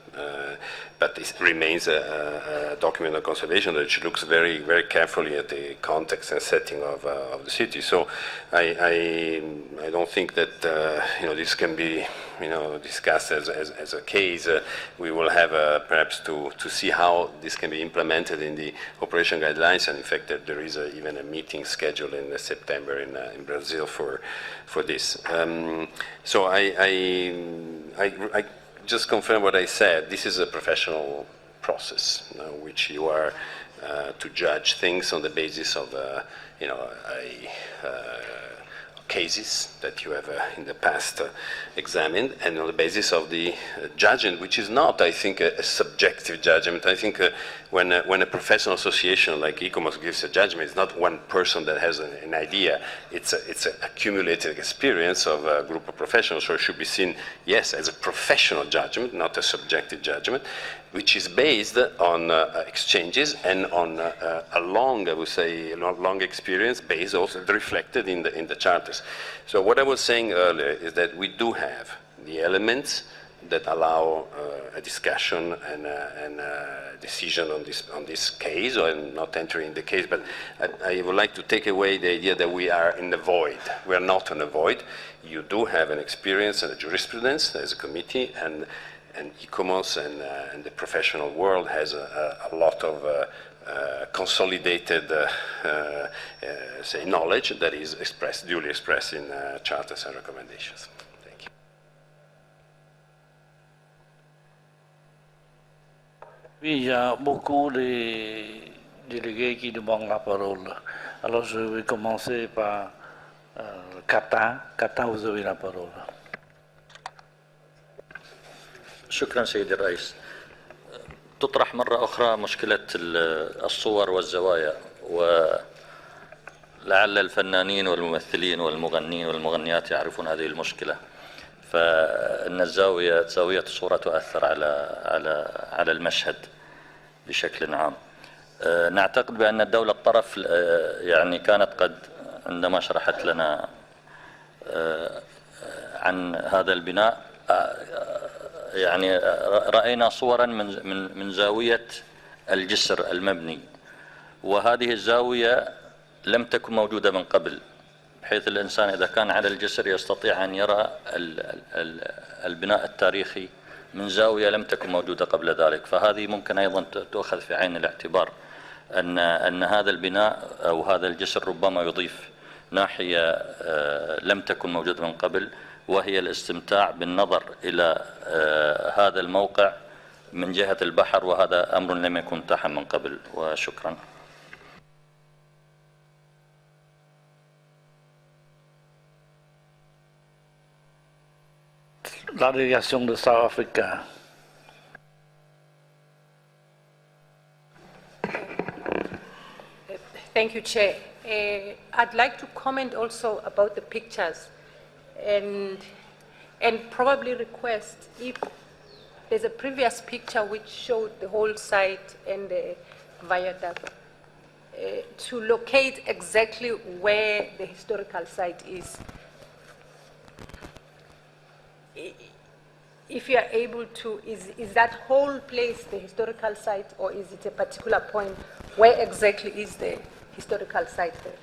But it remains a document on conservation that looks very, very carefully at the context and setting of the city. So I don't think that this can be discussed as a case. We will have perhaps to see how this can be implemented in the operation guidelines, and in fact that there is even a meeting scheduled in September in Brazil for this. So I just confirm what I said. This is a professional process, which you are to judge things on the basis of cases that you have in the past examined, and on the basis of the judgment, which is not, I think, a subjective judgment. I think when a professional association like ICOMOS gives a judgment, it's not one person that has an idea. It's an accumulated experience of a group of professionals, so it should be seen, yes, as a professional judgment, not a subjective judgment, which is based on exchanges and on a long, I would say, long experience, based also reflected in the charters. So what I was saying earlier is that we do have the elements that allow a discussion and a decision on this case, or not entering the case, but I would like to take away the idea that we are in the void. We are not in the void. You do have an experience and a jurisprudence as a committee, and ICOMOS and the professional world has a lot of consolidated say knowledge that is duly expressed in charters and recommendations. Thank you. Oui, il y a beaucoup de délégués qui demandent la parole. Alors je vais commencer par Kata. Kata, vous avez la parole. شكرا سيدي الرئيس. تطرح مرة أخرى مشكلة الصور والزوايا، ولعل الفنانين والممثلين والمغنين والمغنيات يعرفون هذه المشكلة. فإن زاوية الصورة تؤثر على المشهد بشكل عام. نعتقد بأن الدولة الطرف يعني كانت قد عندما شرحت لنا عن هذا البناء يعني رأينا صورا من زاوية الجسر المبني، وهذه الزاوية لم تكن موجودة من قبل، بحيث الإنسان إذا كان على الجسر يستطيع أن يرى البناء التاريخي من زاوية لم تكن موجودة قبل ذلك. فهذه ممكن أيضا تؤخذ في عين الاعتبار أن هذا البناء أو هذا الجسر ربما يضيف ناحية لم تكن موجودة من قبل، وهي الاستمتاع بالنظر إلى هذا الموقع من جهة البحر، وهذا أمر لم يكن متاحا من قبل. وشكرا. La délégation de South Africa. Thank you, Chair. I'd like to comment also about the pictures and probably request if there's a previous picture which showed the whole site and the viaduct to locate exactly where the historical site is. If you are able to, is that whole place the historical site, or is it a particular point? Where exactly is the historical site there?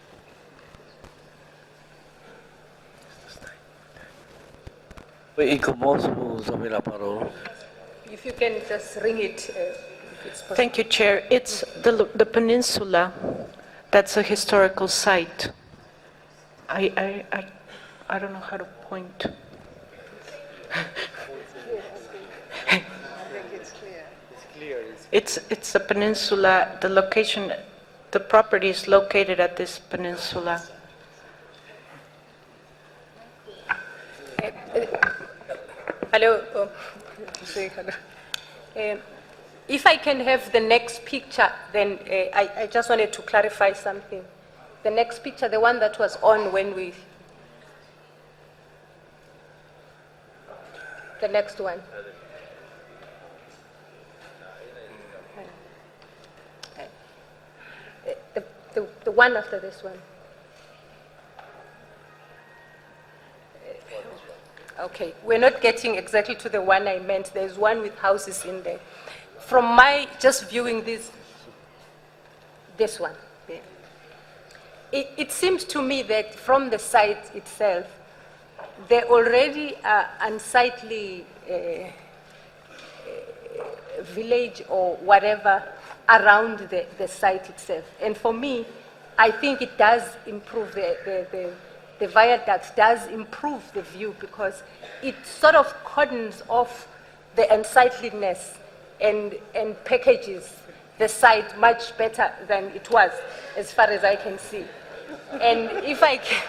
ICOMOS, vous avez la parole. If you can just ring it, if it's possible. Thank you, Chair. It's the peninsula that's a historical site. I don't know how to point. I think it's clear. It's clear. It's a peninsula. The location, the property is located at this peninsula. Hello. Say hello. If I can have the next picture, then I just wanted to clarify something. The next picture, the one that was on when we... The next one. The one after this one. Okay, we're not getting exactly to the one I meant. There's one with houses in there. From my just viewing this one. Yeah. It seems to me that from the site itself, there already are unsightly village or whatever around the site itself. And for me, I think it does improve the viaduct does improve the view, because it sort of cordons off the unsightliness and packages the site much better than it was, as far as I can see. And if I can,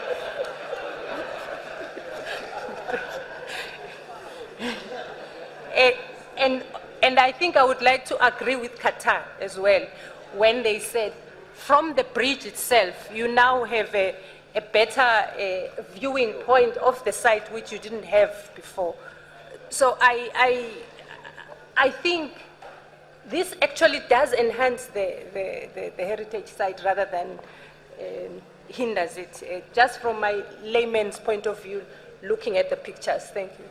And I think I would like to agree with Qatar as well, when they said from the bridge itself, you now have a better viewing point of the site which you didn't have before. So I think this actually does enhance the heritage site rather than hinders it, just from my layman's point of view, looking at the pictures. Thank you.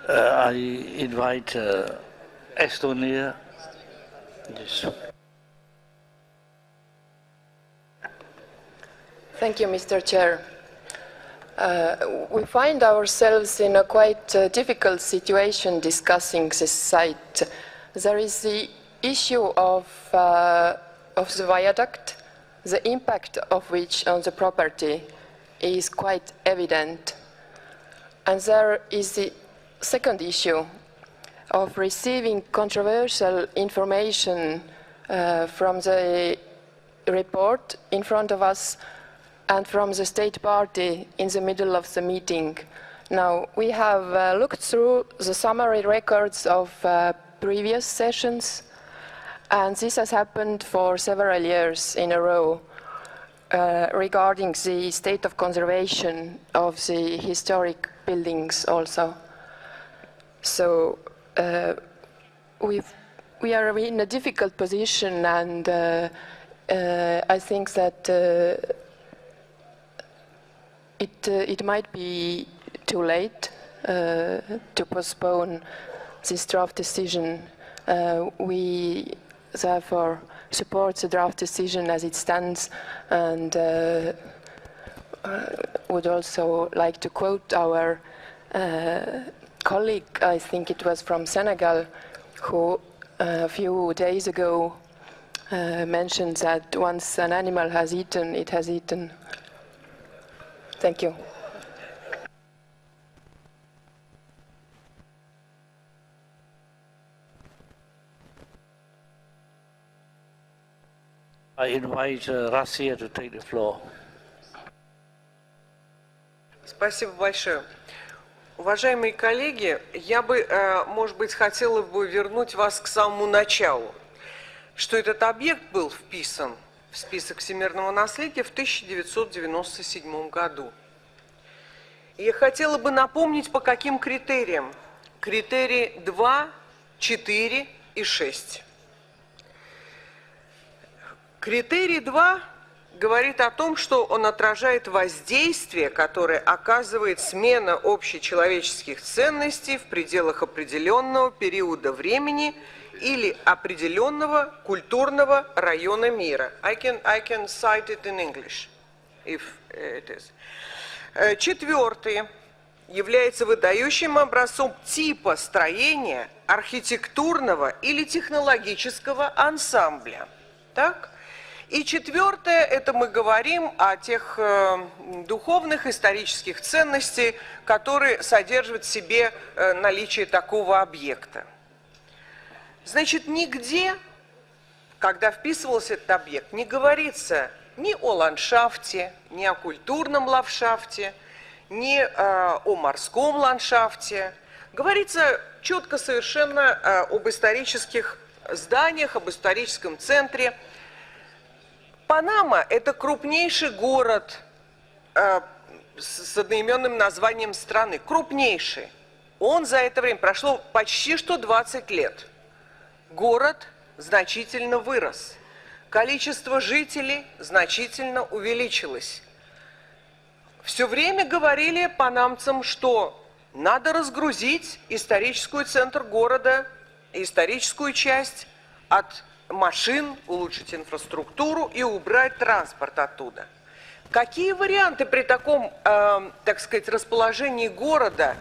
I invite Estonia. Yes. Thank you, Mr. Chair. We find ourselves in a quite difficult situation discussing this site. There is the issue of the viaduct, the impact of which on the property is quite evident. And there is the second issue of receiving controversial information from the report in front of us and from the state party in the middle of the meeting. Now, we have looked through the summary records of previous sessions, and this has happened for several years in a row regarding the state of conservation of the historic buildings also. So we are in a difficult position, and I think that it might be too late to postpone this draft decision. We therefore support the draft decision as it stands, and would also like to quote our colleague, I think it was from Senegal, who a few days ago mentioned that once an animal has eaten, it has eaten. Thank you. I invite Russia to take the floor. Спасибо большое. Уважаемые коллеги, я бы, может быть, хотела бы вернуть вас к самому началу, что этот объект был вписан в список всемирного наследия в 1997 году. И я хотела бы напомнить, по каким критериям. Критерии 2, 4 и 6. Критерий 2 говорит о том, что он отражает воздействие, которое оказывает смена общечеловеческих ценностей в пределах определенного периода времени или определенного культурного района мира. I can cite it in English, if it is. Четвертый является выдающим образцом типа строения архитектурного или технологического ансамбля. Так? И четвертое, это мы говорим о тех духовных, исторических ценностях, которые содержат в себе наличие такого объекта. Значит, нигде, когда вписывался этот объект, не говорится ни о ландшафте, ни о культурном ландшафте, ни о морском ландшафте. Говорится четко совершенно об исторических зданиях, об историческом центре. Панама – это крупнейший город с одноименным названием страны. Крупнейший. Он за это время, прошло почти что 20 лет. Город значительно вырос. Количество жителей значительно увеличилось. Все время говорили панамцам, что надо разгрузить исторический центр города, историческую часть от машин, улучшить инфраструктуру и убрать транспорт оттуда. Какие варианты при таком, так сказать, расположении города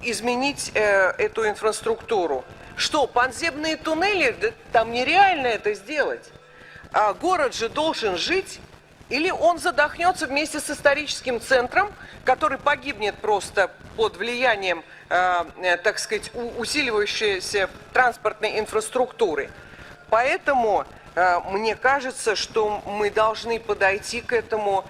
изменить эту инфраструктуру? Что, подземные туннели? Да, там нереально это сделать. А город же должен жить, или он задохнется вместе с историческим центром, который погибнет просто под влиянием, так сказать, усиливающейся транспортной инфраструктуры. Поэтому Мне кажется, что мы должны подойти к этому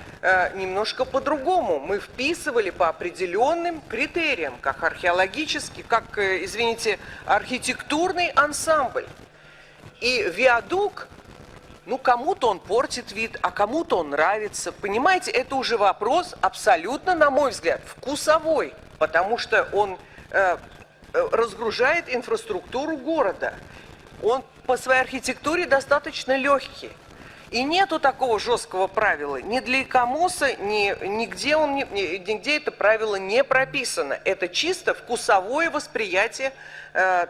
немножко по-другому. Мы вписывали по определенным критериям, как археологический, как, извините, архитектурный ансамбль. И виадук, ну, кому-то он портит вид, а кому-то он нравится. Понимаете, это уже вопрос абсолютно, на мой взгляд, вкусовой, потому что он разгружает инфраструктуру города. Он по своей архитектуре достаточно легкий. И нету такого жесткого правила. Ни для ИКОМОСа, нигде это правило не прописано. Это чисто вкусовое восприятие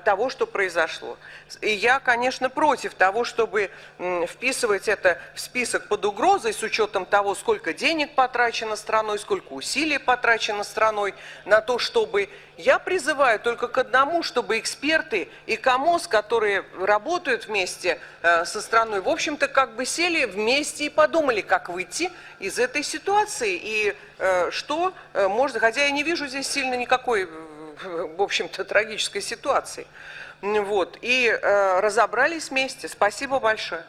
того, что произошло. И я, конечно, против того, чтобы вписывать это в список под угрозой с учетом того, сколько денег потрачено страной, сколько усилий потрачено страной на то, чтобы... Я призываю только к одному, чтобы эксперты и КОМОС, которые работают вместе со страной, в общем-то, как бы сели вместе и подумали, как выйти из этой ситуации и что можно... Хотя я не вижу здесь сильно никакой, в общем-то, трагической ситуации. Вот. И разобрались вместе. Спасибо большое.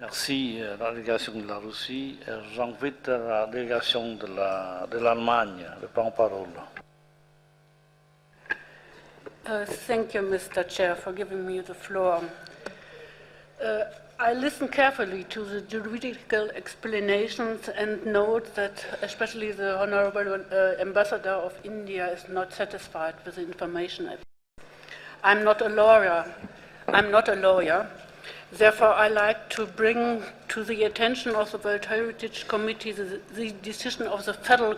Merci la délégation de la Russie. J'invite la délégation de l'Allemagne de prendre parole. Thank you, Mr. Chair, for giving me the floor. I listened carefully to the juridical explanations and note that especially the Honorable Ambassador of India is not satisfied with the information. I'm not a lawyer. Therefore, I like to bring to the attention of the World Heritage Committee the decision of the Federal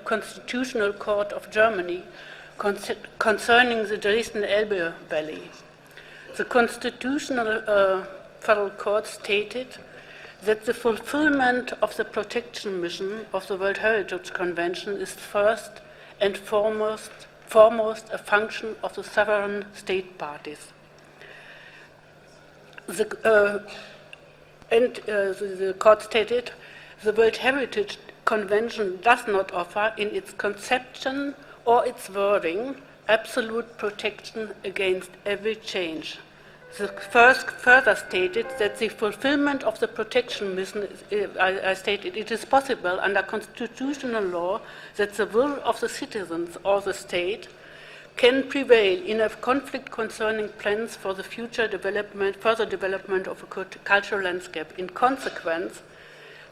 Constitutional Court of Germany concerning the Dresden-Elbe Valley. The Constitutional Federal Court stated that the fulfillment of the protection mission of the World Heritage Convention is first and foremost a function of the sovereign state parties. The court stated the World Heritage Convention does not offer in its conception or its wording absolute protection against every change. The first further stated that the fulfillment of the protection mission, I stated, it is possible under constitutional law that the will of the citizens or the state can prevail in a conflict concerning plans for the further development of a cultural landscape. In consequence,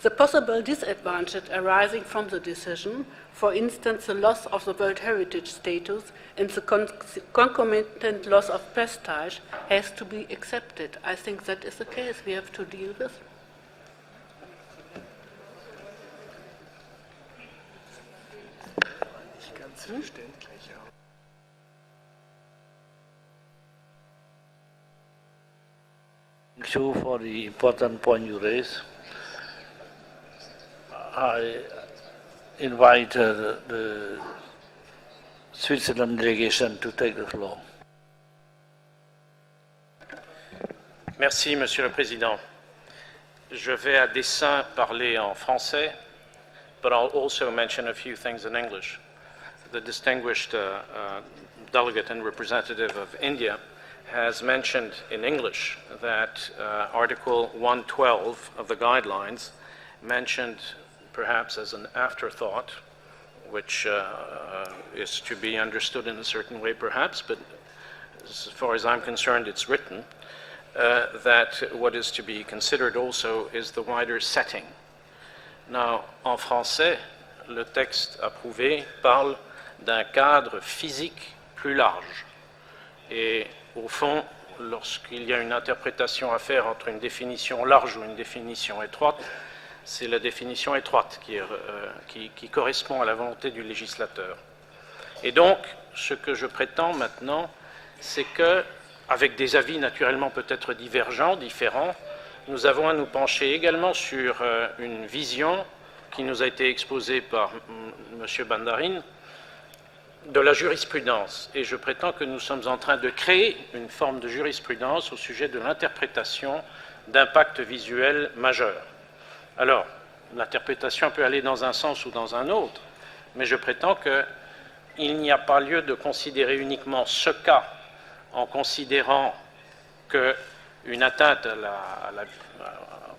the possible disadvantage arising from the decision, for instance, the loss of the World Heritage status and the concomitant loss of prestige, has to be accepted. I think that is the case we have to deal with. Thank you for the important point you raised. I invite the Switzerland delegation to take the floor. Merci, Monsieur le Président. Je vais à dessein parler en français, but I'll also mention a few things in English. The distinguished delegate and representative of India has mentioned in English that Article 112 of the guidelines mentioned perhaps as an afterthought, which is to be understood in a certain way perhaps, but as far as I'm concerned it's written, that what is to be considered also is the wider setting. Now, en français, le texte approuvé parle d'un cadre physique plus large. Et au fond, lorsqu'il y a une interprétation à faire entre une définition large ou une définition étroite, c'est la définition étroite qui correspond à la volonté du législateur. Et donc, ce que je prétends maintenant, c'est que, avec des avis naturellement peut-être divergents, différents, nous avons à nous pencher également sur une vision qui nous a été exposée par M. Bandarin, de la jurisprudence. Et je prétends que nous sommes en train de créer une forme de jurisprudence au sujet de l'interprétation d'impact visuel majeur. Alors, l'interprétation peut aller dans un sens ou dans un autre, mais je prétends qu'il n'y a pas lieu de considérer uniquement ce cas en considérant qu'une atteinte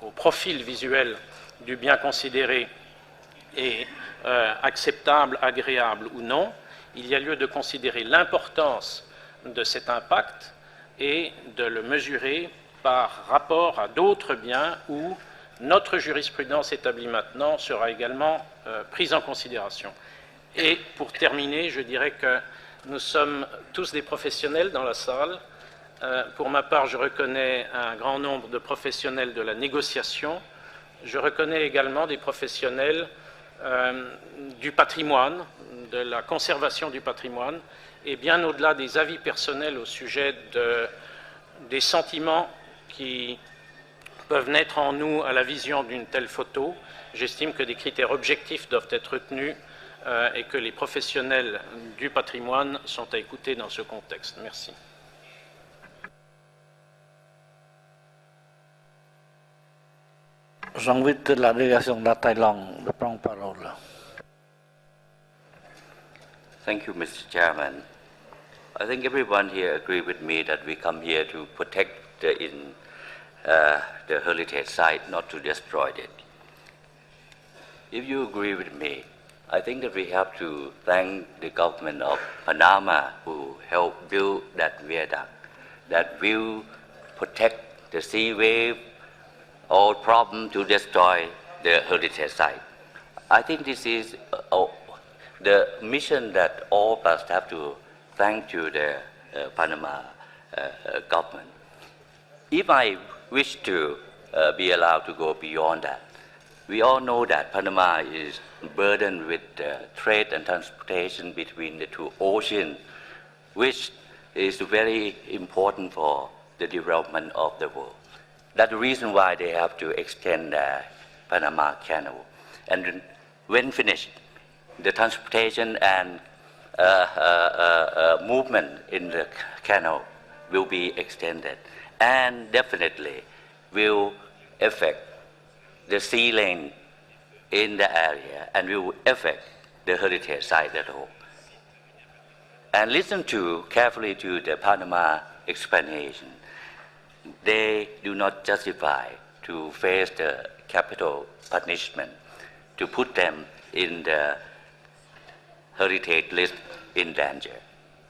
au profil visuel du bien considéré est acceptable, agréable ou non, il y a lieu de considérer l'importance de cet impact et de le mesurer par rapport à d'autres biens où notre jurisprudence établie maintenant sera également prise en considération. Et pour terminer, je dirais que nous sommes tous des professionnels dans la salle. Pour ma part, je reconnais un grand nombre de professionnels de la négociation. Je reconnais également des professionnels du patrimoine, de la conservation du patrimoine, et bien au-delà des avis personnels au sujet des sentiments qui peuvent naître en nous à la vision d'une telle photo, j'estime que des critères objectifs doivent être retenus et que les professionnels du patrimoine sont à écouter dans ce contexte. Merci. J'invite la délégation de la Thaïlande de prendre parole. Thank you, Mr. Chairman. I think everyone here agrees with me that we come here to protect the heritage site, not to destroy it. If you agree with me, I think that we have to thank the government of Panama who helped build that viaduct that will protect the sea wave or problem to destroy the heritage site. I think this is the mission that all of us have to thank to the Panama government. If I wish to be allowed to go beyond that, we all know that Panama is burdened with trade and transportation between the two oceans, which is very important for the development of the world. That's the reason why they have to extend the Panama Canal. And when finished, the transportation and movement in the canal will be extended and definitely will affect the sea lane in the area and will affect the heritage site at all. And listen carefully to the Panama explanation. They do not justify to face the capital punishment to put them in the heritage list in danger.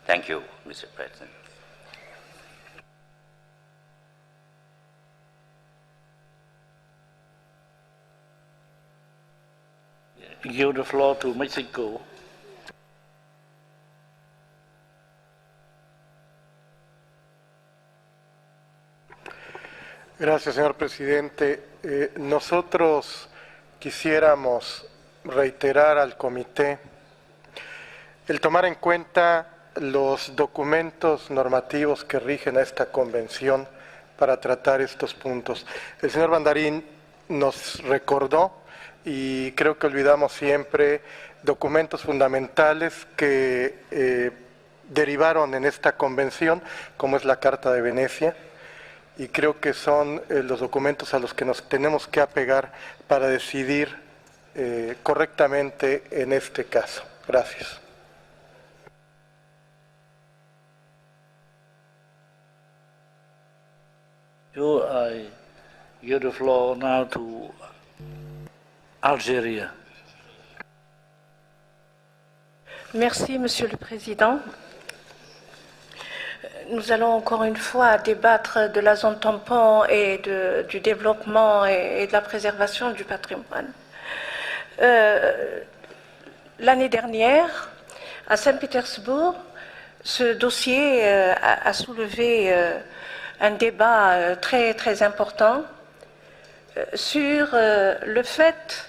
Thank you, Mr. President. Give the floor to Mexico. Gracias, señor presidente. Nosotros quisiéramos reiterar al comité el tomar en cuenta los documentos normativos que rigen a esta convención para tratar estos puntos. El señor Bandarín nos recordó, y creo que olvidamos siempre, documentos fundamentales que derivaron en esta convención, como es la Carta de Venecia, y creo que son los documentos a los que nos tenemos que apegar para decidir correctamente en este caso. Gracias. I give the floor now to Algérie. Merci, Monsieur le Président. Nous allons encore une fois débattre de la zone tampon et du développement et de la préservation du patrimoine. L'année dernière, à Saint-Pétersbourg, ce dossier a soulevé un débat très, très important sur le fait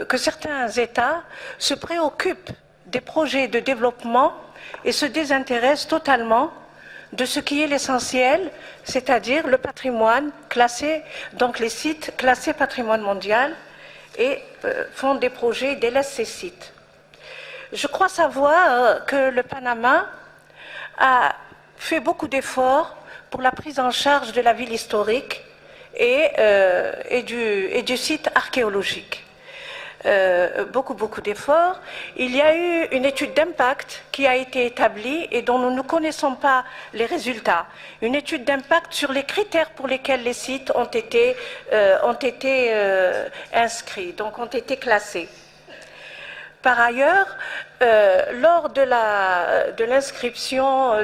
que certains États se préoccupent des projets de développement et se désintéressent totalement de ce qui est l'essentiel, c'est-à-dire le patrimoine classé, donc les sites classés patrimoine mondial, et font des projets et délaissent ces sites. Je crois savoir que le Panama a fait beaucoup d'efforts pour la prise en charge de la ville historique et du site archéologique. beaucoup d'efforts. Il y a eu une étude d'impact qui a été établie et dont nous ne connaissons pas les résultats. Une étude d'impact sur les critères pour lesquels les sites ont été inscrits, donc ont été classés. Par ailleurs, lors de l'inscription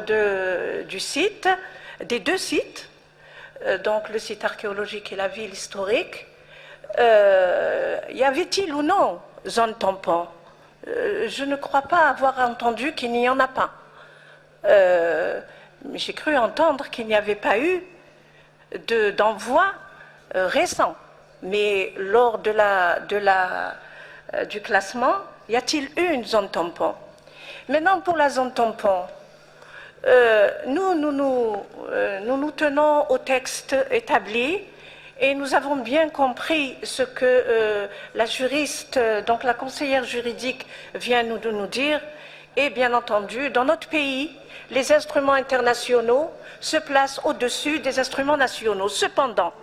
du site, des deux sites, donc le site archéologique et la ville historique, y avait-il ou non zone tampon? Je ne crois pas avoir entendu qu'il n'y en a pas. J'ai cru entendre qu'il n'y avait pas eu d'envoi récent. Mais lors du classement, y a-t-il eu une zone tampon? Maintenant, pour la zone tampon, nous nous tenons au texte établi et nous avons bien compris ce que la juriste, donc la conseillère juridique, vient de nous dire. Et bien entendu, dans notre pays, les instruments internationaux se placent au-dessus des instruments nationaux. Cependant,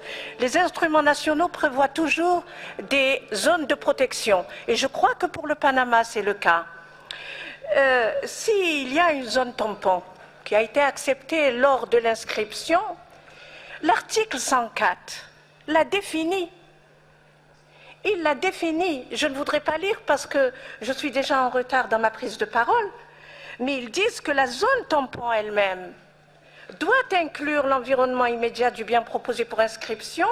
les instruments nationaux prévoient toujours des zones de protection. Et je crois que pour le Panama, c'est le cas. S'il y a une zone tampon qui a été acceptée lors de l'inscription, l'article 104 l'a définie. Il l'a définie. Je ne voudrais pas lire parce que je suis déjà en retard dans ma prise de parole, mais ils disent que la zone tampon elle-même doit inclure l'environnement immédiat du bien proposé pour inscription,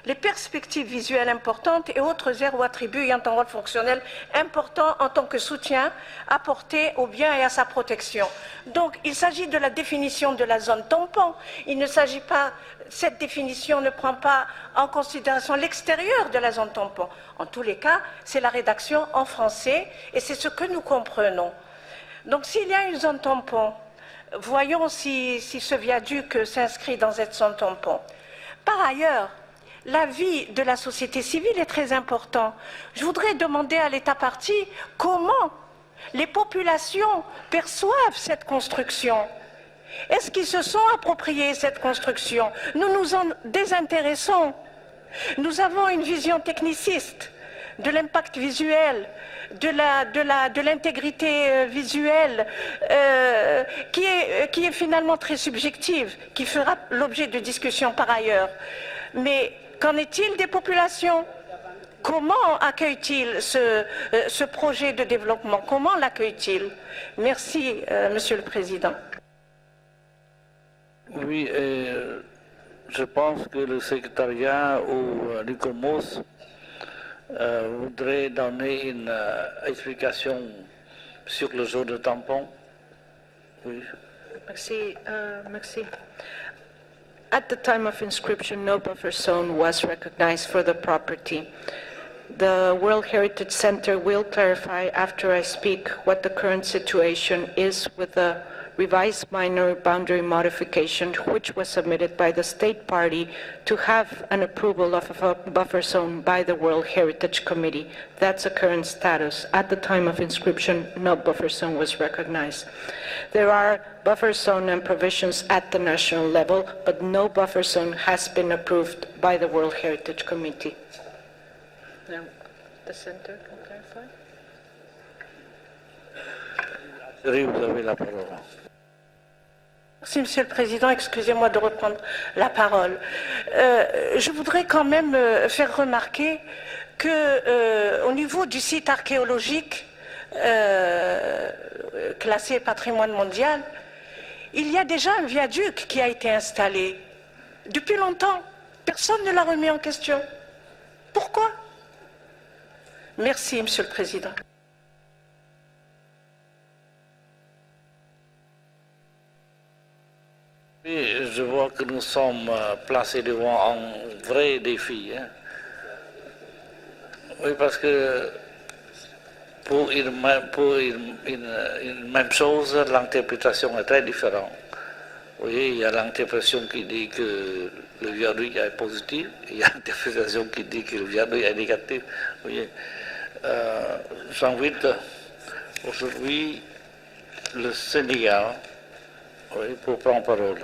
les perspectives visuelles importantes et autres aires ou attributs ayant un rôle fonctionnel important en tant que soutien apporté au bien et à sa protection. Donc, il s'agit de la définition de la zone tampon. Il ne s'agit pas, cette définition ne prend pas en considération l'extérieur de la zone tampon. En tous les cas, c'est la rédaction en français et c'est ce que nous comprenons. Donc, s'il y a une zone tampon, voyons si ce viaduc s'inscrit dans cette zone tampon. Par ailleurs, l'avis de la société civile est très important. Je voudrais demander à l'État partie comment les populations perçoivent cette construction. Est-ce qu'ils se sont appropriés cette construction? Nous nous en désintéressons. Nous avons une vision techniciste de l'impact visuel, de l'intégrité visuelle, qui est finalement très subjective, qui fera l'objet de discussions par ailleurs. Mais qu'en est-il des populations? Comment accueillent-ils ce projet de développement? Comment l'accueillent-ils? Merci, Monsieur le Président. Oui, je pense que le secrétariat ou l'ICOMOS voudrait donner une explication sur le jeu de tampon. Oui. Merci, merci. At the time of inscription, no buffer zone was recognized for the property. The World Heritage Center will clarify after I speak what the current situation is with the revised minor boundary modification, which was submitted by the state party to have an approval of a buffer zone by the World Heritage Committee. That's the current status. At the time of inscription, no buffer zone was recognized. There are buffer zone and provisions at the national level, but no buffer zone has been approved by the World Heritage Committee. Now, the center can clarify. Vous avez la parole. Merci, Monsieur le Président. Excusez-moi de reprendre la parole. Je voudrais quand même faire remarquer qu'au niveau du site archéologique classé patrimoine mondial, il y a déjà un viaduc qui a été installé. Depuis longtemps, personne ne l'a remis en question. Pourquoi? Merci, Monsieur le Président. Oui, je vois que nous sommes placés devant un vrai défi. Hein. Oui, parce que pour une même chose, l'interprétation est très différente. Vous voyez, il y a l'interprétation qui dit que le viaduc est positif, il y a l'interprétation qui dit que le viaduc est négatif. Vous voyez, j'invite aujourd'hui le Sénégal oui, pour prendre parole.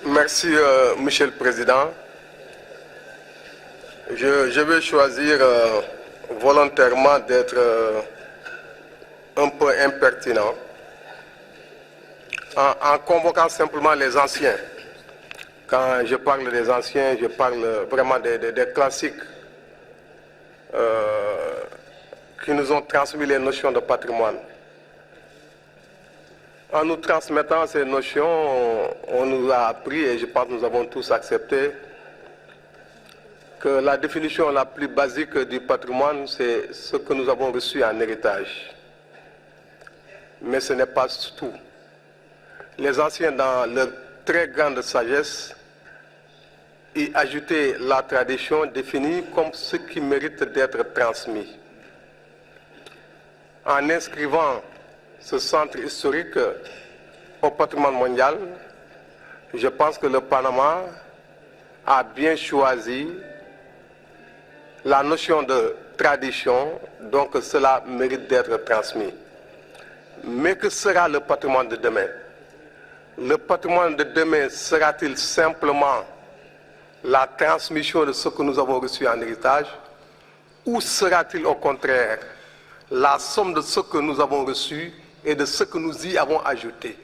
Merci, Monsieur le Président. Je vais choisir volontairement d'être un peu impertinent en convoquant simplement les anciens. Quand je parle des anciens, je parle vraiment des classiques qui nous ont transmis les notions de patrimoine. En nous transmettant ces notions, on nous a appris, et je pense que nous avons tous accepté, que la définition la plus basique du patrimoine, c'est ce que nous avons reçu en héritage. Mais ce n'est pas tout. Les anciens, dans leur très grande sagesse, y ajoutaient la tradition définie comme ce qui mérite d'être transmis. En inscrivant ce centre historique au patrimoine mondial, je pense que le Panama a bien choisi la notion de tradition, donc cela mérite d'être transmis. Mais que sera le patrimoine de demain? Le patrimoine de demain sera-t-il simplement la transmission de ce que nous avons reçu en héritage, ou sera-t-il au contraire la somme de ce que nous avons reçu et de ce que nous y avons ajouté?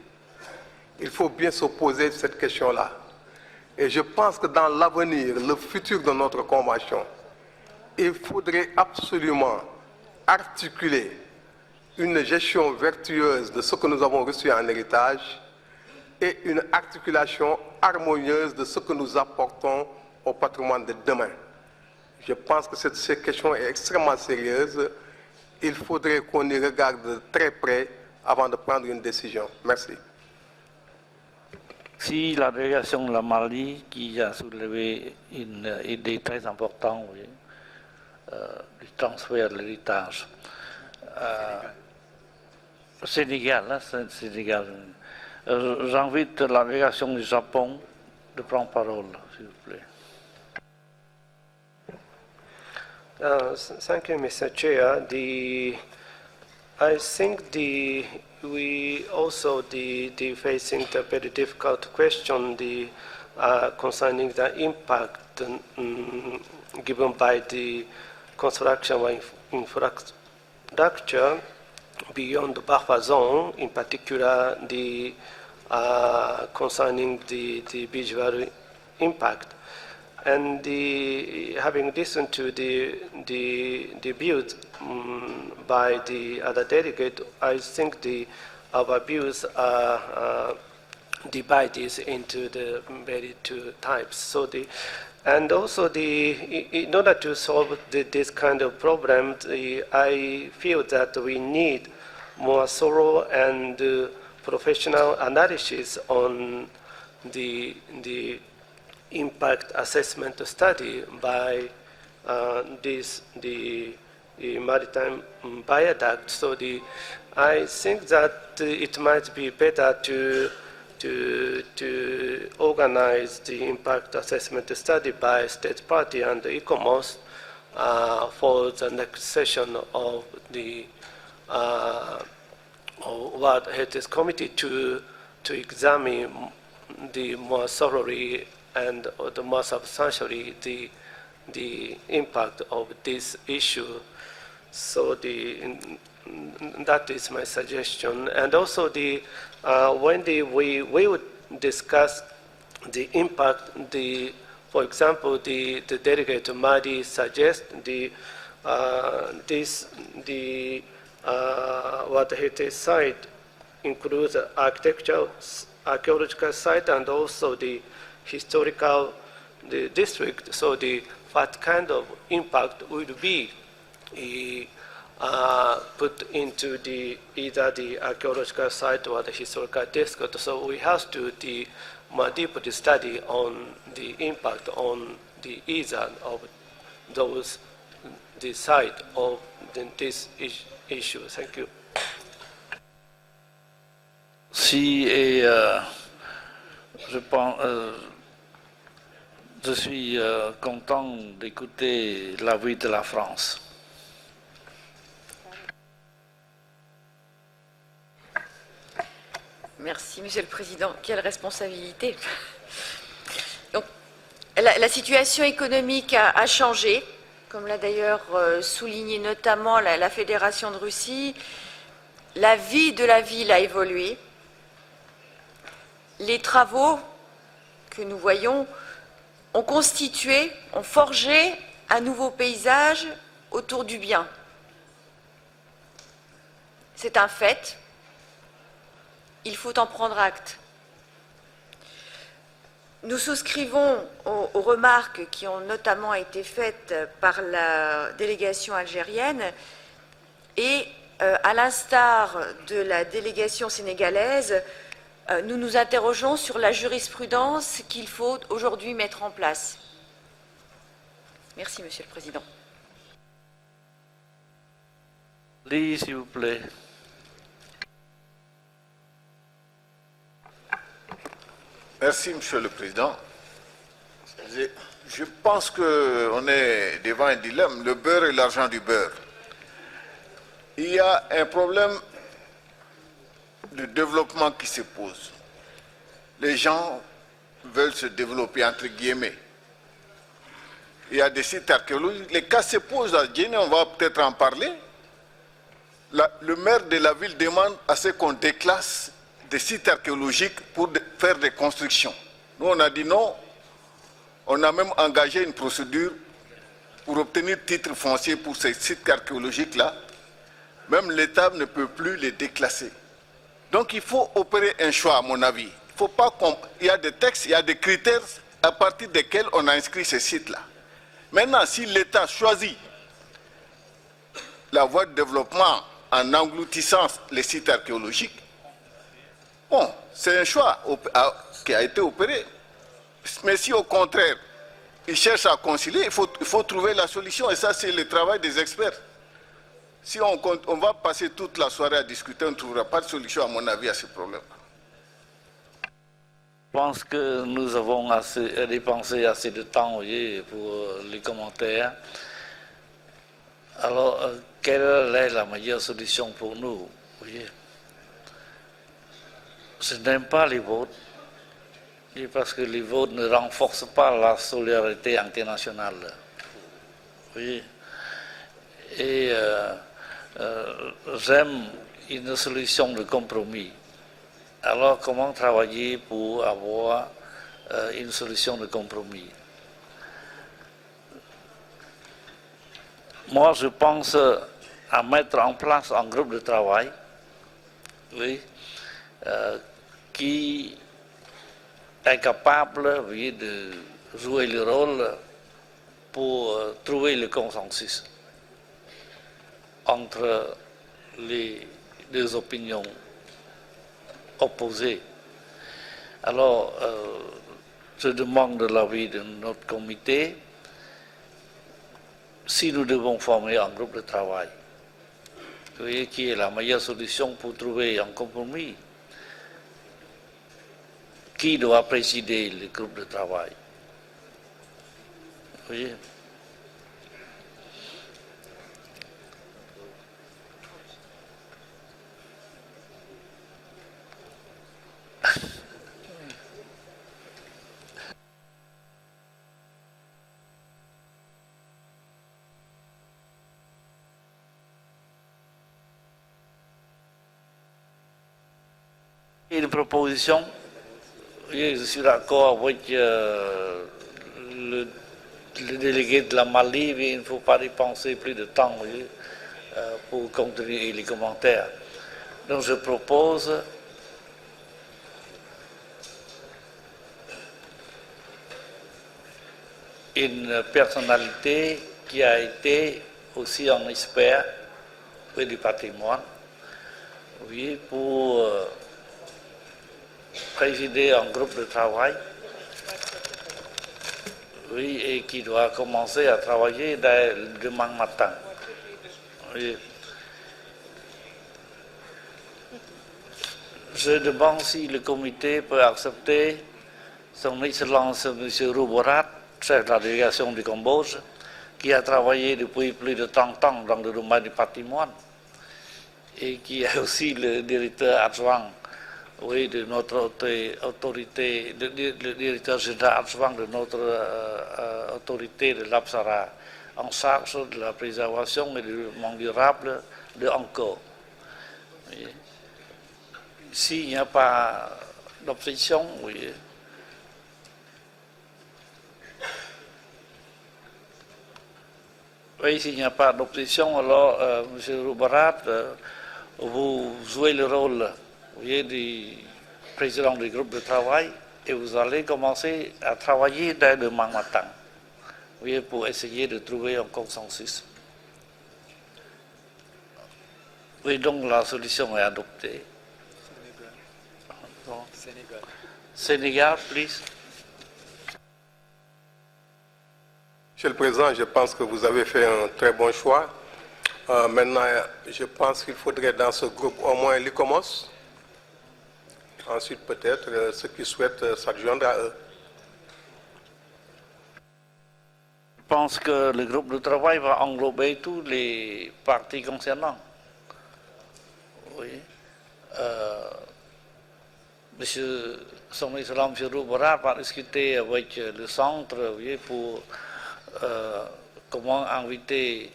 Il faut bien se poser cette question-là. Et je pense que dans l'avenir, le futur de notre convention, il faudrait absolument articuler une gestion vertueuse de ce que nous avons reçu en héritage et une articulation harmonieuse de ce que nous apportons au patrimoine de demain. Je pense que cette question est extrêmement sérieuse. Il faudrait qu'on y regarde de très près avant de prendre une décision. Merci. Si la délégation de la Mali qui a soulevé une idée très importante, oui, du transfert de l'héritage. Sénégal, hein, Sénégal. J'invite la délégation du Japon de prendre parole, s'il vous plaît. Thank you, Mr. Chair. I think we also facing the very difficult question concerning the impact given by the construction of infrastructure beyond the buffer zone, in particular concerning the visual impact. And having listened to the views by the other delegate, I think our views are divided into the very two types. So and also in order to solve this kind of problem, I feel that we need more thorough and professional analysis on the impact assessment study by the maritime viaduct. So I think that it might be better to organize the impact assessment study by State Party and the ICOMOS for the next session of the World Heritage Committee to examine the more thoroughly and the more substantially the impact of this issue. So that is my suggestion. And also when we would discuss the impact, for example, the delegate Mahdi suggests what heritage site includes archaeological site and also the historical district. So what kind of impact would be put into either the archaeological site or the historical district. So we have to more deeply study on the impact on either of the site of this issue. Thank you. Si je suis content d'écouter l'avis de la France. Merci, Monsieur le Président. Quelle responsabilité. Donc, la la situation économique a changé, comme l'a d'ailleurs souligné notamment la Fédération de Russie. La vie de la ville a évolué. Les travaux que nous voyons ont constitué, ont forgé un nouveau paysage autour du bien. C'est un fait. Il faut en prendre acte. Nous souscrivons aux remarques qui ont notamment été faites par la délégation algérienne et, à l'instar de la délégation sénégalaise, nous nous interrogeons sur la jurisprudence qu'il faut aujourd'hui mettre en place. Merci, Monsieur le Président. Lee, s'il vous plaît. Merci, Monsieur le Président. Je pense qu'on est devant un dilemme, le beurre et l'argent du beurre. Il y a un problème de développement qui se pose. Les gens veulent se développer, entre guillemets. Il y a des sites archéologiques. Les cas se posent à Djéné, on va peut-être en parler. Le maire de la ville demande à ce qu'on déclasse des sites archéologiques pour faire des constructions. Nous, on a dit non. On a même engagé une procédure pour obtenir titre foncier pour ces sites archéologiques-là. Même l'État ne peut plus les déclasser. Donc il faut opérer un choix, à mon avis. Il faut pas il y a des textes, il y a des critères à partir desquels on a inscrit ces sites-là. Maintenant, si l'État choisit la voie de développement en engloutissant les sites archéologiques, bon, c'est un choix qui a été opéré. Mais si au contraire, il cherche à concilier, il faut trouver la solution. Et ça, c'est le travail des experts. Si on va passer toute la soirée à discuter, on ne trouvera pas de solution, à mon avis, à ce problème. Je pense que nous avons dépensé assez de temps pour les commentaires. Alors, quelle est la meilleure solution pour nous? Je n'aime pas les votes, parce que les votes ne renforcent pas la solidarité internationale. Oui. Et j'aime une solution de compromis. Alors, comment travailler pour avoir une solution de compromis? Moi, je pense à mettre en place un groupe de travail, oui, qui est capable, oui, de jouer le rôle pour trouver le consensus entre les deux opinions opposées. Alors, je demande l'avis de notre comité si nous devons former un groupe de travail. Vous voyez, qui est la meilleure solution pour trouver un compromis? Qui doit présider le groupe de travail? Vous voyez? Une proposition, je suis d'accord avec le délégué de la Mali, mais il ne faut pas dépenser plus de temps pour continuer les commentaires. Donc je propose une personnalité qui a été aussi un expert du patrimoine, oui, pour présider un groupe de travail, oui, et qui doit commencer à travailler demain matin. Oui. Je demande si le comité peut accepter son Excellence M. Rouborat, chef de la délégation du Cambodge, qui a travaillé depuis plus de 30 ans dans le domaine du patrimoine et qui est aussi le directeur adjoint oui, de notre autorité, le directeur général adjoint de notre autorité de l'APSARA en charge de la préservation et du développement durable de Encore. Oui. S'il n'y a pas d'objection, oui. Oui, s'il n'y a pas d'opposition, alors, M. Roubarat, vous jouez le rôle du président du groupe de travail et vous allez commencer à travailler dès demain matin pour essayer de trouver un consensus. Oui, donc la solution est adoptée. Sénégal. Sénégal, please. Monsieur le Président, je pense que vous avez fait un très bon choix. Maintenant, je pense qu'il faudrait dans ce groupe au moins l'ICOMOS. Ensuite, peut-être, ceux qui souhaitent s'adjoindre à eux. Je pense que le groupe de travail va englober tous les partis concernants. Oui. Monsieur Son Excellence M. Roubarat va discuter avec le centre pour comment inviter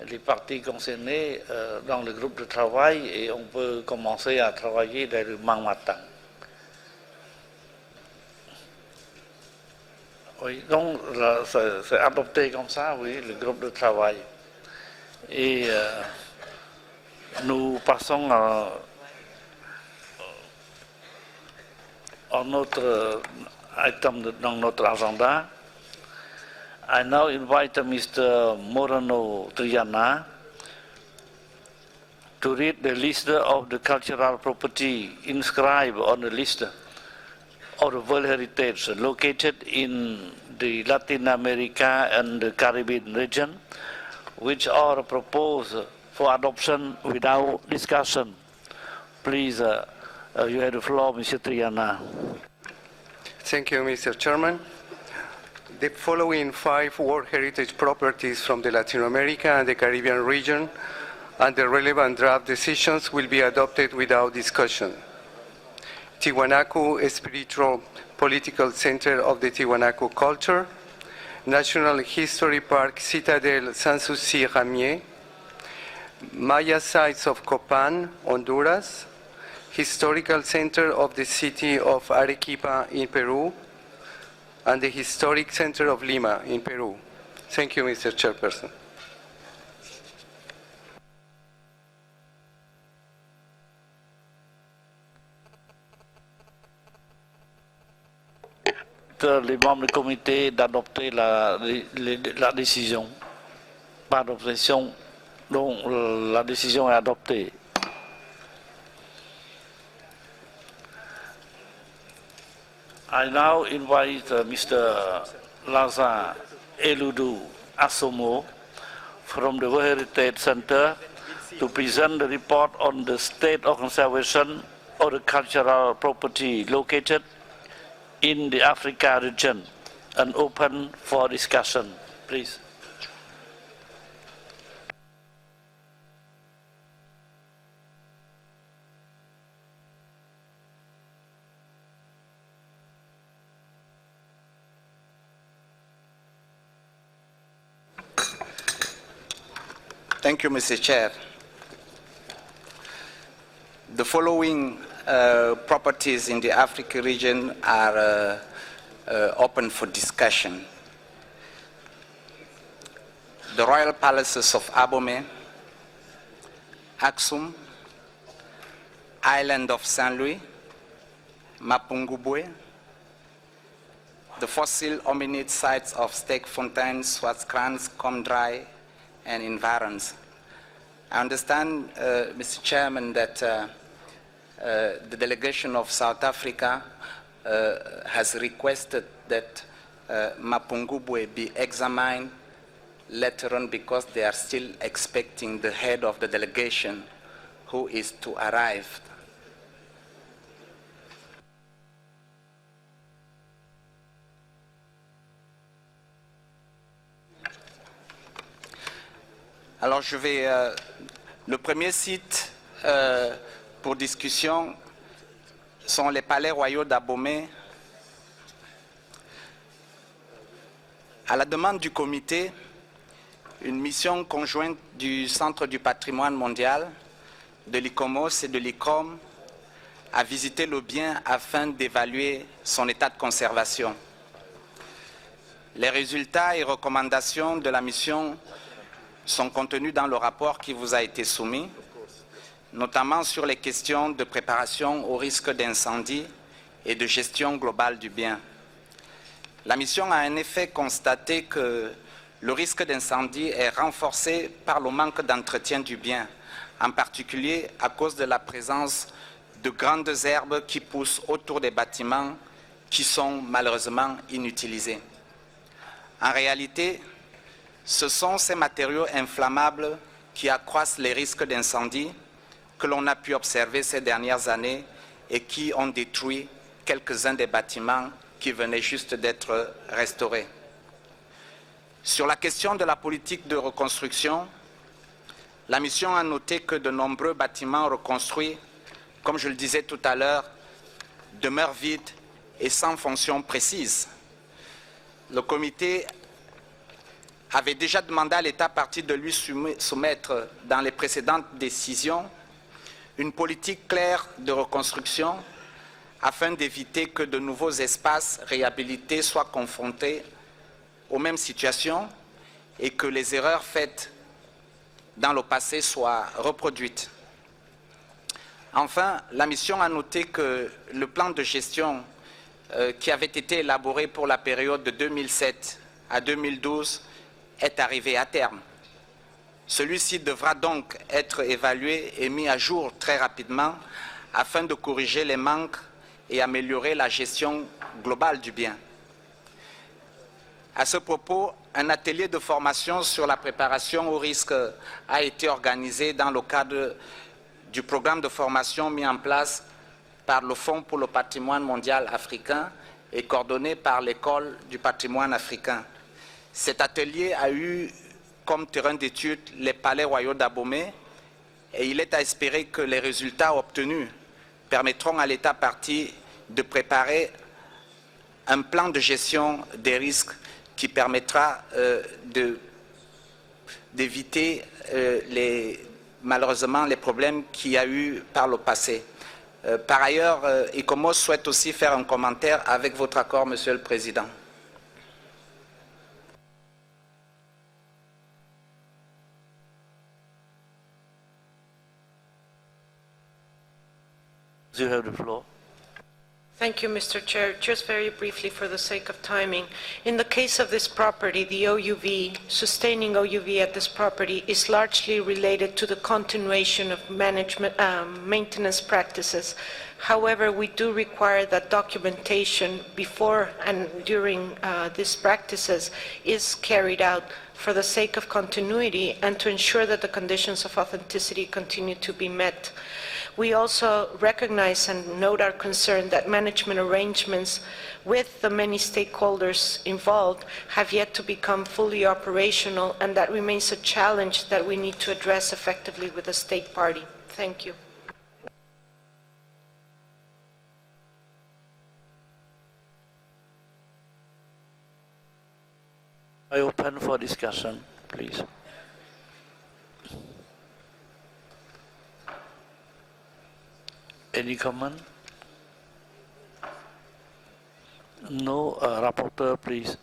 les partis concernés dans le groupe de travail et on peut commencer à travailler dès le demain matin. Oui, donc c'est adopté comme ça, oui, le groupe de travail. Et nous passons à notre item dans notre agenda. I now invite Mr. Moreno Triana to read the list of the cultural property inscribed on the list of the World Heritage located in the Latin America and the Caribbean region, which are proposed for adoption without discussion. Please, you have the floor, Mr. Triana. Thank you, Mr. Chairman. The following 5 World Heritage properties from the Latin America and the Caribbean region and the relevant draft decisions will be adopted without discussion. Tiwanaku Spiritual Political Center of the Tiwanaku Culture, National History Park Citadel Sanssouci Ramier, Maya Sites of Copan, Honduras, Historical Center of the City of Arequipa in Peru, and the Historic Center of Lima in Peru. Thank you, Mr. Chairperson. Les membres du comité d'adopter la décision. Pas d'objection, donc la décision est adoptée. I now invite Mr. Laza Eludu Asomo from the World Heritage Center to present the report on the state of conservation of the cultural property located in the Africa region and open for discussion. Please. Thank you, Mr. Chair. The following properties in the Africa region are open for discussion. The Royal Palaces of Abomey, Aksum, Island of Saint Louis, Mapungubwe, the fossil hominid sites of Steekfontein, Swartkrans, Komdrai, and environs. I understand, Mr. Chairman, that the delegation of South Africa has requested that Mapungubwe be examined later on because they are still expecting the head of the delegation who is to arrive. Alors je vais, le premier site pour discussion, sont les palais royaux d'Abomey. À la demande du comité, une mission conjointe du Centre du patrimoine mondial, de l'ICOMOS et de l'ICOM a visité le bien afin d'évaluer son état de conservation. Les résultats et recommandations de la mission sont contenus dans le rapport qui vous a été soumis, notamment sur les questions de préparation au risque d'incendie et de gestion globale du bien. La mission a en effet constaté que le risque d'incendie est renforcé par le manque d'entretien du bien, en particulier à cause de la présence de grandes herbes qui poussent autour des bâtiments qui sont malheureusement inutilisés. En réalité, ce sont ces matériaux inflammables qui accroissent les risques d'incendie que l'on a pu observer ces dernières années et qui ont détruit quelques-uns des bâtiments qui venaient juste d'être restaurés. Sur la question de la politique de reconstruction, la mission a noté que de nombreux bâtiments reconstruits, comme je le disais tout à l'heure, demeurent vides et sans fonction précise. Le comité avait déjà demandé à l'État partie de lui soumettre dans les précédentes décisions une politique claire de reconstruction afin d'éviter que de nouveaux espaces réhabilités soient confrontés aux mêmes situations et que les erreurs faites dans le passé soient reproduites. Enfin, la mission a noté que le plan de gestion qui avait été élaboré pour la période de 2007 à 2012 est arrivé à terme. Celui-ci devra donc être évalué et mis à jour très rapidement afin de corriger les manques et améliorer la gestion globale du bien. À ce propos, un atelier de formation sur la préparation au risque a été organisé dans le cadre du programme de formation mis en place par le Fonds pour le patrimoine mondial africain et coordonné par l'École du patrimoine africain. Cet atelier a eu comme terrain d'étude les palais royaux d'Abomey et il est à espérer que les résultats obtenus permettront à l'État partie de préparer un plan de gestion des risques qui permettra d'éviter malheureusement les problèmes qu'il y a eu par le passé. Par ailleurs, ICOMOS souhaite aussi faire un commentaire avec votre accord, Monsieur le Président. You have the floor. Thank you, Mr. Chair. Just very briefly for the sake of timing. In the case of this property, the OUV, sustaining OUV at this property is largely related to the continuation of maintenance practices. However, we do require that documentation before and during these practices is carried out for the sake of continuity and to ensure that the conditions of authenticity continue to be met. We also recognize and note our concern that management arrangements with the many stakeholders involved have yet to become fully operational, and that remains a challenge that we need to address effectively with the state party. Thank you. I open for discussion, please. Any comment? No, rapporteur, please.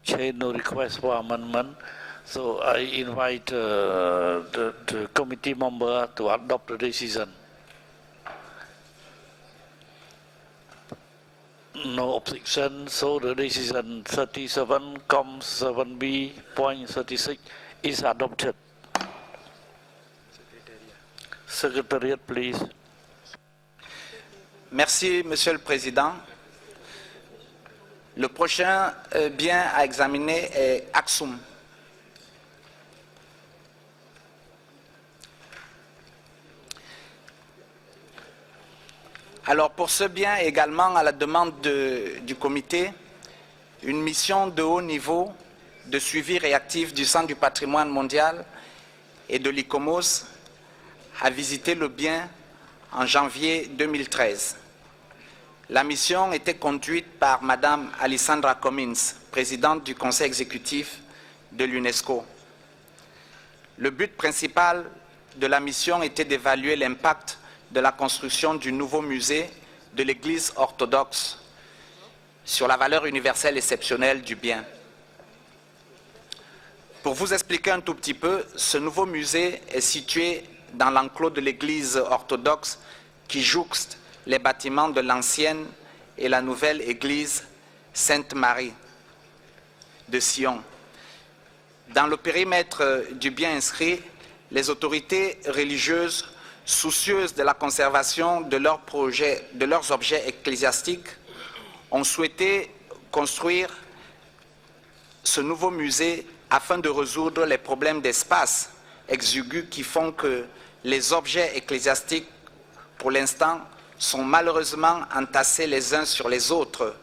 Chair, no request for amendment, so I invite the committee member to adopt the decision. No objection, so the decision 37.7b.36 is adopted. Secretariat, please. Merci, Monsieur le Président. Le prochain bien à examiner est Aksum. Alors pour ce bien également, à la demande du comité, une mission de haut niveau de suivi réactif du Centre du patrimoine mondial et de l'ICOMOS a visité le bien en janvier 2013. La mission était conduite par Madame Alessandra Comins, présidente du conseil exécutif de l'UNESCO. Le but principal de la mission était d'évaluer l'impact de la construction du nouveau musée de l'Église orthodoxe sur la valeur universelle exceptionnelle du bien. Pour vous expliquer un tout petit peu, ce nouveau musée est situé dans l'enclos de l'église orthodoxe qui jouxte les bâtiments de l'ancienne et la nouvelle église Sainte-Marie de Sion. Dans le périmètre du bien inscrit, les autorités religieuses soucieuses de la conservation de leurs objets ecclésiastiques ont souhaité construire ce nouveau musée afin de résoudre les problèmes d'espace exigus qui font que les objets ecclésiastiques, pour l'instant, sont malheureusement entassés les uns sur les autres,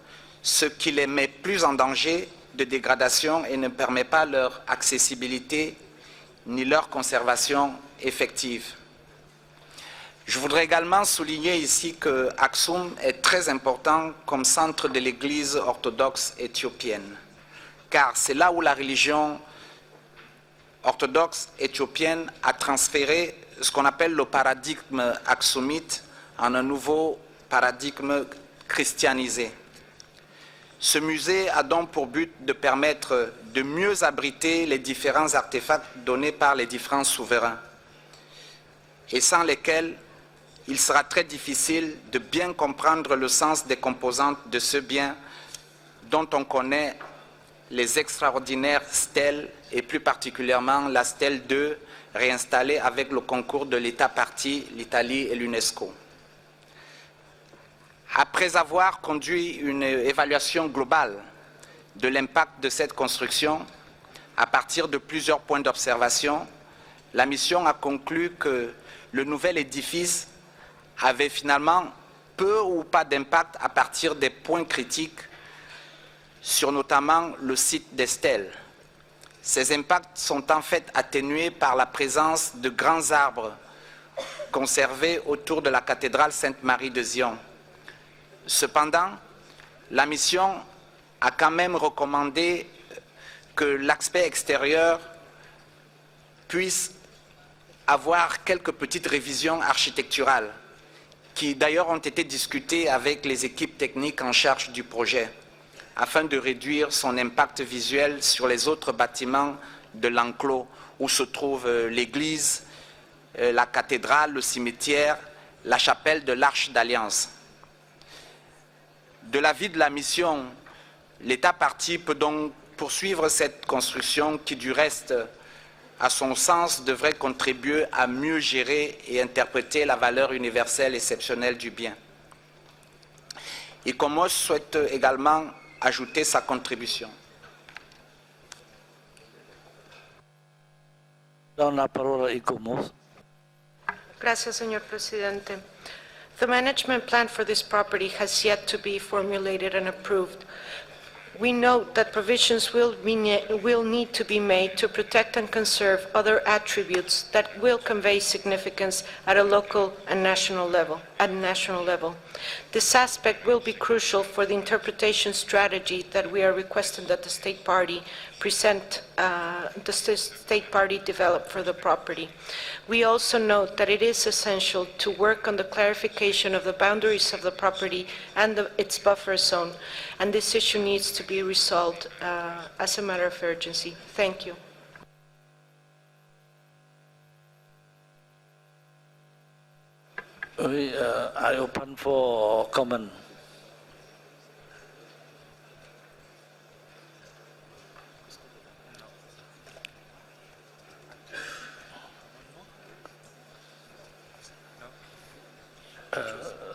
ce qui les met plus en danger de dégradation et ne permet pas leur accessibilité ni leur conservation effective. Je voudrais également souligner ici que Aksum est très important comme centre de l'Église orthodoxe éthiopienne, car c'est là où la religion orthodoxe éthiopienne a transféré ce qu'on appelle le paradigme aksumite en un nouveau paradigme christianisé. Ce musée a donc pour but de permettre de mieux abriter les différents artefacts donnés par les différents souverains, et sans lesquels il sera très difficile de bien comprendre le sens des composantes de ce bien dont on connaît les extraordinaires stèles et plus particulièrement la stèle 2 réinstallée avec le concours de l'État partie, l'Italie et l'UNESCO. Après avoir conduit une évaluation globale de l'impact de cette construction, à partir de plusieurs points d'observation, la mission a conclu que le nouvel édifice avait finalement peu ou pas d'impact à partir des points critiques sur notamment le site des stèles. Ces impacts sont en fait atténués par la présence de grands arbres conservés autour de la cathédrale Sainte-Marie de Sion. Cependant, la mission a quand même recommandé que l'aspect extérieur puisse avoir quelques petites révisions architecturales qui d'ailleurs ont été discutées avec les équipes techniques en charge du projet, afin de réduire son impact visuel sur les autres bâtiments de l'enclos où se trouvent l'église, la cathédrale, le cimetière, la chapelle de l'Arche d'Alliance. De l'avis de la mission, l'État partie peut donc poursuivre cette construction qui, du reste, à son sens, devrait contribuer à mieux gérer et interpréter la valeur universelle exceptionnelle du bien. ICOMOS souhaite également ajouter sa contribution. Gracias, señor presidente. The management plan for this property has yet to be formulated and approved. We note that provisions will need to be made to protect and conserve other attributes that will convey significance at a local and national level. This aspect will be crucial for the interpretation strategy that we are requesting that the state party develop for the property. We also note that it is essential to work on the clarification of the boundaries of the property and its buffer zone, and this issue needs to be resolved as a matter of urgency. Thank you. I open for comment.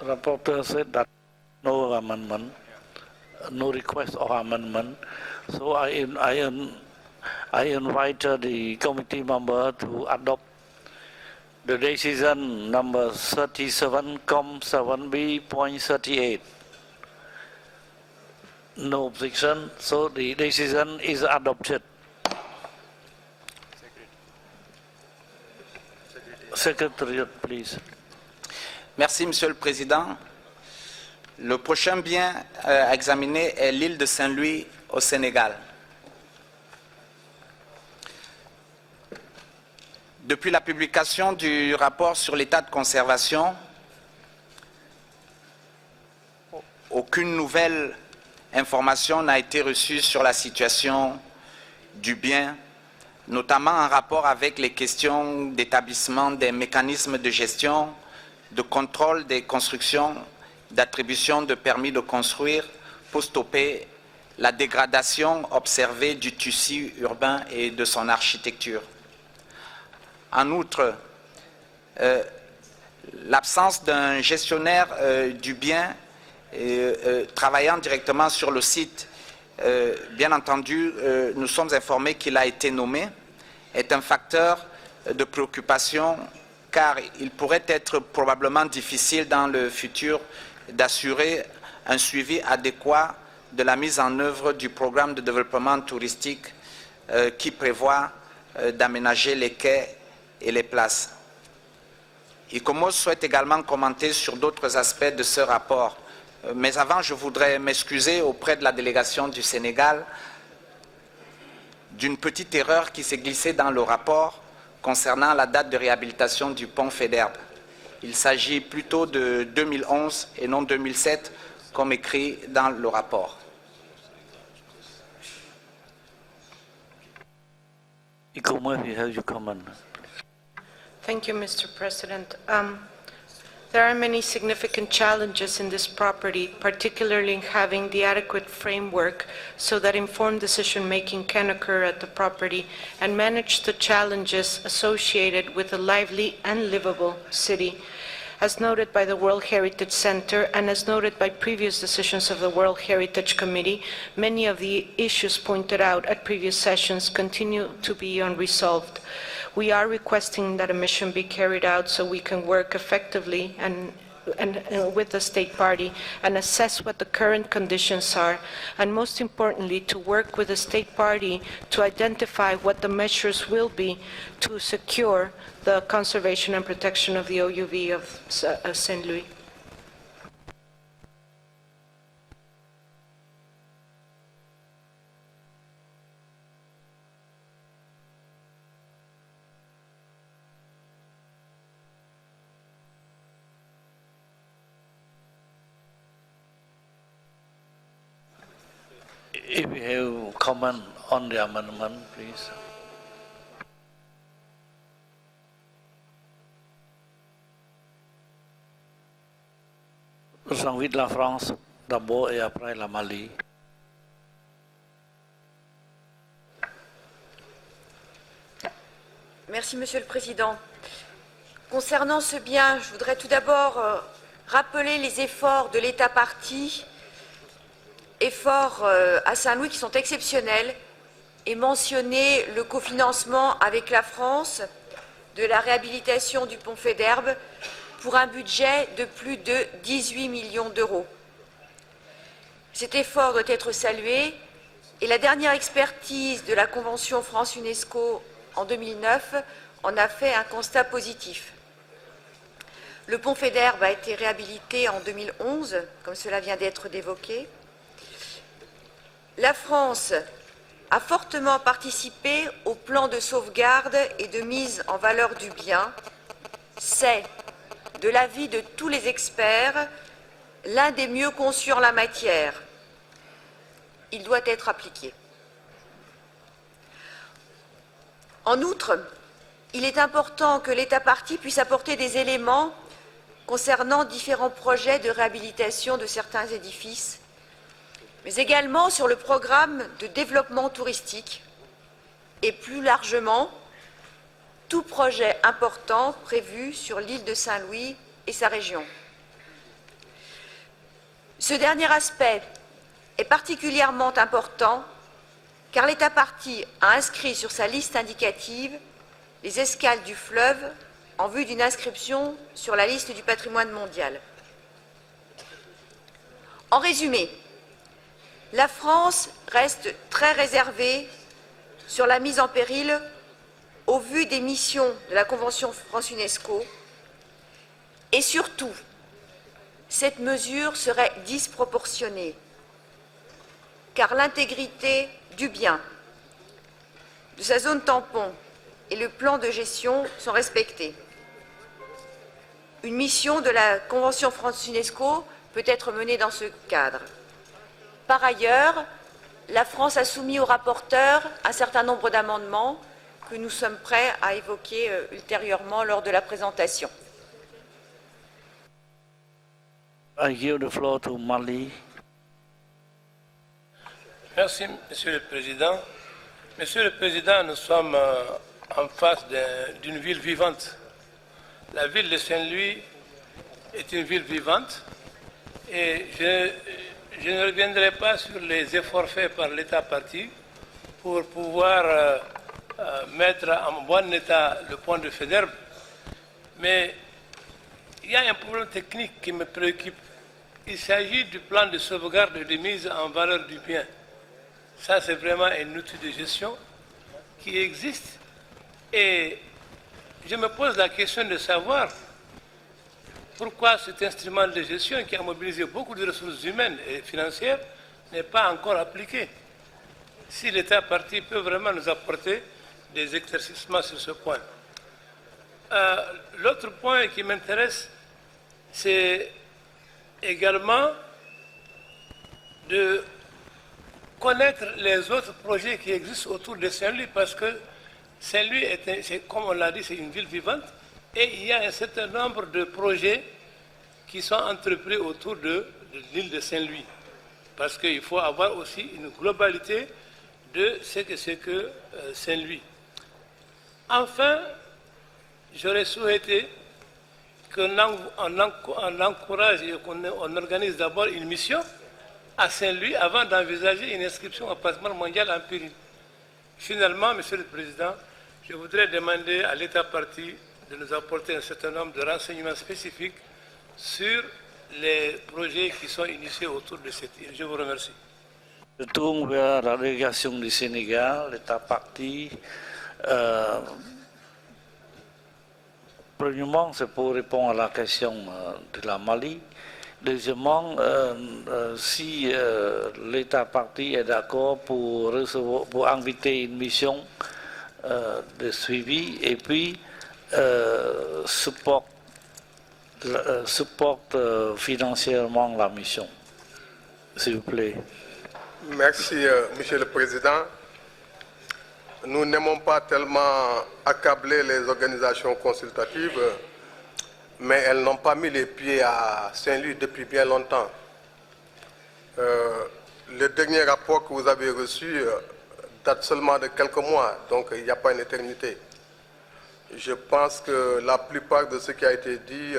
Rapporteur said that no amendment, no request of amendment. So I invite the committee member to adopt the decision number 37.7b.38. No objection, so the decision is adopted. Secretariat, please. Merci, Monsieur le Président. Le prochain bien à examiner est l'île de Saint-Louis au Sénégal. Depuis la publication du rapport sur l'état de conservation, aucune nouvelle information n'a été reçue sur la situation du bien, notamment en rapport avec les questions d'établissement des mécanismes de gestion, de contrôle des constructions, d'attribution de permis de construire pour stopper la dégradation observée du tissu urbain et de son architecture. En outre, l'absence d'un gestionnaire du bien travaillant directement sur le site, bien entendu, nous sommes informés qu'il a été nommé, est un facteur de préoccupation car il pourrait être probablement difficile dans le futur d'assurer un suivi adéquat de la mise en œuvre du programme de développement touristique qui prévoit d'aménager les quais et les places. ICOMOS souhaite également commenter sur d'autres aspects de ce rapport. Mais avant, je voudrais m'excuser auprès de la délégation du Sénégal d'une petite erreur qui s'est glissée dans le rapport concernant la date de réhabilitation du pont Faidherbe. Il s'agit plutôt de 2011 et non 2007, comme écrit dans le rapport. Thank you, Mr. President. There are many significant challenges in this property, particularly in having the adequate framework so that informed decision-making can occur at the property and manage the challenges associated with a lively and livable city. As noted by the World Heritage Center and as noted by previous decisions of the World Heritage Committee, many of the issues pointed out at previous sessions continue to be unresolved. We are requesting that a mission be carried out so we can work effectively and with the state party and assess what the current conditions are, and most importantly, to work with the state party to identify what the measures will be to secure the conservation and protection of the OUV of St. Louis. If you have comment on the amendment, please. Jean-Louis de la France, d'abord et après la Mali. Merci, Monsieur le Président. Concernant ce bien, je voudrais tout d'abord rappeler les efforts de l'État partie, efforts à Saint-Louis qui sont exceptionnels, et mentionner le cofinancement avec la France de la réhabilitation du pont Faidherbe pour un budget de plus de 18 millions d'euros. Cet effort doit être salué et la dernière expertise de la Convention France-UNESCO en 2009 en a fait un constat positif. Le pont Faidherbe a été réhabilité en 2011, comme cela vient d'être évoqué. La France a fortement participé au plan de sauvegarde et de mise en valeur du bien. C'est, de l'avis de tous les experts, l'un des mieux conçus en la matière. Il doit être appliqué. En outre, il est important que l'État partie puisse apporter des éléments concernant différents projets de réhabilitation de certains édifices, mais également sur le programme de développement touristique et plus largement tout projet important prévu sur l'île de Saint-Louis et sa région. Ce dernier aspect est particulièrement important car l'État partie a inscrit sur sa liste indicative les escales du fleuve en vue d'une inscription sur la liste du patrimoine mondial. En résumé, la France reste très réservée sur la mise en péril au vu des missions de la Convention France-UNESCO, et surtout, cette mesure serait disproportionnée, car l'intégrité du bien, de sa zone tampon et le plan de gestion sont respectés. Une mission de la Convention France-UNESCO peut être menée dans ce cadre. Par ailleurs, la France a soumis au rapporteur un certain nombre d'amendements que nous sommes prêts à évoquer ultérieurement lors de la présentation. I give the floor to Mali. Merci, Monsieur le Président. Monsieur le Président, nous sommes en face d'une ville vivante. La ville de Saint-Louis est une ville vivante et je ne reviendrai pas sur les efforts faits par l'État parti pour pouvoir mettre en bon état le pont de Faidherbe, mais il y a un problème technique qui me préoccupe. Il s'agit du plan de sauvegarde et de mise en valeur du bien. Ça, c'est vraiment un outil de gestion qui existe et je me pose la question de savoir pourquoi cet instrument de gestion qui a mobilisé beaucoup de ressources humaines et financières n'est pas encore appliqué. Si l'État parti peut vraiment nous apporter des éclaircissements sur ce point. L'autre point qui m'intéresse, c'est également de connaître les autres projets qui existent autour de Saint-Louis, parce que Saint-Louis, comme on l'a dit, c'est une ville vivante, et il y a un certain nombre de projets qui sont entrepris autour de l'île de Saint-Louis, parce qu'il faut avoir aussi une globalité de ce que c'est que Saint-Louis. Enfin, j'aurais souhaité qu'on encourage et qu'on organise d'abord une mission à Saint-Louis avant d'envisager une inscription au patrimoine mondial en péril. Finalement, Monsieur le Président, je voudrais demander à l'État parti de nous apporter un certain nombre de renseignements spécifiques sur les projets qui sont initiés autour de cette île. Je vous remercie. Je tourne vers la délégation du Sénégal, l'État parti. Premièrement, c'est pour répondre à la question de la Mali. Deuxièmement, si l'État parti est d'accord pour inviter une mission de suivi et puis supporte financièrement la mission. S'il vous plaît. Merci, Monsieur le Président. Nous n'aimons pas tellement accabler les organisations consultatives, mais elles n'ont pas mis les pieds à Saint-Louis depuis bien longtemps. Le dernier rapport que vous avez reçu date seulement de quelques mois, donc il n'y a pas une éternité. Je pense que la plupart de ce qui a été dit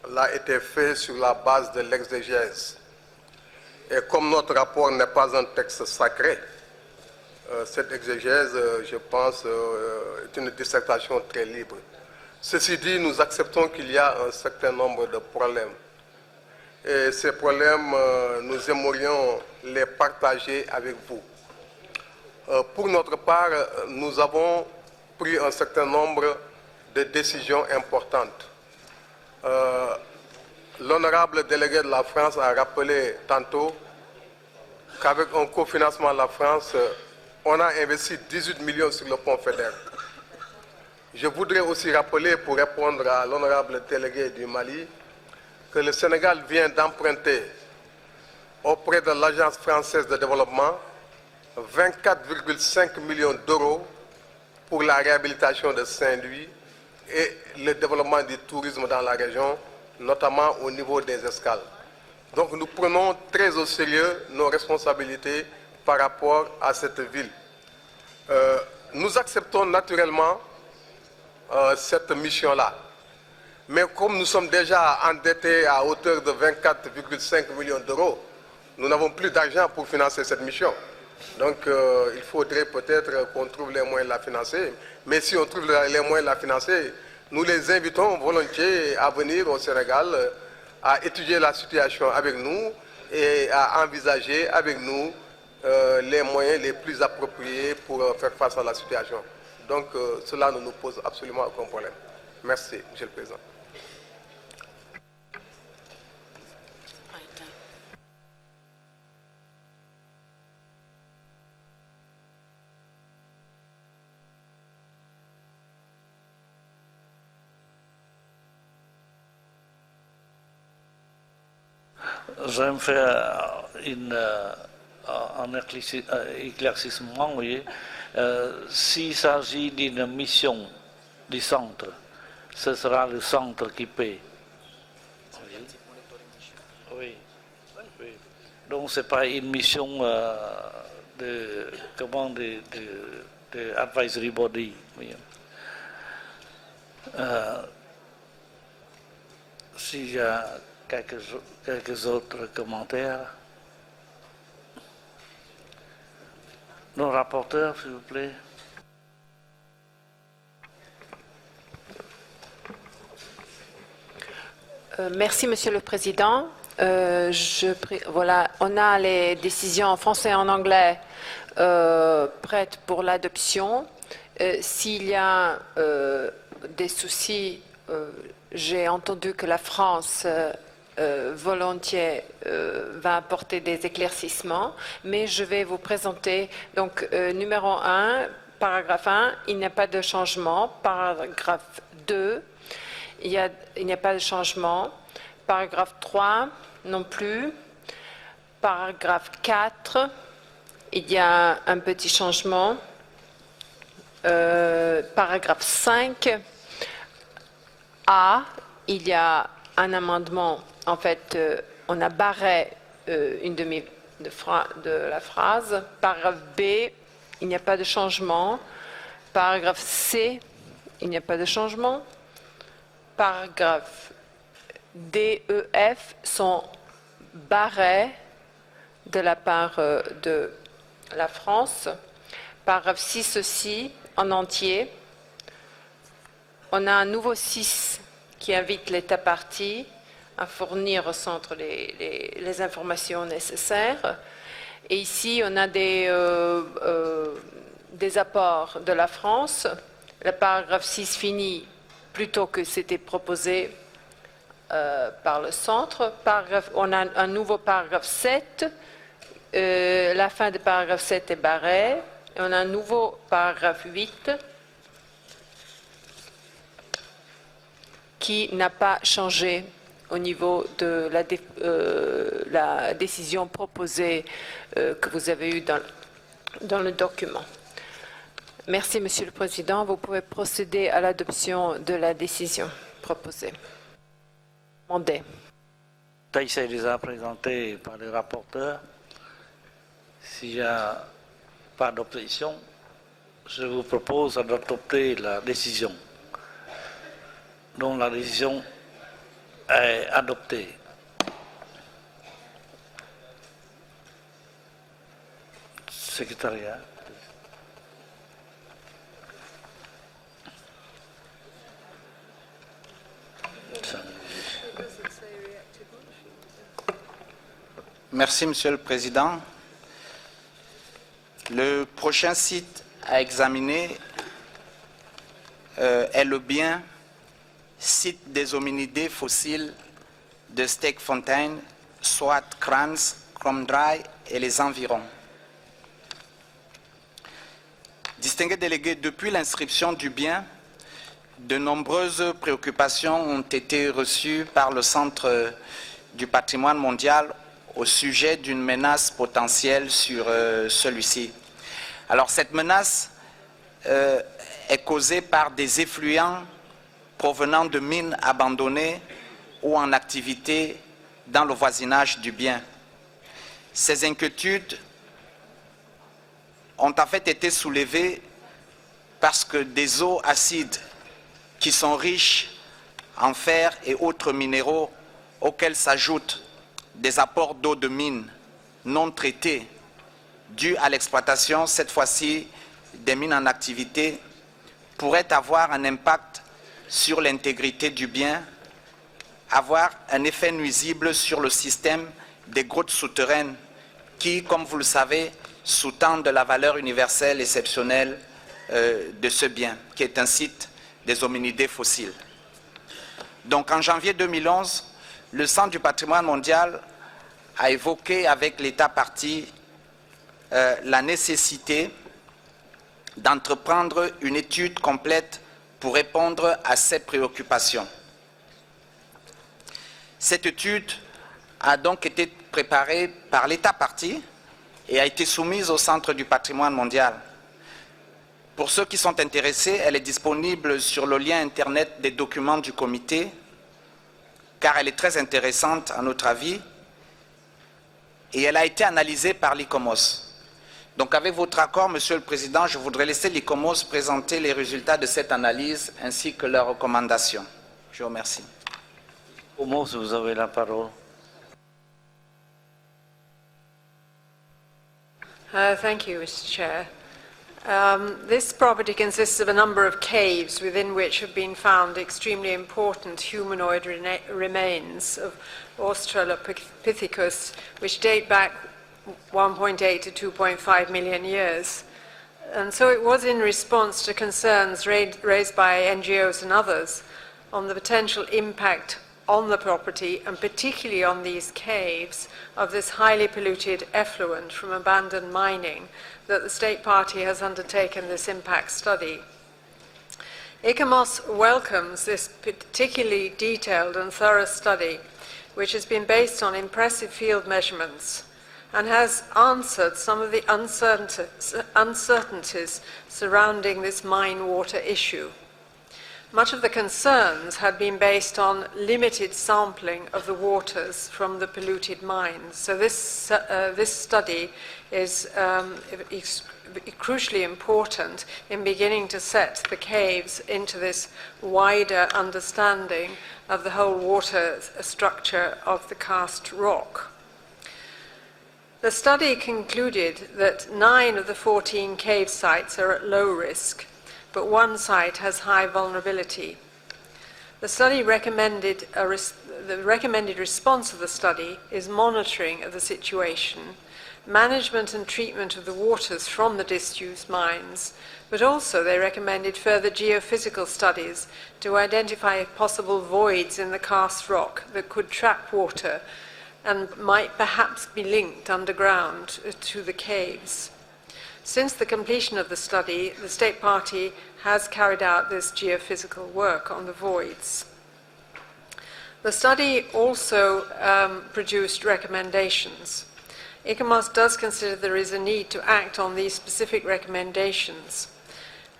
l'a été fait sur la base de l'exégèse. Et comme notre rapport n'est pas un texte sacré, cette exégèse, je pense, est une dissertation très libre. Ceci dit, nous acceptons qu'il y a un certain nombre de problèmes. Et ces problèmes, nous aimerions les partager avec vous. Pour notre part, nous avons pris un certain nombre de décisions importantes. L'honorable délégué de la France a rappelé tantôt qu'avec un cofinancement de la France, on a investi 18 millions sur le pont Faidherbe. Je voudrais aussi rappeler, pour répondre à l'honorable délégué du Mali, que le Sénégal vient d'emprunter auprès de l'Agence française de développement 24,5 millions d'euros pour la réhabilitation de Saint-Louis et le développement du tourisme dans la région, notamment au niveau des escales. Donc nous prenons très au sérieux nos responsabilités par rapport à cette ville. Nous acceptons naturellement cette mission-là. Mais comme nous sommes déjà endettés à hauteur de 24,5 millions d'euros, nous n'avons plus d'argent pour financer cette mission. Donc il faudrait peut-être qu'on trouve les moyens de la financer. Mais si on trouve les moyens de la financer, nous les invitons volontiers à venir au Sénégal, à étudier la situation avec nous et à envisager avec nous les moyens les plus appropriés pour faire face à la situation. Donc cela ne nous pose absolument aucun problème. Merci, Monsieur le Président. J'aime faire un éclaircissement, vous voyez. S'il s'agit d'une mission du centre, ce sera le centre qui paie. Oui. Oui. Donc ce n'est pas une mission de advisory body. Oui. S'il y a quelques autres commentaires. Nos rapporteurs, s'il vous plaît. Merci, Monsieur le Président. Voilà, on a les décisions en français et en anglais prêtes pour l'adoption. S'il y a des soucis, j'ai entendu que la France volontiers va apporter des éclaircissements, mais je vais vous présenter, donc numéro 1, paragraphe 1, il n'y a pas de changement. Paragraphe 2, il n'y a pas de changement. Paragraphe 3, non plus. Paragraphe 4, il y a un petit changement. Paragraphe 5, A, il y a un amendement. En fait, on a barré une demi de la phrase. Paragraphe B, il n'y a pas de changement. Paragraphe C, il n'y a pas de changement. Paragraphe D, E, F sont barrés de la part de la France. Paragraphe 6 aussi, en entier. On a un nouveau 6 qui invite l'État partie à fournir au centre les informations nécessaires. Et ici, on a des apports de la France. Le paragraphe 6 finit plutôt que c'était proposé par le centre. On a un nouveau paragraphe 7. La fin du paragraphe 7 est barrée. Et on a un nouveau paragraphe 8 qui n'a pas changé au niveau de la décision proposée que vous avez eue dans le document. Merci, Monsieur le Président. Vous pouvez procéder à l'adoption de la décision proposée. Mandé. Le texte est déjà présenté par les rapporteurs. S'il n'y a pas d'opposition, je vous propose d'adopter la décision. Donc la décision est adoptée. Secrétariat. Merci, Monsieur le Président. Le prochain site à examiner est le bien site des hominidés fossiles de Steekfontein, soit Krans, Kromdraai et les environs. Distingués délégués, depuis l'inscription du bien, de nombreuses préoccupations ont été reçues par le Centre du patrimoine mondial au sujet d'une menace potentielle sur celui-ci. Alors cette menace est causée par des effluents provenant de mines abandonnées ou en activité dans le voisinage du bien. Ces inquiétudes ont en fait été soulevées parce que des eaux acides qui sont riches en fer et autres minéraux auxquels s'ajoutent des apports d'eau de mine non traités dus à l'exploitation, cette fois-ci des mines en activité, pourraient avoir un impact sur l'intégrité du bien, avoir un effet nuisible sur le système des grottes souterraines qui, comme vous le savez, sous-tendent la valeur universelle exceptionnelle de ce bien, qui est un site des hominidés fossiles. Donc en janvier 2011, le Centre du patrimoine mondial a évoqué avec l'État partie la nécessité d'entreprendre une étude complète pour répondre à ces préoccupations. Cette étude a donc été préparée par l'État partie et a été soumise au Centre du patrimoine mondial. Pour ceux qui sont intéressés, elle est disponible sur le lien Internet des documents du comité, car elle est très intéressante à notre avis, et elle a été analysée par l'ICOMOS. Donc avec votre accord, Monsieur le Président, je voudrais laisser l'ICOMOS présenter les résultats de cette analyse ainsi que leurs recommandations. Je vous remercie. ICOMOS, vous avez la parole. Thank you, Mr. Chair. This property consists of a number of caves within which have been found extremely important humanoid remains of Australopithecus, which date back 1.8 to 2.5 million years. And so it was in response to concerns raised by NGOs and others on the potential impact on the property, and particularly on these caves, of this highly polluted effluent from abandoned mining, that the State Party has undertaken this impact study. ICOMOS welcomes this particularly detailed and thorough study, which has been based on impressive field measurements and has answered some of the uncertainties surrounding this mine water issue. Much of the concerns had been based on limited sampling of the waters from the polluted mines. So this study is crucially important in beginning to set the caves into this wider understanding of the whole water structure of the karst rock. The study concluded that 9 of the 14 cave sites are at low risk, but one site has high vulnerability. The study recommended the recommended response of the study is monitoring of the situation, management and treatment of the waters from the disused mines, but also they recommended further geophysical studies to identify possible voids in the karst rock that could trap water and might perhaps be linked underground to the caves. Since the completion of the study, the State Party has carried out this geophysical work on the voids. The study also produced recommendations. ICOMOS does consider there is a need to act on these specific recommendations,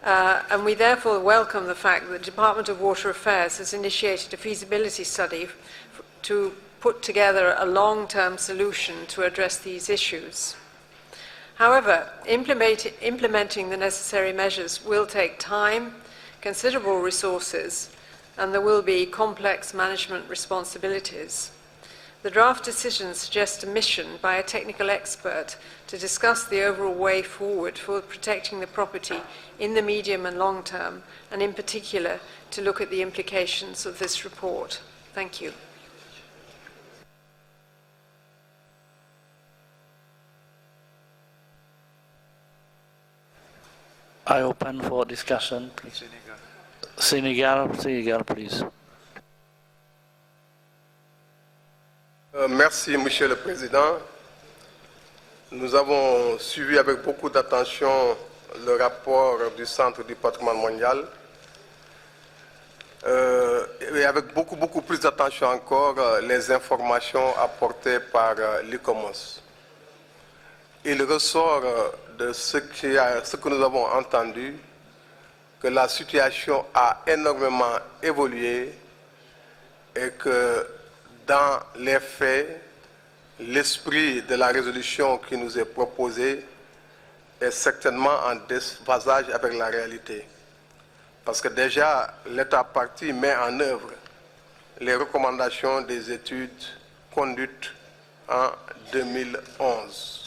and we therefore welcome the fact that the Department of Water Affairs has initiated a feasibility study to put together a long-term solution to address these issues. However, implementing the necessary measures will take time, considerable resources, and there will be complex management responsibilities. The draft decision suggests a mission by a technical expert to discuss the overall way forward for protecting the property in the medium and long term, and in particular to look at the implications of this report. Thank you. I open for discussion, please. Sénégal, please. Merci, Monsieur le Président. Nous avons suivi avec beaucoup d'attention le rapport du Centre du patrimoine mondial et avec beaucoup plus d'attention encore les informations apportées par l'ICOMOS. Il ressort de ce que nous avons entendu que la situation a énormément évolué et que dans les faits, l'esprit de la résolution qui nous est proposée est certainement en déphasage avec la réalité. Parce que déjà, l'État partie met en œuvre les recommandations des études conduites en 2011.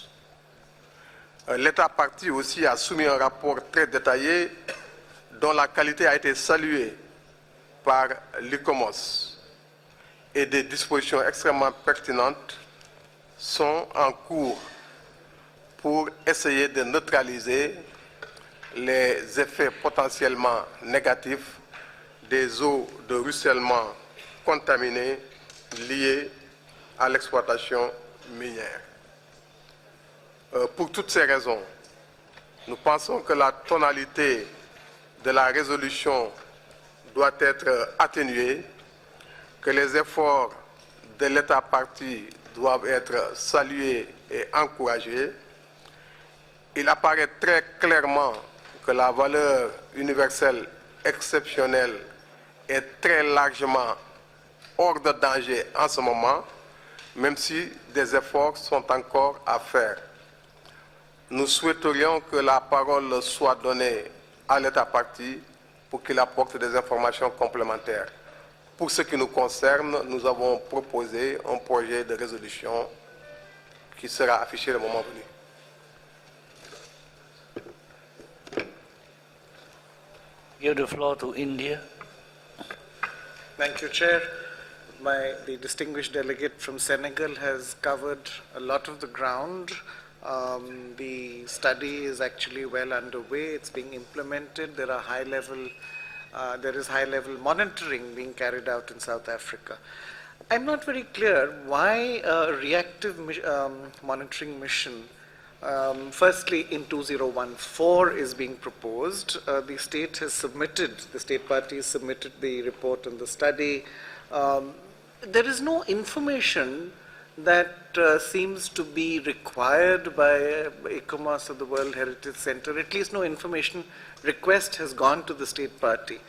L'État partie aussi a soumis un rapport très détaillé dont la qualité a été saluée par l'ICOMOS et des dispositions extrêmement pertinentes sont en cours pour essayer de neutraliser les effets potentiellement négatifs des eaux de ruissellement contaminées liées à l'exploitation minière. Pour toutes ces raisons, nous pensons que la tonalité de la résolution doit être atténuée, que les efforts de l'État partie doivent être salués et encouragés. Il apparaît très clairement que la valeur universelle exceptionnelle est très largement hors de danger en ce moment, même si des efforts sont encore à faire. Nous souhaiterions que la parole soit donnée à l'État partie pour qu'il apporte des informations complémentaires. Pour ce qui nous concerne, nous avons proposé un projet de résolution qui sera affiché le moment venu. Give the floor to India. Thank you, Chair. The distinguished delegate from Senegal has covered a lot of the ground. The study is actually well underway. It's being implemented. There is high-level monitoring being carried out in South Africa. I'm not very clear why a reactive monitoring mission, firstly in 2014, is being proposed. The state party has submitted the report and the study. There is no information that seems to be required by ECOMAS or the World Heritage Center. At least no information request has gone to the state party.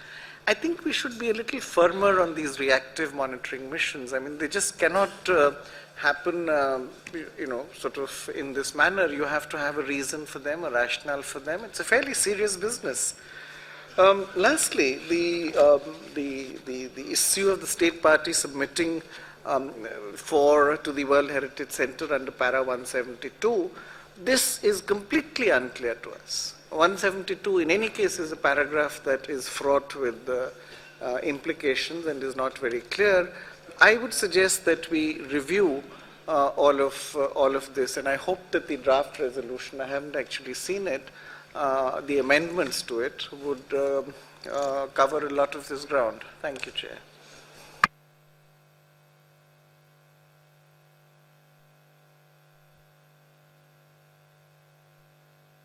I think we should be a little firmer on these reactive monitoring missions. I mean, they just cannot happen, sort of in this manner. You have to have a reason for them, a rationale for them. It's a fairly serious business. Lastly, the issue of the state party submitting to the World Heritage Center under Para 172, this is completely unclear to us. 172 in any case is a paragraph that is fraught with implications and is not very clear. I would suggest that we review all of this, and I hope that the draft resolution, I haven't actually seen it, the amendments to it would cover a lot of this ground. Thank you, Chair.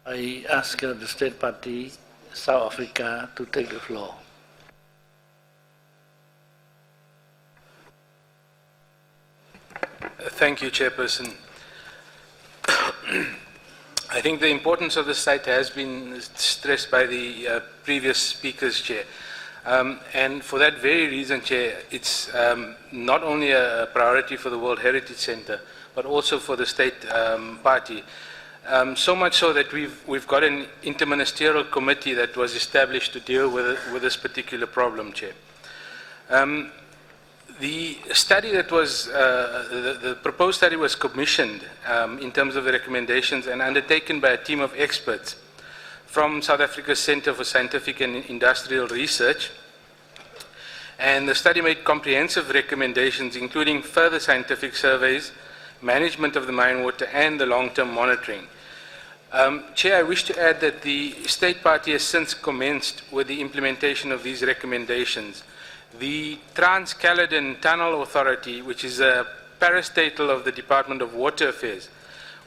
I ask the state party, South Africa, to take the floor. Thank you, Chairperson. I think the importance of the site has been stressed by the previous speakers, Chair. And for that very reason, Chair, it's not only a priority for the World Heritage Center, but also for the state party. So much so that we've got an interministerial committee that was established to deal with this particular problem, Chair. The study that was, the proposed study was commissioned in terms of the recommendations and undertaken by a team of experts from South Africa's Center for Scientific and Industrial Research. And the study made comprehensive recommendations, including further scientific surveys, management of the mine water, and the long-term monitoring. Chair, I wish to add that the state party has since commenced with the implementation of these recommendations. The Trans-Caledon Tunnel Authority, which is a parastatal of the Department of Water Affairs,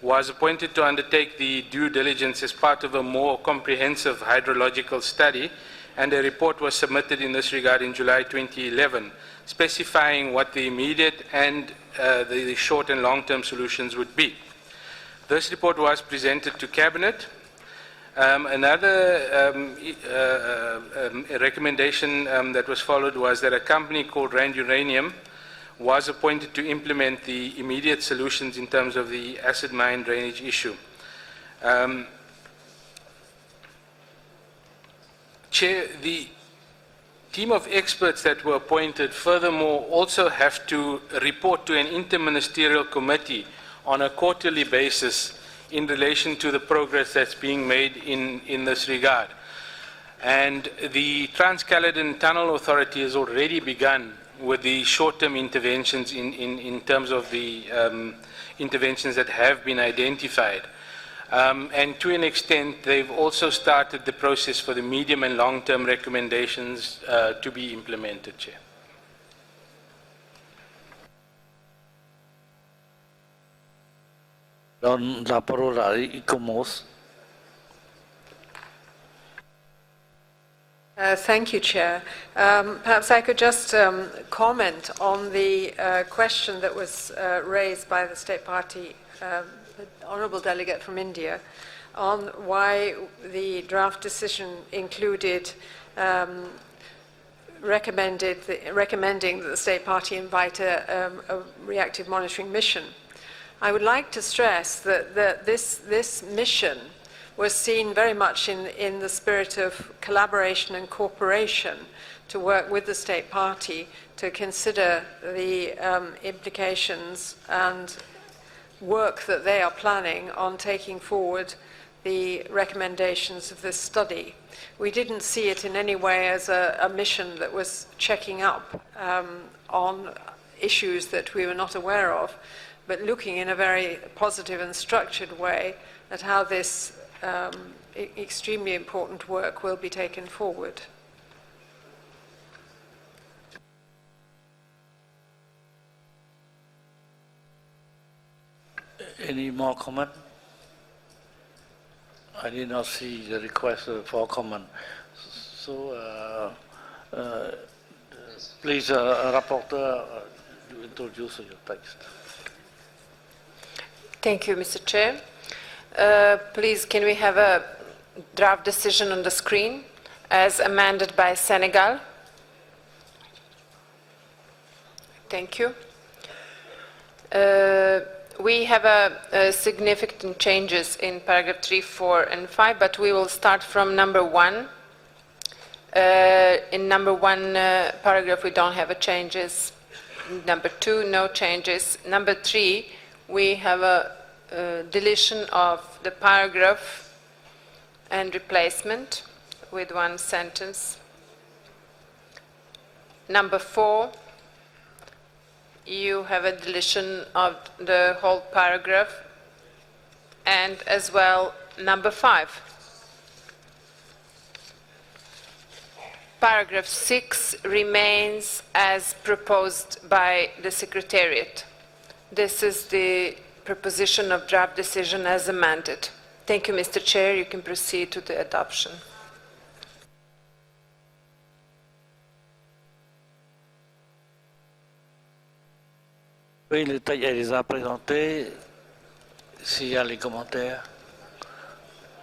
was appointed to undertake the due diligence as part of a more comprehensive hydrological study, and a report was submitted in this regard in July 2011, specifying what the immediate and the short and long-term solutions would be. This report was presented to Cabinet. Another recommendation that was followed was that a company called Rand Uranium was appointed to implement the immediate solutions in terms of the acid mine drainage issue. Chair, the team of experts that were appointed furthermore also have to report to an interministerial committee on a quarterly basis in relation to the progress that's being made in this regard. And the Trans-Caledon Tunnel Authority has already begun with the short-term interventions in terms of the interventions that have been identified. And to an extent, they've also started the process for the medium and long-term recommendations to be implemented, Chair. Don la parola ICOMOS. Thank you, Chair. Perhaps I could just comment on the question that was raised by the State Party, the Honourable Delegate from India, on why the draft decision included recommending that the State Party invite a reactive monitoring mission. I would like to stress that this mission was seen very much in the spirit of collaboration and cooperation to work with the State Party to consider the implications and work that they are planning on taking forward the recommendations of this study. We didn't see it in any way as a mission that was checking up on issues that we were not aware of, but looking in a very positive and structured way at how this extremely important work will be taken forward. Any more comment? I did not see the request for comment. So, please, Rapporteur, you introduce your text. Thank you, Mr. Chair. Please, can we have a draft decision on the screen as amended by Senegal? Thank you. We have significant changes in paragraph 3, 4, and 5, but we will start from number 1. In number 1 paragraph, we don't have changes. Number 2, no changes. Number 3, we have a deletion of the paragraph and replacement with one sentence. Number 4, you have a deletion of the whole paragraph, and as well number 5. Paragraph 6 remains as proposed by the Secretariat. This is the proposition of draft decision as amended. Thank you, Mr. Chair. You can proceed to the adoption. Oui, le texte est déjà présenté. S'il y a les commentaires.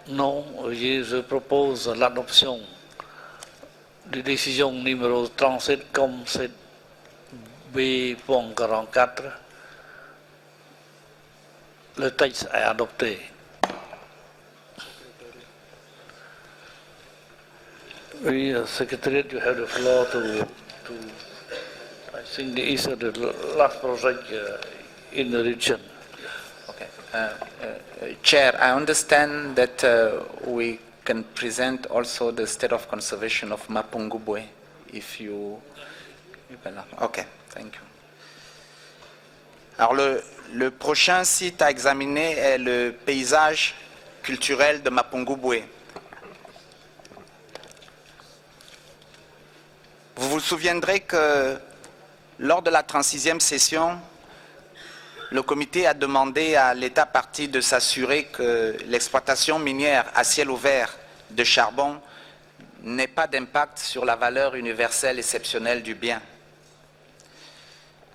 Non, je propose l'adoption de décision numéro 37 comme c'est B.44. Le texte est adopté. Oui, Secretary, you have the floor to I think this is the last project in the region. Okay. Chair, I understand that we can present also the state of conservation of Mapungubwe, if you okay, thank you. Alors le prochain site à examiner est le paysage culturel de Mapungubwe. Vous vous souviendrez que lors de la 36e session, le comité a demandé à l'État partie de s'assurer que l'exploitation minière à ciel ouvert de charbon n'ait pas d'impact sur la valeur universelle exceptionnelle du bien.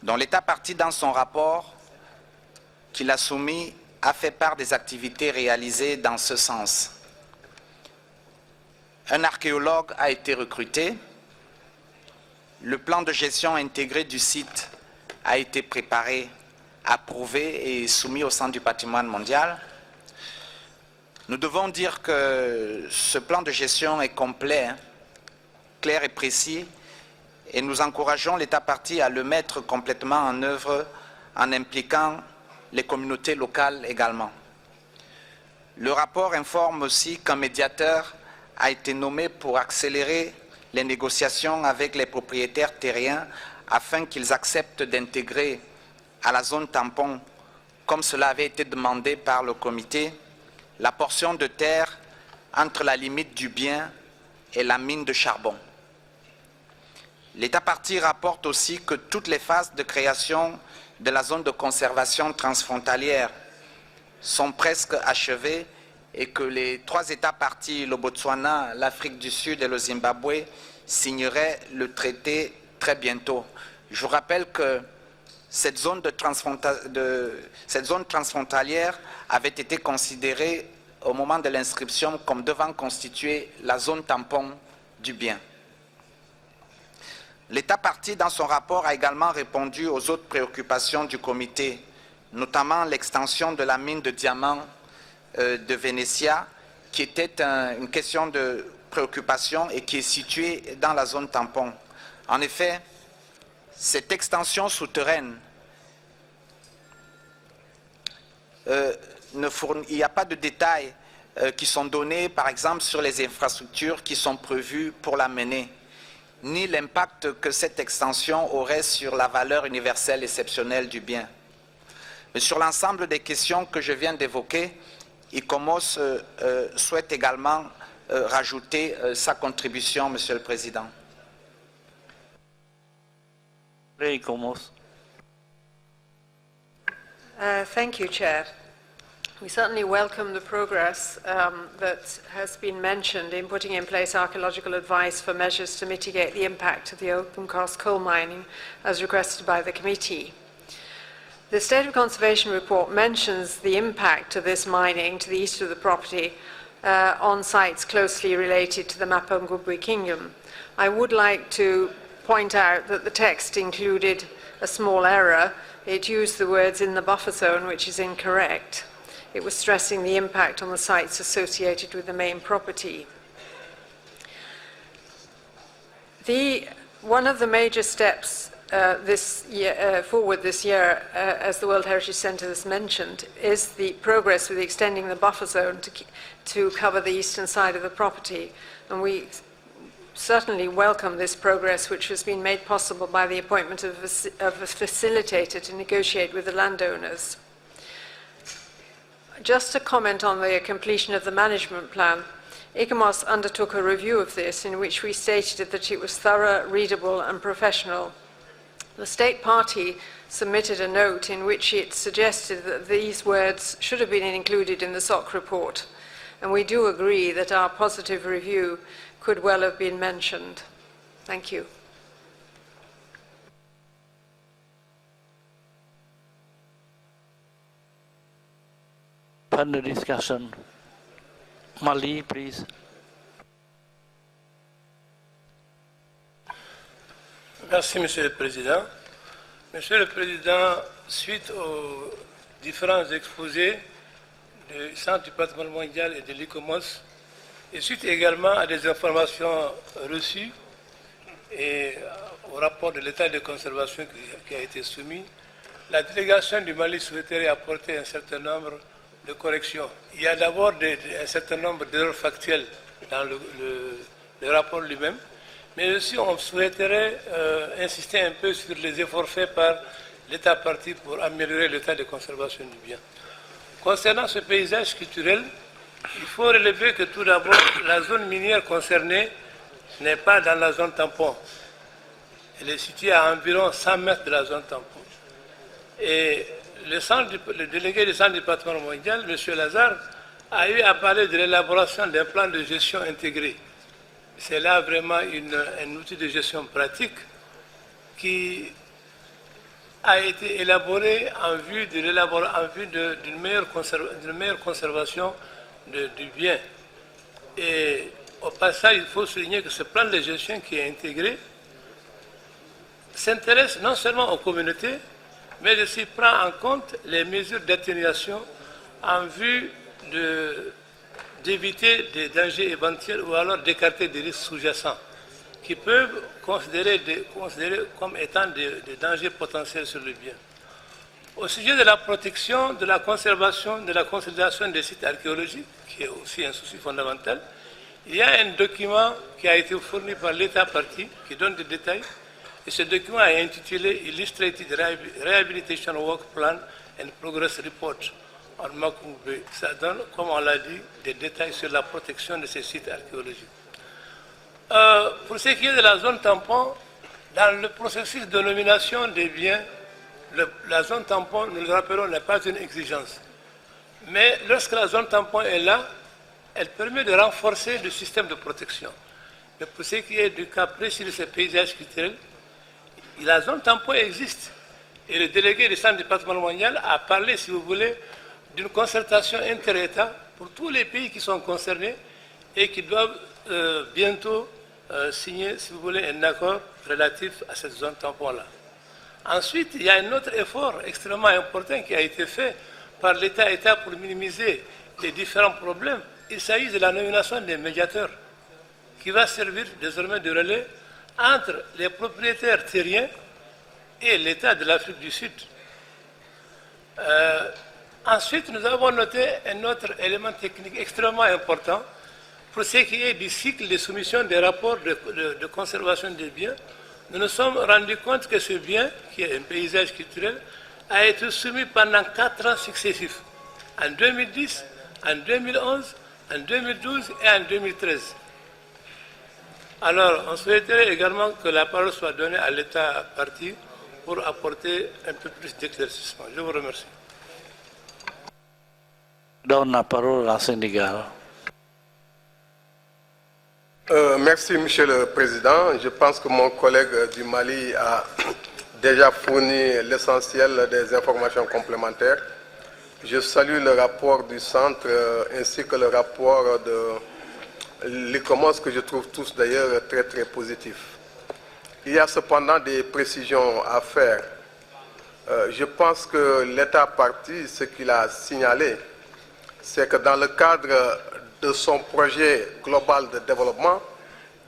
Donc l'État partie, dans son rapport qu'il a soumis, a fait part des activités réalisées dans ce sens. Un archéologue a été recruté. Le plan de gestion intégré du site a été préparé, approuvé et soumis au Centre du patrimoine mondial. Nous devons dire que ce plan de gestion est complet, clair et précis, et nous encourageons l'État partie à le mettre complètement en œuvre en impliquant les communautés locales également. Le rapport informe aussi qu'un médiateur a été nommé pour accélérer les négociations avec les propriétaires terriens afin qu'ils acceptent d'intégrer à la zone tampon, comme cela avait été demandé par le comité, la portion de terre entre la limite du bien et la mine de charbon. L'État partie rapporte aussi que toutes les phases de création de la zone de conservation transfrontalière sont presque achevées et que les 3 États parties, le Botswana, l'Afrique du Sud et le Zimbabwe, signeraient le traité très bientôt. Je vous rappelle que cette zone transfrontalière avait été considérée au moment de l'inscription comme devant constituer la zone tampon du bien. L'État partie, dans son rapport, a également répondu aux autres préoccupations du comité, notamment l'extension de la mine de diamants de Venetia, qui était une question de préoccupation et qui est située dans la zone tampon. En effet, cette extension souterraine, il n'y a pas de détails qui sont donnés, par exemple, sur les infrastructures qui sont prévues pour la mener, ni l'impact que cette extension aurait sur la valeur universelle exceptionnelle du bien. Mais sur l'ensemble des questions que je viens d'évoquer, ICOMOS souhaite également rajouter sa contribution, Monsieur le Président. Thank you, Chair. We certainly welcome the progress that has been mentioned in putting in place archaeological advice for measures to mitigate the impact of the open-cast coal mining as requested by the committee. The State of Conservation report mentions the impact of this mining to the east of the property on sites closely related to the Mapungubwe Kingdom. I would like to point out that the text included a small error. It used the words "in the buffer zone," which is incorrect. It was stressing the impact on the sites associated with the main property. One of the major steps forward this year, as the World Heritage Centre has mentioned, is the progress with extending the buffer zone to cover the eastern side of the property. And we certainly welcome this progress, which has been made possible by the appointment of a facilitator to negotiate with the landowners. Just to comment on the completion of the management plan, ICOMOS undertook a review of this in which we stated that it was thorough, readable and professional. The State Party submitted a note in which it suggested that these words should have been included in the SOC report, and we do agree that our positive review could well have been mentioned. Thank you. Further discussion. Mali, please. Merci, Monsieur le Président. Monsieur le Président, suite aux différents exposés du Centre du patrimoine mondial et de l'ICOMOS, et suite également à des informations reçues et au rapport de l'état de conservation qui a été soumis, la délégation du Mali souhaiterait apporter un certain nombre de corrections. Il y a d'abord un certain nombre d'erreurs factuelles dans le rapport lui-même, mais aussi on souhaiterait insister un peu sur les efforts faits par l'État partie pour améliorer l'état de conservation du bien. Concernant ce paysage culturel, il faut relever que tout d'abord, la zone minière concernée n'est pas dans la zone tampon. Elle est située à environ 100 mètres de la zone tampon. Et le délégué du Centre du patrimoine mondial, M. Lazare, a eu à parler de l'élaboration d'un plan de gestion intégré. C'est là vraiment un outil de gestion pratique qui a été élaboré en vue d'une meilleure conservation du bien. Et au passage, il faut souligner que ce plan de gestion qui est intégré s'intéresse non seulement aux communautés, mais aussi prend en compte les mesures d'atténuation en vue d'éviter des dangers éventuels ou alors d'écarter des risques sous-jacents qui peuvent considérer comme étant des dangers potentiels sur le bien. Au sujet de la protection, de la conservation, de la consolidation des sites archéologiques, qui est aussi un souci fondamental, il y a un document qui a été fourni par l'État partie qui donne des détails. Et ce document est intitulé Illustrated Rehabilitation Work Plan and Progress Report. en Makoumbe. Ça donne, comme on l'a dit, des détails sur la protection de ces sites archéologiques. Pour ce qui est de la zone tampon, dans le processus de nomination des biens, la zone tampon, nous le rappelons, n'est pas une exigence. Mais lorsque la zone tampon est là, elle permet de renforcer le système de protection. Mais pour ce qui est du cas précis de ces paysages culturels, la zone tampon existe. Et le délégué du centre du patrimoine mondial a parlé, si vous voulez, d'une concertation inter-État pour tous les pays qui sont concernés et qui doivent bientôt signer, si vous voulez, un accord relatif à cette zone tampon-là. Ensuite, il y a un autre effort extrêmement important qui a été fait par l'État pour minimiser les différents problèmes. Il s'agit de la nomination des médiateurs qui va servir désormais de relais entre les propriétaires terriens et l'État de l'Afrique du Sud. Ensuite, nous avons noté un autre élément technique extrêmement important pour ce qui est du cycle de soumission des rapports de conservation des biens. Nous nous sommes rendus compte que ce bien, qui est un paysage culturel, a été soumis pendant 4 ans successifs, en 2010, en 2011, en 2012 et en 2013. Alors, on souhaiterait également que la parole soit donnée à l'État parti pour apporter un peu plus d'éclaircissement. Je vous remercie. Donne la parole à Sénégal. Merci, Monsieur le Président. Je pense que mon collègue du Mali a déjà fourni l'essentiel des informations complémentaires. Je salue le rapport du centre ainsi que le rapport de l'ICOMOS que je trouve tous d'ailleurs très très positifs. Il y a cependant des précisions à faire. Je pense que l'État parti, ce qu'il a signalé, c'est que dans le cadre de son projet global de développement,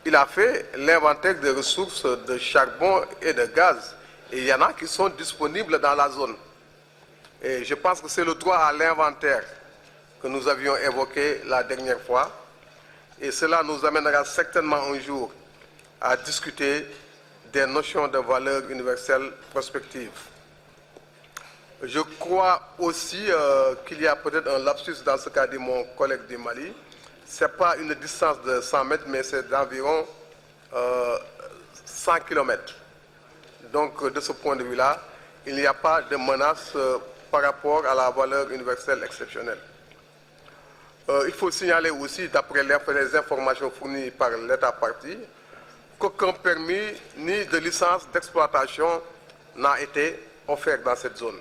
il a fait l'inventaire des ressources de charbon et de gaz. Et il y en a qui sont disponibles dans la zone. Et je pense que c'est le droit à l'inventaire que nous avions évoqué la dernière fois. Et cela nous amènera certainement un jour à discuter des notions de valeur universelle prospective. Je crois aussi qu'il y a peut-être un lapsus dans ce qu'a dit mon collègue du Mali. Ce n'est pas une distance de 100 mètres, mais c'est d'environ 100 km. Donc, de ce point de vue-là, il n'y a pas de menace par rapport à la valeur universelle exceptionnelle. Il faut signaler aussi, d'après les informations fournies par l'État parti, qu'aucun permis ni de licence d'exploitation n'a été offert dans cette zone.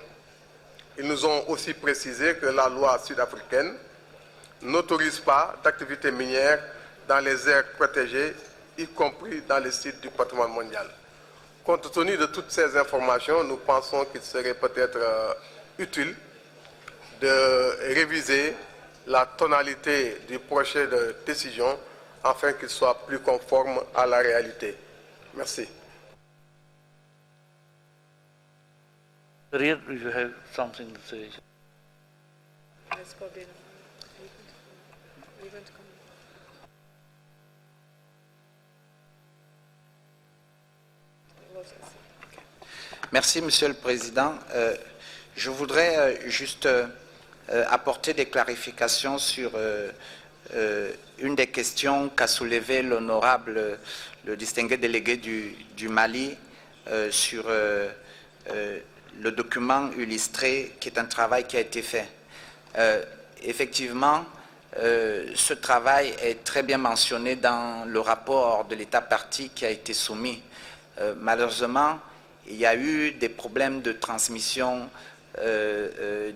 Ils nous ont aussi précisé que la loi sud-africaine n'autorise pas d'activité minière dans les aires protégées, y compris dans les sites du patrimoine mondial. Compte tenu de toutes ces informations, nous pensons qu'il serait peut-être utile de réviser la tonalité du projet de décision afin qu'il soit plus conforme à la réalité. Merci. Rear, you have something to say. Merci, Monsieur le Président. Je voudrais juste apporter des clarifications sur une des questions qu'a soulevé l'honorable, le distingué délégué du Mali sur le document illustré, qui est un travail qui a été fait. Effectivement, ce travail est très bien mentionné dans le rapport de l'État parti qui a été soumis. Malheureusement, il y a eu des problèmes de transmission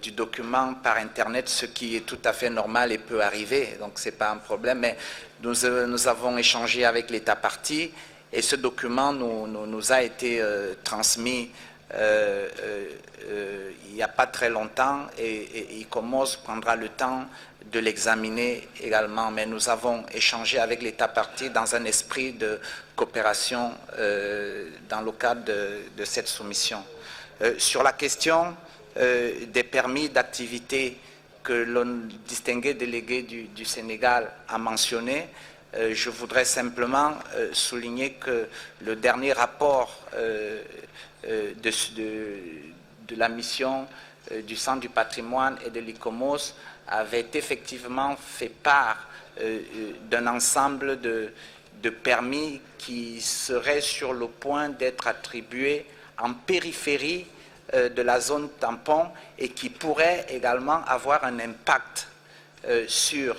du document par Internet, ce qui est tout à fait normal et peut arriver, donc ce n'est pas un problème, mais nous avons échangé avec l'État parti et ce document nous a été transmis il n'y a pas très longtemps et ICOMOS prendra le temps de l'examiner également, mais nous avons échangé avec l'État parti dans un esprit de coopération dans le cadre de cette soumission. Sur la question des permis d'activité que le distingué délégué du Sénégal a mentionné, je voudrais simplement souligner que le dernier rapport de la mission du Centre du patrimoine et de l'ICOMOS avait effectivement fait part d'un ensemble de permis qui seraient sur le point d'être attribués en périphérie de la zone tampon et qui pourraient également avoir un impact sur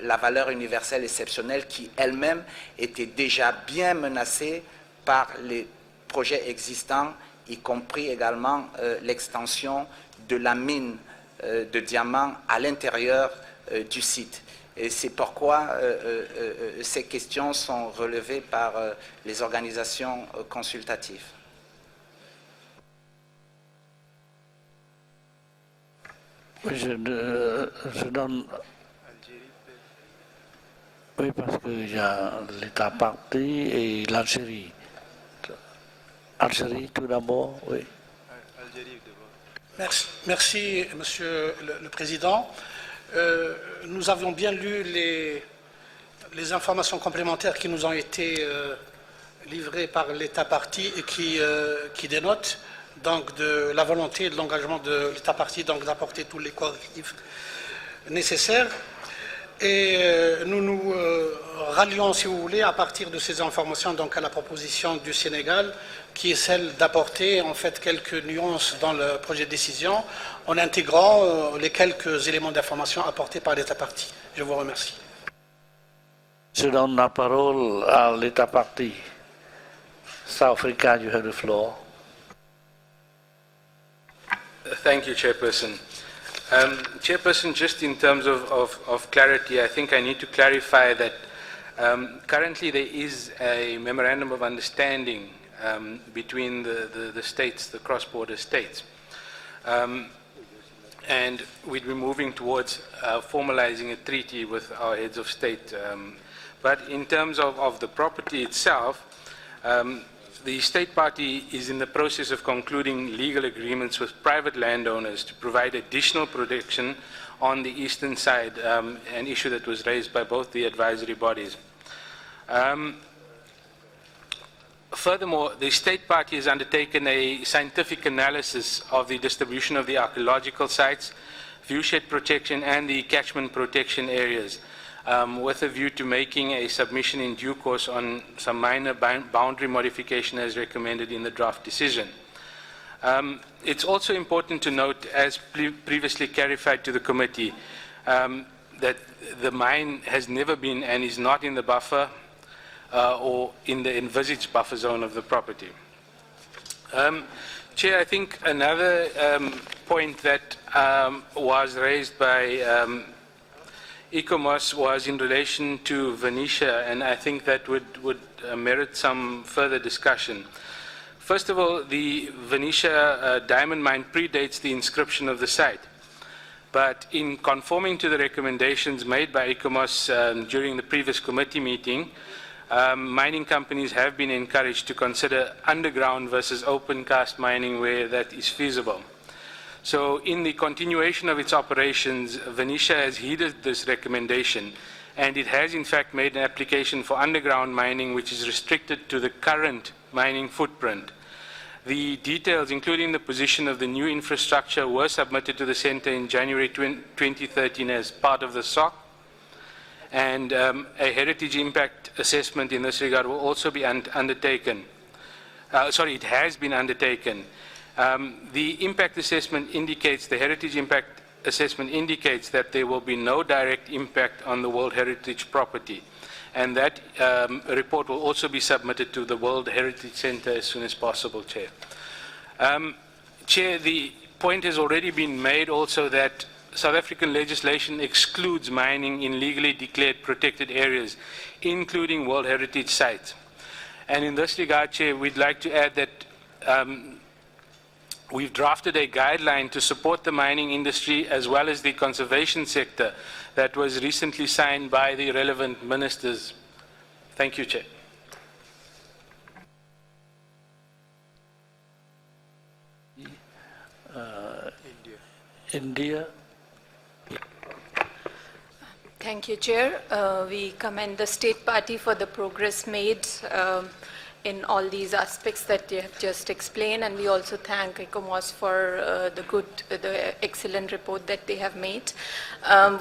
la valeur universelle exceptionnelle qui elle-même était déjà bien menacée par les projets existants, y compris également l'extension de la mine de diamants à l'intérieur du site. Et c'est pourquoi ces questions sont relevées par les organisations consultatives. Je donne... Oui, parce qu'il y a l'État parti et l'Algérie. Algérie, tout d'abord, oui. Merci, Monsieur le Président. Nous avons bien lu les informations complémentaires qui nous ont été livrées par l'État parti et qui dénotent donc de la volonté et de l'engagement de l'État parti d'apporter tous les correctifs nécessaires. Et nous nous rallions, si vous voulez, à partir de ces informations donc à la proposition du Sénégal, qui est celle d'apporter en fait quelques nuances dans le projet de décision en intégrant les quelques éléments d'information apportés par l'État parti. Je vous remercie. Je donne la parole à l'État parti. South Africa, you have the floor. Thank you, Chairperson. Chairperson, just in terms of clarity, I think I need to clarify that currently there is a memorandum of understanding between the states, the cross-border states. And we'd be moving towards formalizing a treaty with our heads of state. But in terms of the property itself, the state party is in the process of concluding legal agreements with private landowners to provide additional protection on the eastern side, an issue that was raised by both the advisory bodies. Furthermore, the state party has undertaken a scientific analysis of the distribution of the archaeological sites, viewshed protection, and the catchment protection areas, with a view to making a submission in due course on some minor boundary modification as recommended in the draft decision. It's also important to note, as previously clarified to the committee, that the mine has never been and is not in the buffer or in the envisaged buffer zone of the property. Chair, I think another point that was raised by ICOMOS was in relation to Venetia, and I think that would merit some further discussion. First of all, the Venetia diamond mine predates the inscription of the site. But in conforming to the recommendations made by ICOMOS during the previous committee meeting, mining companies have been encouraged to consider underground versus open cast mining where that is feasible. So in the continuation of its operations, Venetia has heeded this recommendation, and it has in fact made an application for underground mining which is restricted to the current mining footprint. The details, including the position of the new infrastructure, were submitted to the Centre in January 2013 as part of the SOC, and a heritage impact assessment in this regard will also be undertaken. It has been undertaken. The impact assessment indicates, the heritage impact assessment indicates that there will be no direct impact on the World Heritage property. And that report will also be submitted to the World Heritage Center as soon as possible, Chair. Chair, the point has already been made also that South African legislation excludes mining in legally declared protected areas, including World Heritage sites. And in this regard, Chair, we'd like to add that we've drafted a guideline to support the mining industry as well as the conservation sector that was recently signed by the relevant ministers. Thank you, Chair. India. Thank you, Chair. We commend the State Party for the progress made in all these aspects that you have just explained, and we also thank ECOMOS for the excellent report that they have made.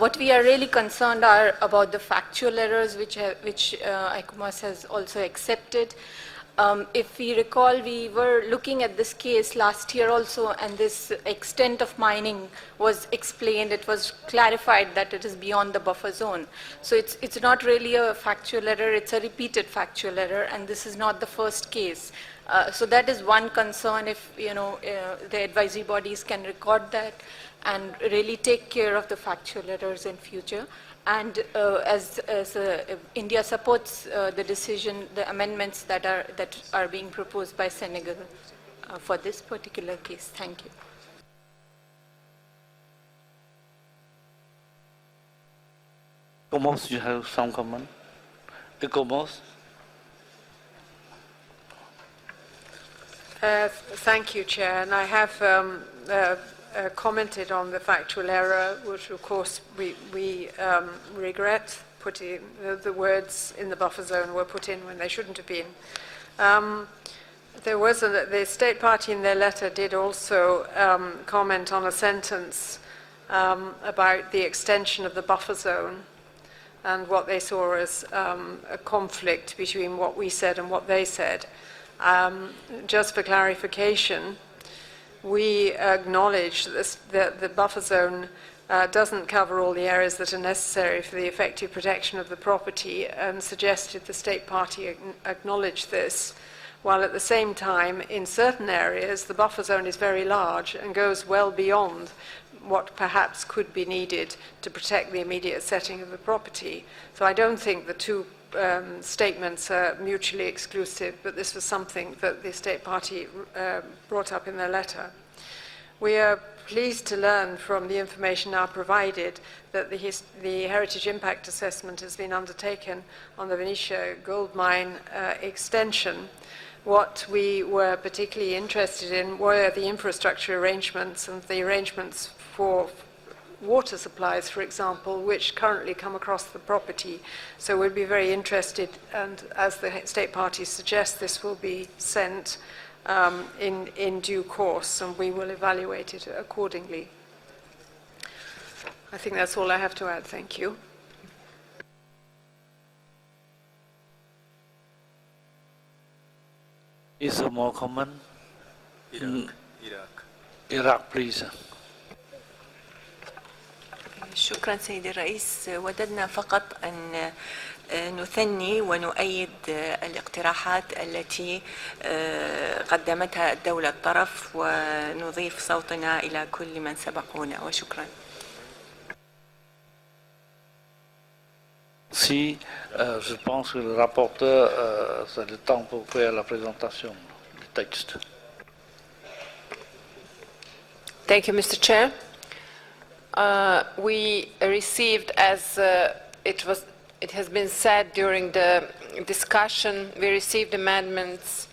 What we are really concerned are about the factual errors which ECOMOS has also accepted. If we recall, we were looking at this case last year also, and this extent of mining was explained. It was clarified that it is beyond the buffer zone. So it's not really a factual error, it's a repeated factual error, and this is not the first case. So that is one concern. If the advisory bodies can record that and really take care of the factual errors in future. And as India supports the decision, the amendments that are being proposed by Senegal for this particular case. Thank you. ECOMOS, you have some comment? ECOMOS? Thank you, Chair. And I have commented on the factual error, which of course we regret. Putting the words in the buffer zone were put in when they shouldn't have been. The State Party in their letter did also comment on a sentence about the extension of the buffer zone and what they saw as a conflict between what we said and what they said. Just for clarification, we acknowledge that the buffer zone doesn't cover all the areas that are necessary for the effective protection of the property, and suggested the State Party acknowledge this, while at the same time, in certain areas, the buffer zone is very large and goes well beyond what perhaps could be needed to protect the immediate setting of the property. So I don't think the two statements are mutually exclusive, but this was something that the State Party brought up in their letter. We are pleased to learn from the information now provided that the Heritage Impact Assessment has been undertaken on the Venetia gold mine extension. What we were particularly interested in were the infrastructure arrangements and the arrangements for water supplies, for example, which currently come across the property. So we'd be very interested, and as the State Party suggests, this will be sent in due course, and we will evaluate it accordingly. I think that's all I have to add. Thank you. Is there more comment? Iraq, please. شكرا سيدي الرئيس. وددنا فقط أن نثني ونؤيد الاقتراحات التي قدمتها الدولة الطرف ونضيف صوتنا إلى كل من سبقونا وشكرا. Si, je pense que le rapporteur, c'est le temps pour faire la présentation du texte. Thank you, Mr. Chair. We received, as it has been said during the discussion, we received amendments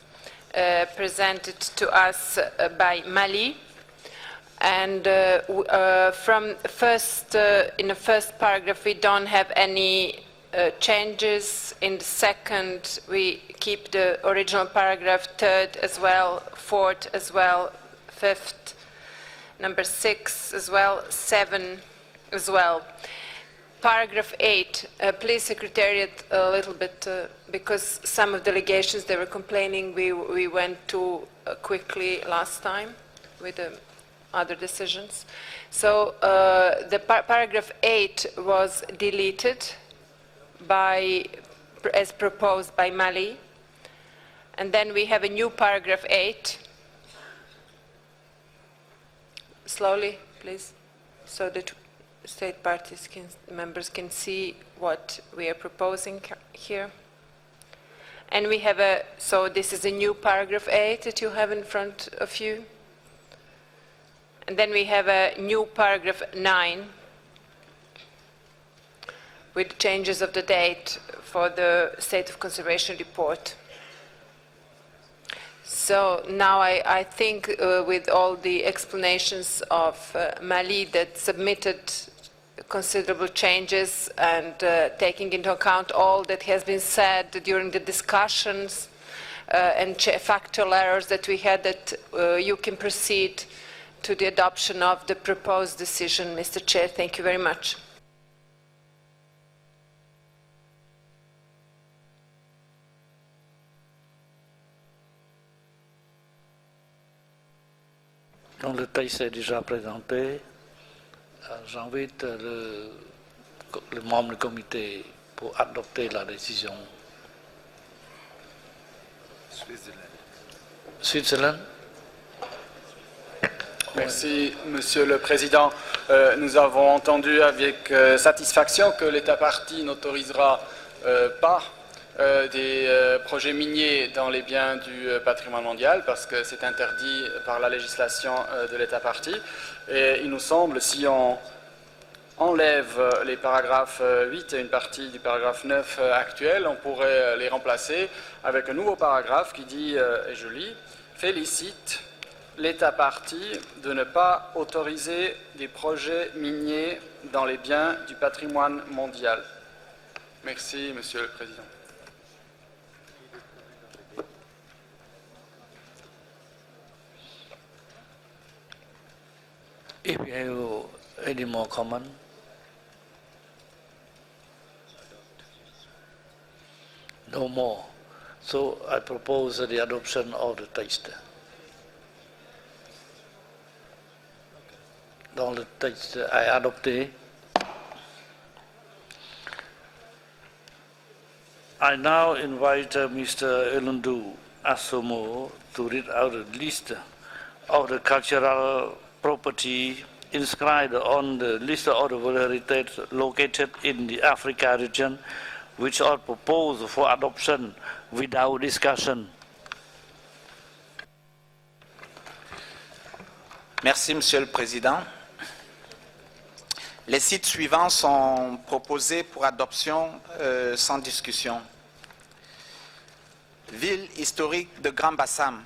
presented to us by Mali, and from first in the first paragraph we don't have any changes. In the second we keep the original paragraph, third as well, fourth as well, fifth, number 6 as well, 7 as well. Paragraph 8, please Secretariat a little bit, because some of delegations, they were complaining we went too quickly last time with the other decisions. So the paragraph 8 was deleted as proposed by Mali. And then we have a new paragraph 8. Slowly, please, so that State parties members can see what we are proposing here. And we have so this is a new paragraph 8 that you have in front of you. And then we have a new paragraph 9 with changes of the date for the State of Conservation report. So now I think with all the explanations of Mali that submitted considerable changes and taking into account all that has been said during the discussions, and factual errors that we had, that you can proceed to the adoption of the proposed decision, Mr. Chair. Thank you very much. Donc le texte est déjà présenté. J'invite le membre du comité pour adopter la décision. Switzerland. Merci, Monsieur le Président. Nous avons entendu avec satisfaction que l'État partie n'autorisera pas des projets miniers dans les biens du patrimoine mondial parce que c'est interdit par la législation de l'État partie. Et il nous semble, si on enlève les paragraphes 8 et une partie du paragraphe 9 actuel, on pourrait les remplacer avec un nouveau paragraphe qui dit, et je lis, « Félicite l'État partie de ne pas autoriser des projets miniers dans les biens du patrimoine mondial. » Merci, Monsieur le Président. If you have any more comment, no more. So I propose the adoption of the text. Dans le texte adopté, I now invite Mr. Elundu Asomo to read out a list of the cultural property inscribed on the list of the World Heritage located in the Africa region, which are proposed for adoption without discussion. Merci, Monsieur le Président. Les sites suivants sont proposés pour adoption sans discussion. Ville historique de Grand Bassam,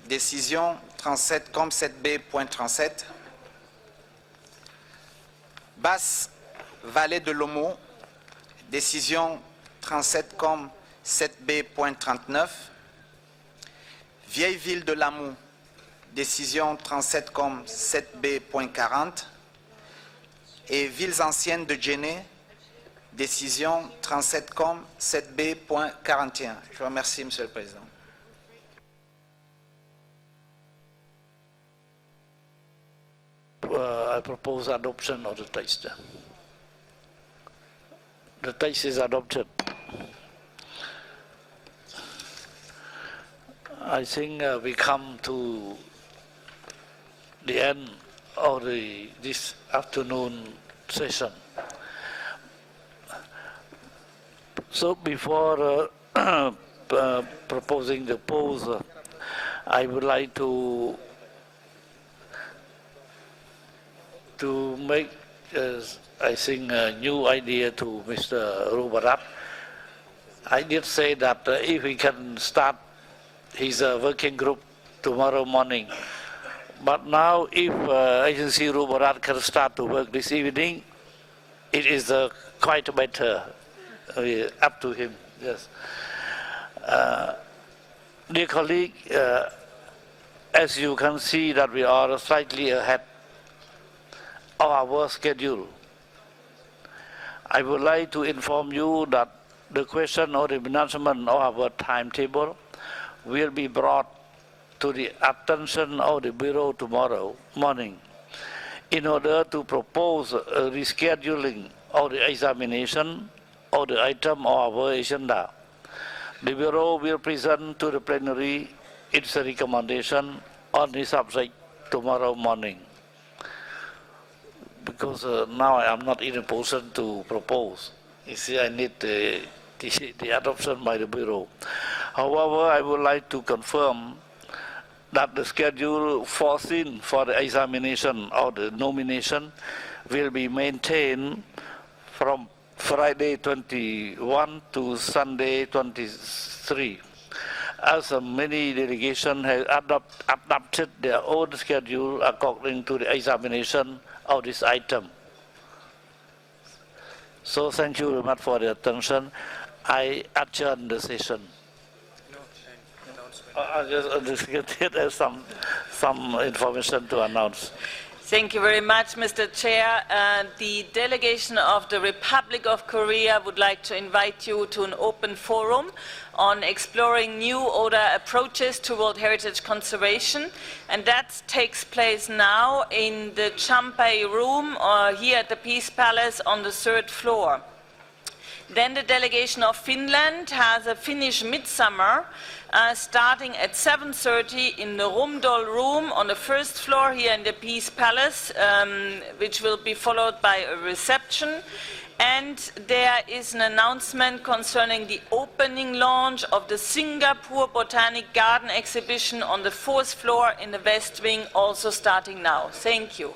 décision 37,7b.37. Basse Vallée de l'Omo, décision 37,7b.39. Vieille Ville de Lamou, décision 37,7b.40. Et Villes anciennes de Djenné, décision 37,7b.41. Je vous remercie, Monsieur le Président. I propose adoption of the text. The text is adopted. I think we come to the end of this afternoon session. So before proposing the polls, I would like to make, I think, a new idea to Mr. Rubarat. I did say that if we can start his working group tomorrow morning, but now if Agency Rubarat can start to work this evening, it is quite better, up to him, yes. Dear colleague, as you can see that we are slightly ahead of our schedule. I would like to inform you that the question or the announcement of our timetable will be brought to the attention of the Bureau tomorrow morning in order to propose a rescheduling of the examination of the item of our agenda. The Bureau will present to the plenary its recommendation on the subject tomorrow morning. Because now I am not in a position to propose. You see, I need the adoption by the Bureau. However, I would like to confirm that the schedule foreseen for the examination or the nomination will be maintained from Friday 21 to Sunday 23. As many delegations have adopted their own schedule according to the examination of this item. So thank you very much for the attention. I adjourn the session. I just get some information to announce. Thank you very much, Mr. Chair. The delegation of the Republic of Korea would like to invite you to an open forum on exploring new older approaches to World Heritage conservation, and that takes place now in the Champai room here at the Peace Palace on the 3rd floor. Then the delegation of Finland has a Finnish midsummer starting at 7:30 in the Rumdol room on the 1st floor here in the Peace Palace, which will be followed by a reception. And there is an announcement concerning the opening launch of the Singapore Botanic Garden exhibition on the 4th floor in the West Wing, also starting now. Thank you.